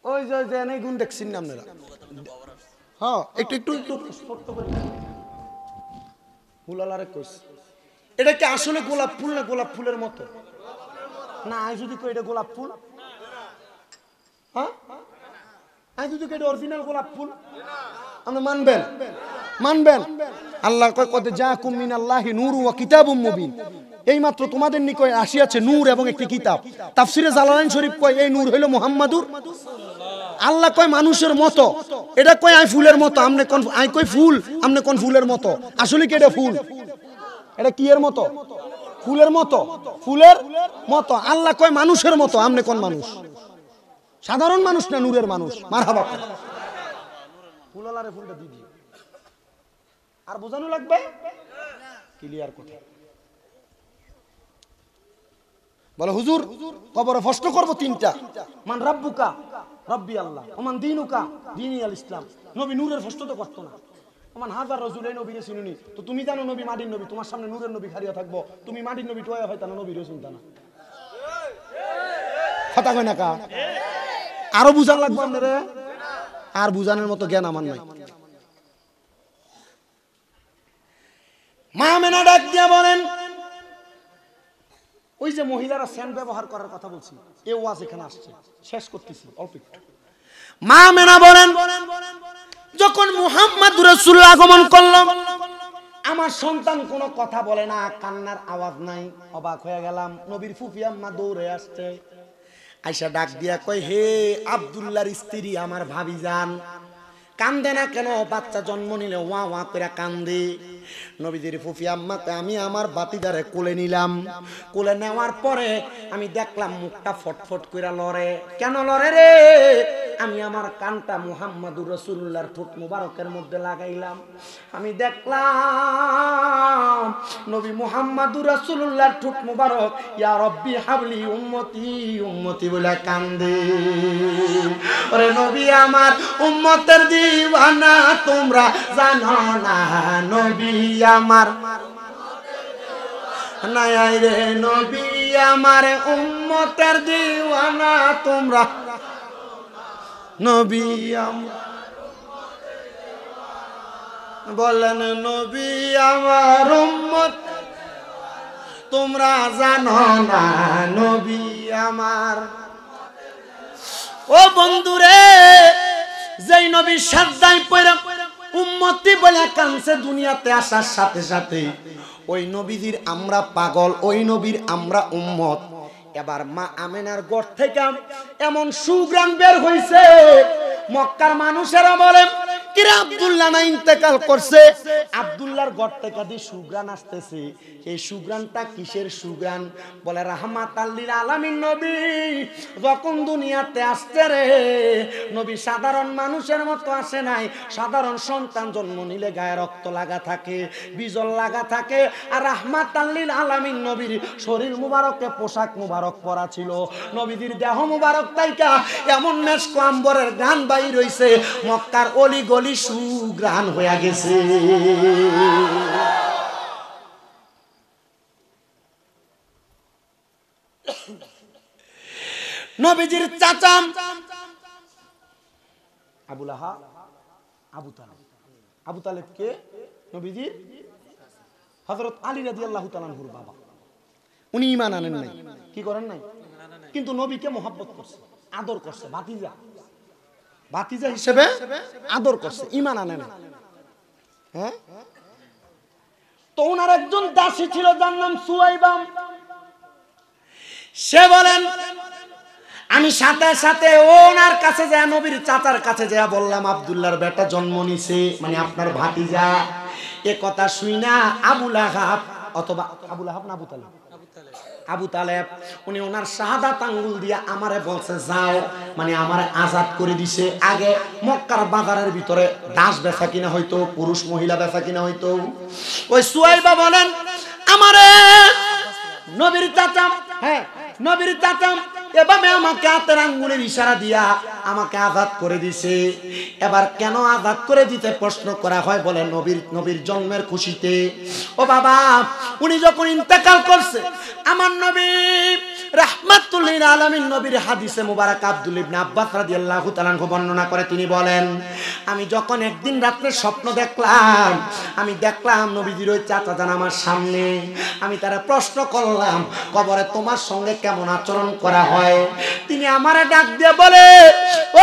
ওই যে এনে গুণ দেখছেন না আপনারা? হ্যাঁ, একটু একটু একটু স্পষ্ট করে ফুলালারে কইছে। এটা কি আসলে গোলাপ ফুল না গোলাপ ফুলের মতো? না, আমি যদি কই এটা গোলাপ ফুল, হ্যাঁ, আমি যদি কই এটা অরিজিনাল গোলাপ ফুল, আপনি মানবেন? মানবেন? আল্লাহ কয় কত জাকুম মিনাল্লাহি নূরু ওয়া কিতাবুম মুবিন। এই মাত্র তোমাদের নিকট আসিয়াছে নূর এবং একটি কিতাব। তাফসিরে জালালাইন শরীফ কয় এই নূর হইল মুহাম্মাদুর। আল্লাহ কয় মানুষের মতো, এটা কয় আই ফুলের মতো। আমনে কোন? আই কই ফুল, আমনে কোন ফুলের মতো? আসলে কি এটা ফুল? এটা কি এর মতো? ফুলের মতো। ফুলের মতো। আল্লাহ কয় মানুষের মতো, আমনে কোন মানুষ? সাধারণ মানুষ না নূরের মানুষ? মারহাবা। ফুলালারে ফুলটা দিবি আর বোঝানো লাগবে ক্লিয়ার কথা। বলে হুজুর কবরে প্রশ্ন করব তিনটা, মান রাব্বুকা, রব্বি আল্লাহ, ওমান দীনুকা, দীনি আল ইসলাম। নবী নূরের প্রশ্ন তো করতো না। ওমান হাজার রাসূল, এই নবীরে চিনুনি তো তুমি জানো নবী মাটির নবী, তোমার সামনে নূরের নবী খাড়িয়া থাকবো, তুমি মাটির নবী টোয়া হয়তো না, নবীরে চিন্তা না। কথা কয় না কা? আরো বুঝান লাগবে আপনারে, আর বুঝানোর মতো জ্ঞান আমার নাই। মা মেনা ডাক দিয়া বলেন, ওই যে মহিলারা সেন্ট ব্যবহার করার কথা বলছি, এ ওয়াজ এখানে আসছে, শেষ করতেছি অল্প একটু। মা মেনা বলেন, যখন মুহাম্মদুর রাসূলুল্লাহ আগমন করল, আমার সন্তান কোনো কথা বলে না, কান্নার আওয়াজ নাই। অবাক হয়ে গেলাম। নবীর ফুফি আম্মা দৌড়ে আসছে, আয়সা ডাক দিয়া কয়, হে আব্দুল্লাহর স্ত্রী, আমার ভাবি যান, কান্দে না কেন? বাচ্চা জন্ম নিলে ওয়া ওয়া করে কান্দে। নবীজির ফুফি আম্মা কয়, আমি আমার বাতিদারে কোলে নিলাম। কোলে নেওয়ার পরে আমি দেখলাম মুখটা ফটফট করে লড়ে। কেন লড়ে রে? আমি আমার কানটা মুহাম্মাদুর রাসূলুল্লাহর ঠোঁট মুবারকের মধ্যে লাগাইলাম। আমি দেখলাম নবী মুহাম্মাদুর রাসূলুল্লাহর ঠোঁট মুবারক ইয়া রব্বি হাবলি উম্মতি উম্মতি বলে কান্দে। ওরে নবী আমার উম্মতের দিওয়ানা, তোমরা জানো না নবী আমার নাই রে, নবী আমার উম্মতের দিওয়ানা, তোমরা নবী বলেন নবী আমার উম্মত, তোমরা জানো না নবী আমার। ও বন্ধুরে, যেই নবী সাজদায় পড়ে উম্মতি বলে কানছে দুনিয়াতে আসার সাথে সাথে, ওই নবীজির আমরা পাগল, ওই নবীর আমরা উম্মত। এবার মা আমেনার ঘর থেকে এমন সুগ্রাণ বের হইছে, মক্কার মানুষেরা বলে কিরা আব্দুল্লাহ না ইন্তেকাল করছে? আব্দুল্লাহর ঘর থেকে যে সুগ্রাণ আসতেছে, এই সুগ্রাণটা কিসের সুগ্রাণ? বলে রাহমাতাল লিল আলামিন নবী যখন দুনিয়াতে আসছে রে, নবী সাধারণ মানুষের মতো আসে নাই। সাধারণ সন্তান জন্ম নিলে গায়ে রক্ত লাগা থাকে, বিজল লাগা থাকে, আর রাহমাতাল লিল আলামিন নবীর শরীর মুবারকে পোশাক মুবারক পরা ছিল। নবীজির দেহ মুবারক তাইকা এমন মেশক আম্বরের গান বাইর হইছে, মক্কার অলি গলি সুগ্রাণ হয়ে গেছে। নবীজির চাচা আবু লাহাব, আবু তালেব। আবু তালেব কে? নবীজির হযরত আলী রাদিয়াল্লাহু তাআলা আনহুর বাবা। উনি ঈমান আনেন নাই, কি করেন নাই, কিন্তু নবীকে মহব্বত করছে, আদর করছে, ভাতিজা ভাতিজা হিসেবে আদর করছে, ঈমান আনে না। হ্যাঁ, তো ওনার একজন দাসী ছিল, যার নাম সুয়াইবা। সে বলেন, আমি সাথে সাথে ওনার কাছে যায়, নবীর চাচার কাছে যায় বললাম আব্দুল্লাহর বেটা জন্ম নিছে, মানে আপনার ভাতিজা। এ কথা শুই না আবু লাহাব, অথবা আবু লাহাব না আবু তালেব, আবু তালেব, উনি ওনার শাহাদাত আঙ্গুল দিয়া আমারে বলছে যাও, মানে আমারে আজাদ করে দিছে। আগে মক্কার বাজারের ভিতরে দাস বেচা কিনা হইতো, পুরুষ মহিলা বেচা কিনা হইতো। ওই সুয়াইবা বলেন আমারে নবীর চাচা, হ্যাঁ নবীর চাচা এভাবে আমাকে হাতের আঙ্গুলের ইশারা দিয়া আমাকে আজাদ করে দিছে। এবার কেন আজাদ করে দিতে প্রশ্ন করা হয়, বলে নবীর জন্মের খুশিতে। ও বাবা, উনি যখন ইন্তেকাল করছে, আমার নবী রাহমাতুল লিল আলামিন নবীর হাদিসে মুবারক আব্দুল ইবনে আব্বাস রাদিয়াল্লাহু তাআলা আনহু বর্ণনা করে, তিনি বলেন, আমি যখন একদিন রাত্রে স্বপ্ন দেখলাম নবীজির ওই চাচা যান আমার সামনে। আমি তারা প্রশ্ন করলাম, কবরে তোমার সঙ্গে কেমন আচরণ করা হয়? তিনি আমারে ডাক দিয়ে বলে,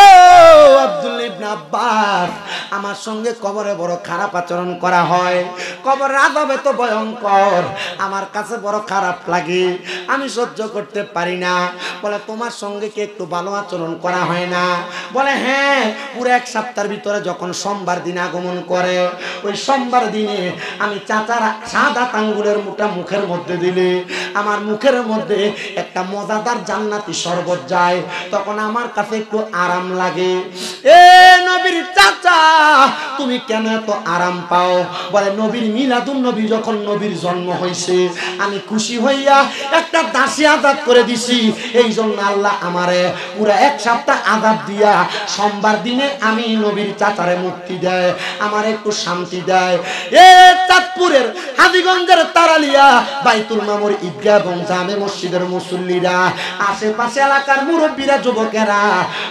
ও আব্দুল ইবনে আব্বাস, আমার সঙ্গে কবরে বড় খারাপ আচরণ করা হয়। কবরের আযাব এত ভয়ঙ্কর, আমার কাছে বড় খারাপ লাগে, আমি সহ্য করতে পারি না। বলে, তোমার সঙ্গে কি একটু ভালো আচরণ করা হয় না? বলে, হ্যাঁ, পুরো এক সপ্তাহের ভিতরে যখন সোমবার দিন আগমন করে, ওই সোমবার দিনে আমি চাচার সাদা আঙ্গুলের মুঠা মুখের মধ্যে দিলে আমার মুখের মধ্যে একটা মজাদার জান্নাতি শরবত যায়, তখন আমার কাছে একটু আরাম লাগে। এ নবীর চাচা, তুমি কেন এত আরাম পাও? বলে, নবীর মিলাদুন নবী যখন নবীর জন্ম হয়েছে, আমি খুশি হইয়া একটা দাসী আজাদ করে দিছি, এই জন্য আল্লাহ আমারে পুরো এক সপ্তাহ আজাদ দিয়া সোমবার দিনে আমি নবীর চাচারে মুক্তি দেয়, আমার একটু শান্তি দেয়। এ চাঁদপুরের হাজীগঞ্জের তারালিয়া বাইতুল মামুর ঈদগাহ এবং জামে মসজিদের মুসল্লিরা, আশেপাশে এলাকার মুরব্বীরা, যুবকেরা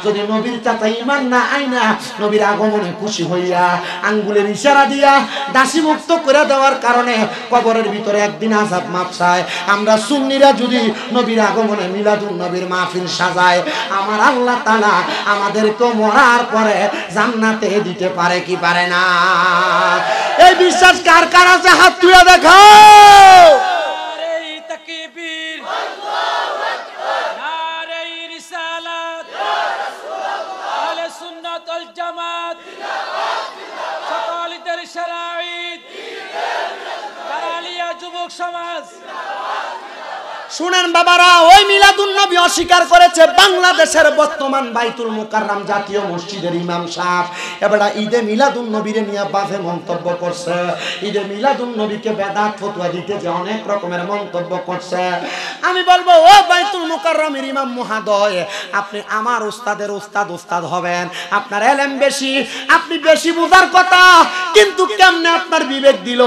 যদি নবীর চাচা ঈমান না আইনা নবীর আগমনে খুশি হইয়া আঙ্গুলের ইশারা দিয়া দাসী মুক্ত করে দেওয়ার কারণে কবরের ভিতরে একদিন আযাব মাফ চায়, আমরা সুন্নিরা যদি নবীর আগমনে মিলাদুন নবীর মাহফিল সাজায়, আমার আল্লাহ তাআলা আমাদেরকে মরার পরে জান্নাতে দিতে পারে কি পারে না? এই বিশ্বাস কার কার আছে? হাত তুলে দেখাও। নারে তাকবীর, আল্লাহু আকবার, নারে রিসালাত, ইয়া রাসূলুল্লাহ, আহলে সুন্নাত ওয়াল জামাত, সকলদের শরাঈত, তারালিয়া যুবক সমাজ। শুনেন বাবারা, ওই মিলাদুন নবী অস্বীকার করেছে বাংলাদেশের বর্তমান বাইতুল মুকাররম জাতীয় মসজিদের ইমাম সাহেব। এবার ঈদে মিলাদুন নবীরে নিয়ে বাজে মন্তব্য করছে, ঈদে মিলাদুন নবীকে বেদাত ফতোয়া দিতে যে অনেক রকমের মন্তব্য করছে। আমি বলবো, ও বাইতুল মুকাররমের ইমাম মহোদয়, আপনি আমার উস্তাদের উস্তাদ হবেন, আপনার ইলম বেশি, আপনি বেশি বুঝার কথা, কিন্তু কেমনে আপনার বিবেক দিল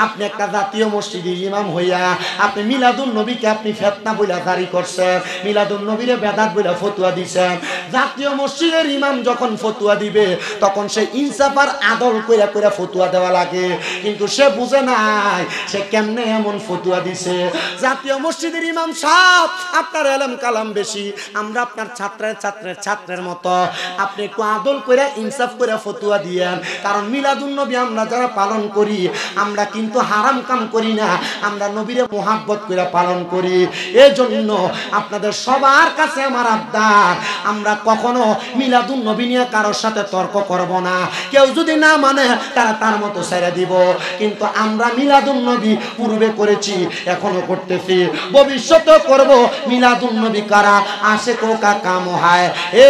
আপনি একটা জাতীয় মসজিদের ইমাম হইয়া আপনি মিলাদুন নবীকে আপনি ফিতনা বইলা জারি করছেন, মিলাদুন নবীরে বেদাত বইলা ফতোয়া দিছেন। জাতীয় মসজিদের ইমাম যখন ফতোয়া দিবে তখন সে ইনসাফ আর আদল কইরা কইরা ফতোয়া দেওয়া লাগে, কিন্তু সে বুঝে নাই সে কেমনে এমন ফতোয়া দিছে। জাতীয় মসজিদের ইমাম সাহেব, আপনার ইলম কালাম বেশি, আমরা আপনার ছাত্রের মতো, আপনি একটু আদল কইরা ইনসাফ কইরা ফতোয়া দিয়েন, কারণ মিলাদুন নবী আমরা যারা পালন করি আমরা কিন্তু হারাম কাম করি না, আমরা নবীরে মোহাব্বত কইরা পালন করি। এজন্য আপনাদের সবার কাছে আমার আবদার, আমরা কখনো মিলাদুন নবী নিয়ে কারোর সাথে তর্ক করব না, কেউ যদি না মানে তারা তার মতো ছেড়ে দিব, কিন্তু আমরা মিলাদুন নবী পূর্বে করেছি, এখনো করতেছি, ভবিষ্যতেও করব। মিলাদুন নবী কারা আশিক কা কাম হয়, এ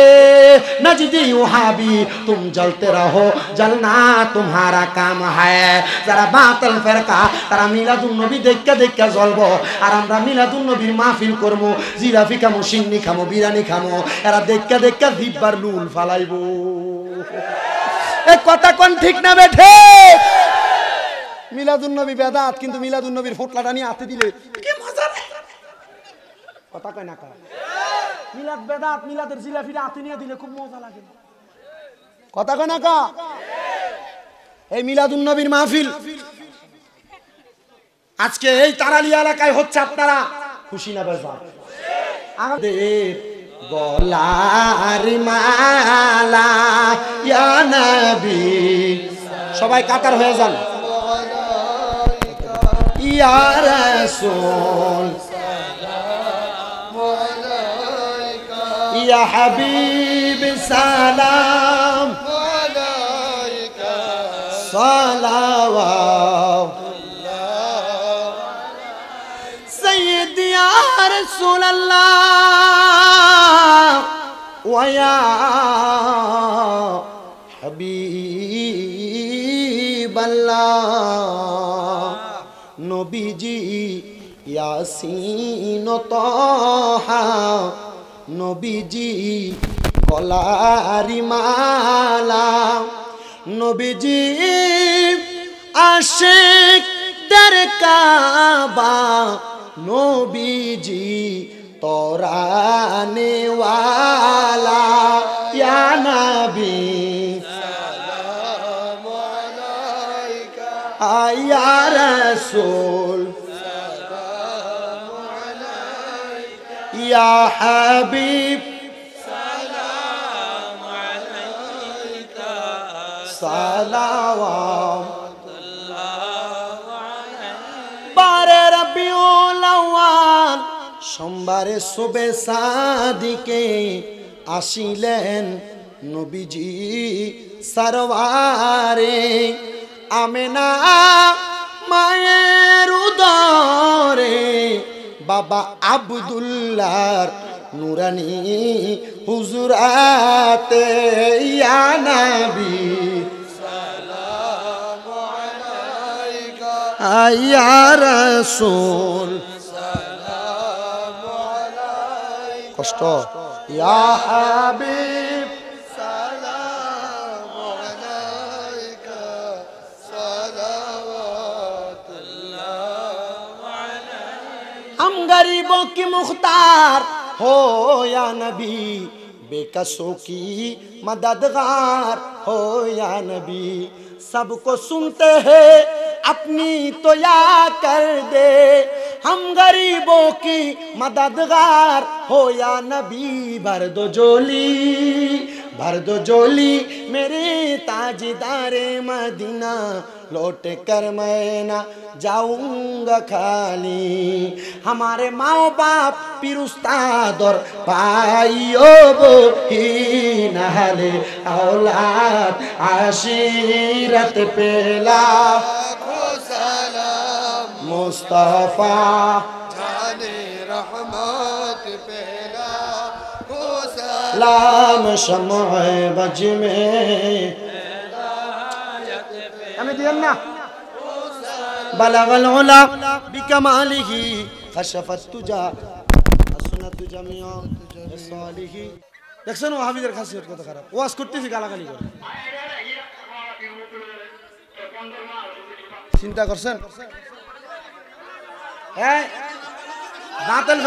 নজদি ওহাবি তুম জ্বলতে রহো, জ্বলনা তোমারা কাম হয়। যারা বাতিল ফিরকা তারা মিলাদুন নবী দেখে দেখে জ্বলবো, আর আমরা মিলাদুন নবীর মাহফিল করবো, জিলাপি খামো, সিন্নি খামো, বিরিয়ানি খামো, এরা দেখে দেখে জিব্বার লুল ফালাইবো। এই কথা কোন ঠিক না বেঠে? মিলাদুন নবী বেদাত, কিন্তু মিলাদুন নবীর ফোটলাটা নিয়ে হাতে দিলে কি মজা রে, কথা কয় না কয়? মিলাদ বেদাত, মিলাদের জিলাপিটা হাতে নিয়ে দিলে খুব মজা লাগে, কথা কয় না কয়? এই মিলাদুন নবীর মাহফিল আজকে এই তারালিয়া এলাকায় হচ্ছে, আপনারা খুশি না বেজার? আমাদের গলার মালা ইয়া নবী, সবাই কাতার হয়ে যান, ইয়া রাসূল ইয়া হাবিব সালাম সালাওয়াত সাইয়্যিদি ইয়া রাসূলুল্লাহ ওয়া ইয়া হাবিবাল্লাহ। নবীজি ইয়াসিন তাহা নবীজি গলারি মালা, নবীজি আশিকদের কাবা, নবীজি তরানেওয়ালা, ইয়া নবী সালামু আলাইকা, ইয়া রাসূল সালামু আলাইকা, ইয়া হাবিব সালামু আলাইকা, সালাওয়াতুল্লাহ আলাইকা। বারে রবিউল আউয়াল সোমবারে সুবে সাদিকে আসিলেন নবীজি সরওয়ারে, আমেনা মায়ের উদরে বাবা আব্দুল্লাহর নুরানি হুজুরাতে, ইয়া নবী সালামু আলাইকা, ইয়া রাসূল সালামু আলাইকা, কষ্ট, ইয়া হাবিব সালামু আলাইকা, সালাওয়াতুল্লাহ আলাইকা। हम गरीबों की मुख्तार हो या नबी, बेकसों की मददगार हो या नबी, सबको सुनते हैं अपनी तो या कर दे, हम गरीबों की मददगार हो या नबी, भर दो जोली भर दो जोली मेरे ताजदारे मदीना, लौट कर मैं ना जाऊंगा खाली, हमारे माँ बाप पीर उस्ताद और भाइयों ही नहले औलाद आशीरत पे लाखों सलाम, मुस्तफा जाने रहमत पे लाखों सलाम, शम्अ बज में हमें दिया ना बलगल उला बिकमालिही खशफत तुजा असनत जमिया सालिही। দেখছেন ওয়াহাবিদের খাসিয়ত কত খারাপ, ওয়াজ করতেছি গালাগালি করে। চিন্তা করছেন? হ্যাঁ, বাতিল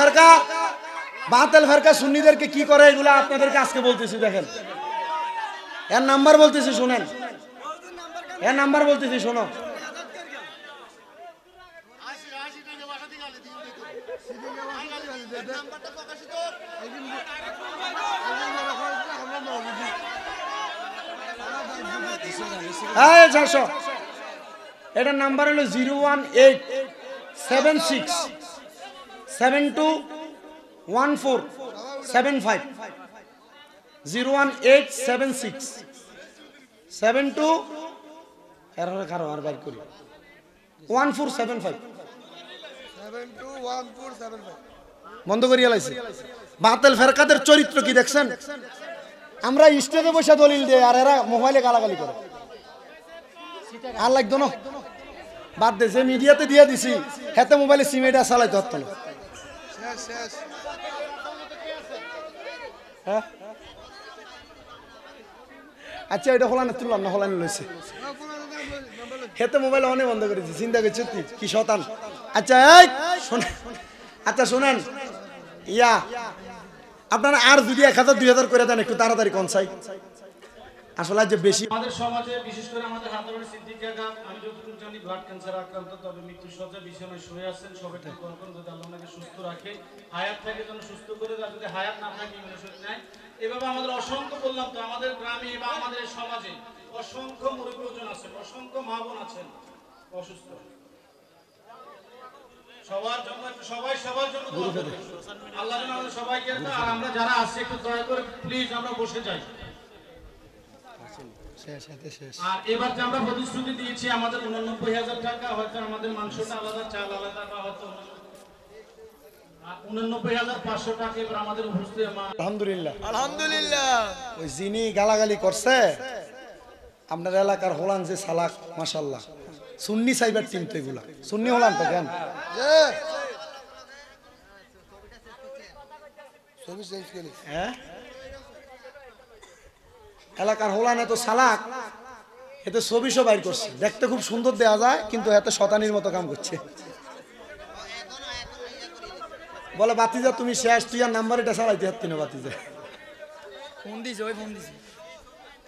ফেরকা সুন্নিদেরকে কি করে এগুলা আপনাদেরকে আজকে বলতেছি। দেখেন এর নাম্বার বলতেছি, শুনেন এর নাম্বার বলতেছি, শোনো। এটার নাম্বার হলো 01876721475, 0187672 কারো আর বাইর করি 1475 বন্ধ করিয়া লাইছে। বাতিল ফেরকাদের চরিত্র কি দেখছেন? আমরা স্টেজে বসে দলিল দেই আর এরা মোবাইলে গালাগালি করে। আর লাগতো না, বাদ দে, যে মিডিয়াতে দিয়ে দিছি হেতে মোবাইলে সিমেটা চালাইতে হতো না। হ্যাঁ আচ্ছা, এটা হলান তুললাম না, হলান লইছে হেতে মোবাইল অনেক বন্ধ করেছি। চিন্তা করছি কি শতান। আচ্ছা আচ্ছা শোনেন, ইয়া আপনারা আর যদি 1000 2000 করে দেন একটু তাড়াতাড়ি কোন চাই। আসলে যে বেশি আমাদের সমাজে বিশেষ করে আমাদের হাতাবাড়ি সিদ্দিক কাকা, আমি যতটুকু জানি ব্লাড ক্যান্সার আক্রান্ত, তবে মৃত্যুর শয্যায় বিছানায় শুয়ে আছেন। সবাইকে দোয়া করুন যদি আল্লাহ ওনাকে সুস্থ রাখে, হায়াত থাকে যেন সুস্থ করে দেয়, যদি হায়াত না থাকে ইমিউনিটি নাই। এভাবে আমাদের অসংখ্য, বললাম তো, আমাদের গ্রামে বা আমাদের সমাজে অসংখ্য মুরব্বীজন আছেন, অসংখ্য মা বোন আছেন অসুস্থ। সবার জন্য সবার জন্য দোয়া করবেন, আল্লাহ যেন আমাদের সবাইকে, আর আমরা যারা আছি একটু দয়া করে প্লিজ আমরা বসে যাই। আর এবার যে আমরা প্রতিশ্রুতি দিয়েছি আমাদের 89,000 টাকা, হয়তো আমাদের মাংসটা আলাদা, চাল আলাদা, বা হয়তো 89,500 টাকা এবার আমাদের উপস্থিত। আলহামদুলিল্লাহ। ওই যিনি গালাগালি করছে আপনার এলাকার হলান যে সালাক, মাশাআল্লাহ, সুন্নি সাইবার টিম তো, এগুলা সুন্নি হলান তো কেন হ্যাঁ এলাকার হোলান এত সালাক, এতে ছবি সব বাইর করছে, দেখতে খুব সুন্দর দেয়া যায় কিন্তু এত শতানির মতো কাম করছে। বলে বাতিজা তুমি শেষ, তুই আর নাম্বার এটা চালাইতে হাত না বাতিজা। ফোন দিছে, ওই ফোন দিছে।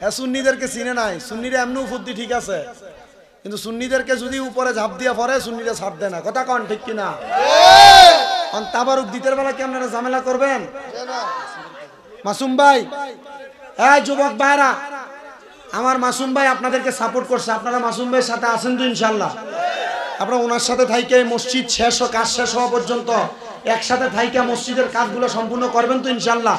হ্যাঁ সুন্নিদেরকে চিনে নাই, সুন্নিরা এমনি উপদ্দি ঠিক আছে, কিন্তু সুন্নিদেরকে যদি উপরে ঝাঁপ দিয়া পরে সুন্নিরা ছাড় দেয় না। কথা কন ঠিক কিনা? তাবারুক দিতের বেলা কি আপনারা ঝামেলা করবেন? মাসুম ভাই, হ্যাঁ যুবক ভাইরা, আমার মাসুম ভাই আপনাদেরকে সাপোর্ট করছে, আপনারা মাসুম ভাইয়ের সাথে আছেন তো ইনশাল্লাহ? আপনারা ওনার সাথে থাইকে মসজিদ শেষ কাজ শেষ হওয়া পর্যন্ত একসাথে থাইকে মসজিদের কাজগুলো সম্পূর্ণ করবেন তো ইনশাল্লাহ?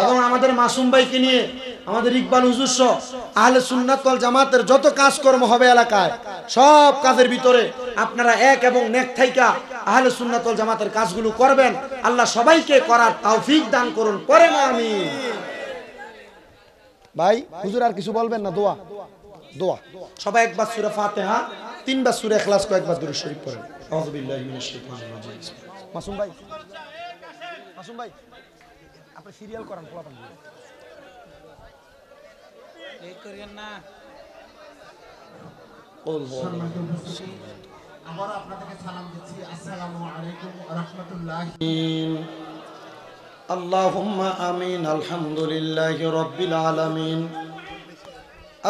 এবং আমাদের মাসুম ভাইকে নিয়ে আমাদের ইকবাল হুজুর সহ আহলে সুন্নাত ওয়াল জামাতের যত কাজকর্ম হবে এলাকায়, সব কাজের ভিতরে আপনারা এক এবং নেক থাইকা আহলে সুন্নাত ওয়াল জামাতের কাজগুলো করবেন। আল্লাহ সবাইকে করার তৌফিক দান করুন, পড়েন আমিন। ভাই হুজুর আর কিছু বলবেন না? দোয়া দোয়া সবাই একবার সূরা ফাতিহা, তিনবার সূরা ইখলাস, কয়েকবার দুরূদ শরীফ পড়েন। আউযু বিল্লাহি মিনাশ শাইতানির রাজিম। মাসুম ভাই, মাসুম ভাই আপনি সিরিয়াল করান, পোলা পান এই করিয়েন না। আবার আপনাদেরকে সালাম দিচ্ছি, আসসালামু আলাইকুম ওয়া রাহমাতুল্লাহি। আল্লাহুম্মা আমিন। আলহামদুলিল্লাহি রাব্বিল আলামিন।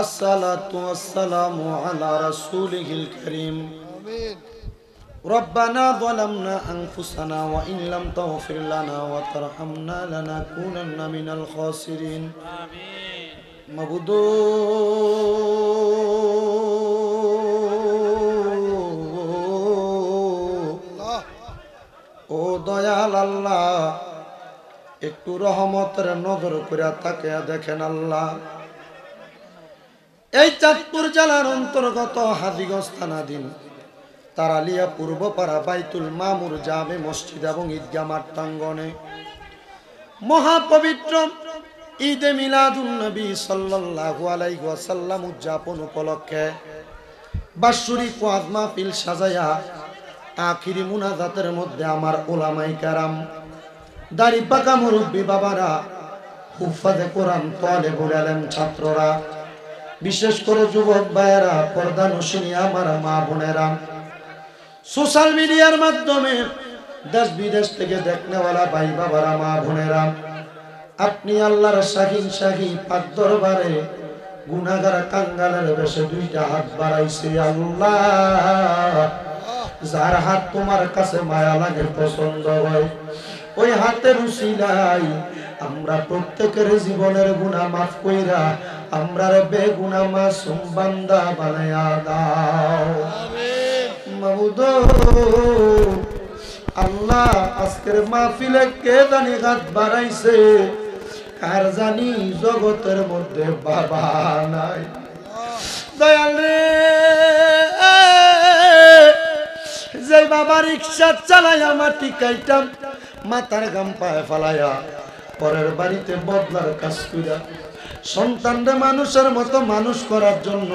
আসসালাতু ওয়াসসালামু আলা রাসূলিহিল কারীম। আমিন। রব্বানা যালামনা আনফুসানা ওয়া ইন লাম তাগফির লানা ওয়া তারহামনা লানাকুনান্না মিনাল খাসিরিন। আমিন। মাবুদু ও দয়াল আল্লাহ, একটু রহমতের নজর করে তাকিয়া দেখেন আল্লাহ। এই চাঁদপুর জেলার অন্তর্গত হাজীগঞ্জ থানাধীন তারালিয়া পূর্বপাড়া বাইতুল মামুর জামে মসজিদ এবং ঈদগাহ মাঠ প্রাঙ্গণে মহাপবিত্র ঈদে মিলাদুন নবী সাল্লাল্লাহু আলাইহি ওয়াসাল্লাম উদযাপন উপলক্ষে বাৎসরিক ওয়াজ মাহফিল সাজায়া আখিরি মুনাজাতের মধ্যে আমার উলামায়ে কেরাম, দাড়ি পাকা মুরব্বী বাবারা, হুফাজে কোরআন, তালেবুল ইলম ছাত্ররা, বিশেষ করে যুবক ভাইয়েরা, পর্দানশিনী আমার মা বোনেরা, সোশ্যাল মিডিয়ার মাধ্যমে দেশ বিদেশ থেকে দেখনেওয়ালা ভাই বাবারা, মা বোনেরা, আপনি আল্লাহর শাহিন শাহী পাক দরবারে গুনাহগার কাঙ্গালের বেশে দুইটা হাত বাড়াইছে। আল্লাহ, যার হাত তোমার কাছে মায়া লাগে, পছন্দ হয়, ওই হাতের উসিলায় আমরা প্রত্যেকের জীবনের গুনাহ মাফ কইরা আমরার বেগুনাহ মাসুম বান্দা বানায়া দাও। আমিন। মাবুদ আল্লাহ, আজকের মাহফিলে কে জানি হাত বাড়াইছে, কার জানি জগতের মধ্যে বাবা নাই। দয়াল রে, যে বাবা রিক্সা চালাইয়া মাটি কাইটাম মাথার গাম পায়ে ফালাইয়া পরের বাড়িতে বদলার কাজ কইরা সন্তানরে মানুষের মতো মানুষ করার জন্য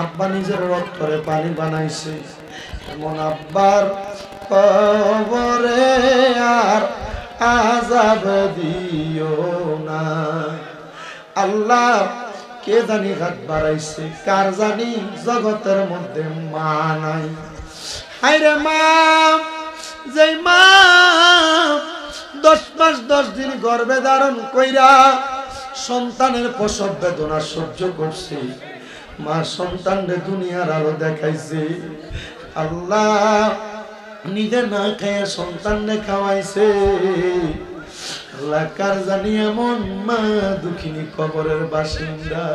আব্বা নিজের রক্তরে পানি বানাইছে, এমন আব্বার কবরে আর আযাব দিও না। আল্লাহ, কে জানি হাত বাড়াইছে, কার জানি জগতের মধ্যে মা নাই। হায়রে মা, যে মা 10 মাস 10 দিন গর্ভে ধারণ কইরা সন্তানের প্রসব বেদনা সহ্য করছে, মা সন্তানরে দুনিয়ার আলো দেখাইছে। আল্লাহ, নিজে না খেয়ে সন্তানরে খাওয়াইছে। আল্লাহ, কার জানি এমন মা দুঃখিনী কবরের বাসিন্দা।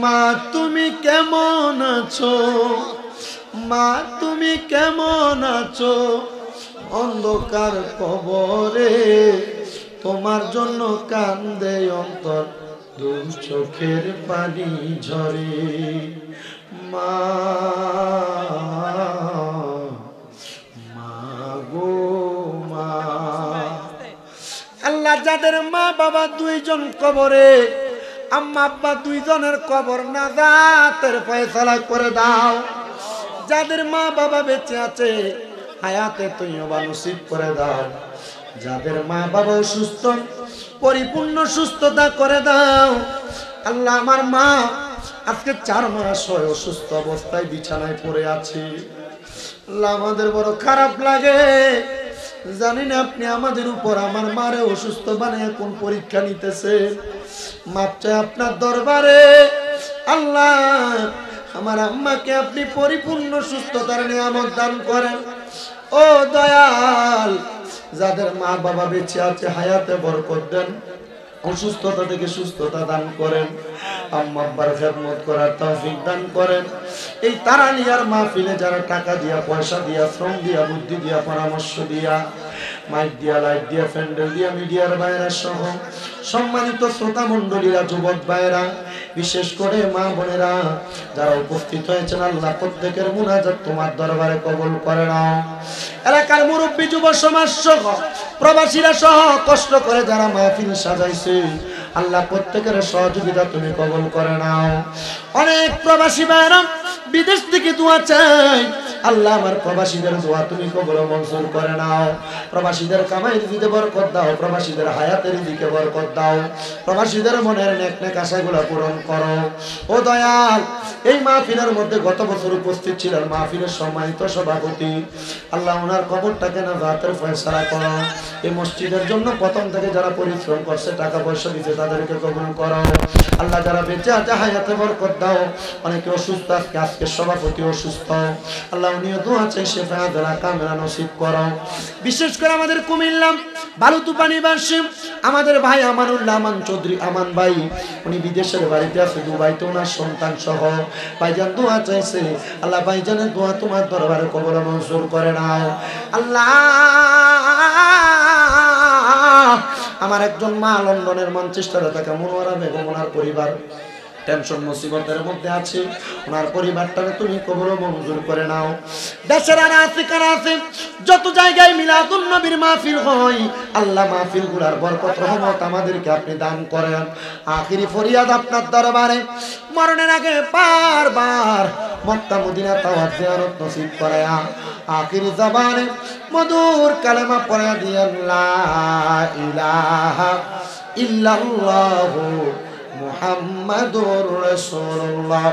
মা তুমি কেমন আছো, মা তুমি কেমন আছো, অন্ধকার কবরে তোমার জন্য কান্দে অন্তর, দু চোখের পানি ঝরে। মা, মা গো মা। আল্লাহ, যাদের মা বাবা দুইজন কবরে, আম্মা আব্বা দুইজনের কবর নাজাতের ফয়সালা করে দাও। যাদের মা বাবা বেঁচে আছে হায়াতে তৈয়বা নসিব করে দাও। যাদের মা বাবা অসুস্থ পরিপূর্ণ সুস্থতা করে দাও আল্লাহ। আমার মা আজকে 4 মাস হয় অসুস্থ অবস্থায় বিছানায় পড়ে আছে আল্লাহ, আমাদের বড় খারাপ লাগে। জানি না আপনি আমাদের উপর আমার মারে অসুস্থ বানিয়ে কোন পরীক্ষা নিতেছে। মাপ চাই আপনার দরবারে আল্লাহ। আমার আম্মাকে আপনি পরিপূর্ণ সুস্থতার নিয়ামত দান করেন ও দয়াল। যাদের মা বাবা বেঁচে আছে হায়াতে বরকত দেন, অসুস্থতা থেকে সুস্থতা দান করেন, আম্মা আব্বার খেদমত করার তৌফিক দান করেন। এই তারানিয়ার মাহফিলে যারা টাকা দিয়া, পয়সা দিয়া, শ্রম দিয়া, বুদ্ধি দিয়া, পরামর্শ দিয়া, মাইক দিয়া, লাইট দিয়া, প্যান্ডেল দিয়া, মিডিয়ার বাইরা সহ সম্মানিত শ্রোতা মণ্ডলীরা, যুবক ভাইরা, বিশেষ করে মা বোনেরা যারা উপস্থিত হয়েছেন আল্লাহ প্রত্যেকের মুনাজাত তোমার দরবারে কবুল করে নাও। এলাকার মুরব্বী যুব সমাজ সহ প্রবাসীরা সহ কষ্ট করে যারা মাহফিল সাজাইছে আল্লাহ প্রত্যেকের সহযোগিতা তুমি কবুল করে নাও। অনেক প্রবাসী ভাইরা বিদেশ থেকে দোয়া চাই আল্লাহ, আমার প্রবাসীদের দোয়া তুমি কবুল মঞ্জুর করে নাও। প্রবাসীদের কামাইয়ের দিকে বরকত দাও, প্রবাসীদের হায়াতের দিকে বরকত দাও, প্রবাসীদের মনের নেক নেক আশাগুলো পূরণ করো ও দয়াল। এই মাহফিলের মধ্যে গত বছর উপস্থিত ছিলেন মাহফিলের সম্মানিত সভাপতি আল্লাহ, ওনার কবরটাকে না রাতের ফয়সালা করো। এই মসজিদের জন্য প্রথম থেকে যারা পরিশ্রম করছে, টাকা পয়সা দিতে, তাদেরকে কবুল করো আল্লাহ। যারা বেঁচে আছে হায়াতে বরকত দাও। অনেকে অসুস্থ, আজকে সভাপতি অসুস্থ আল্লাহ, উনিও দোয়া চাই শেফা দেলা কামেরা নসিব করো। বিশেষ করে আমাদের কুমিল্লা বালুতুপানি বাসী আমাদের ভাই আমানুল্লাহ আমান চৌধুরী আমান ভাই, উনি বিদেশের বাড়িতে আছে দুবাইতে, ওনার সন্তান সহ ভাইজান দোয়া চাইছে আল্লাহ। ভাইজানের দোয়া তোমার দরবারে কবুল মঞ্জুর করে নাও আল্লাহ। আমার একজন মা লন্ডনের ম্যানচেস্টারে থাকে, মনোয়ারা বেগম, ওনার পরিবার টেনশন মুসিবতের মধ্যে আছে, ওনার পরিবারটাকে তুমি কবুল মঞ্জুর করে নাও। দেশের আনাচে কানাচে যত জায়গায় মিলাদুন নবীর মাহফিল হয় আল্লাহ, মাহফিল গুলার বরকত রহমত আমাদেরকে আপনি দান করেন। আখিরি ফরিয়াদ আপনার দরবারে, মরণের আগে বারবার মক্কা মদিনা তাওয়াফ জিয়ারত নসিব করায়া আখিরি জবানে মধুর কালেমা পড়ে দিয়েন লা ইলাহা ইল্লাল্লাহু মুহাম্মাদুর রাসূলুল্লাহ।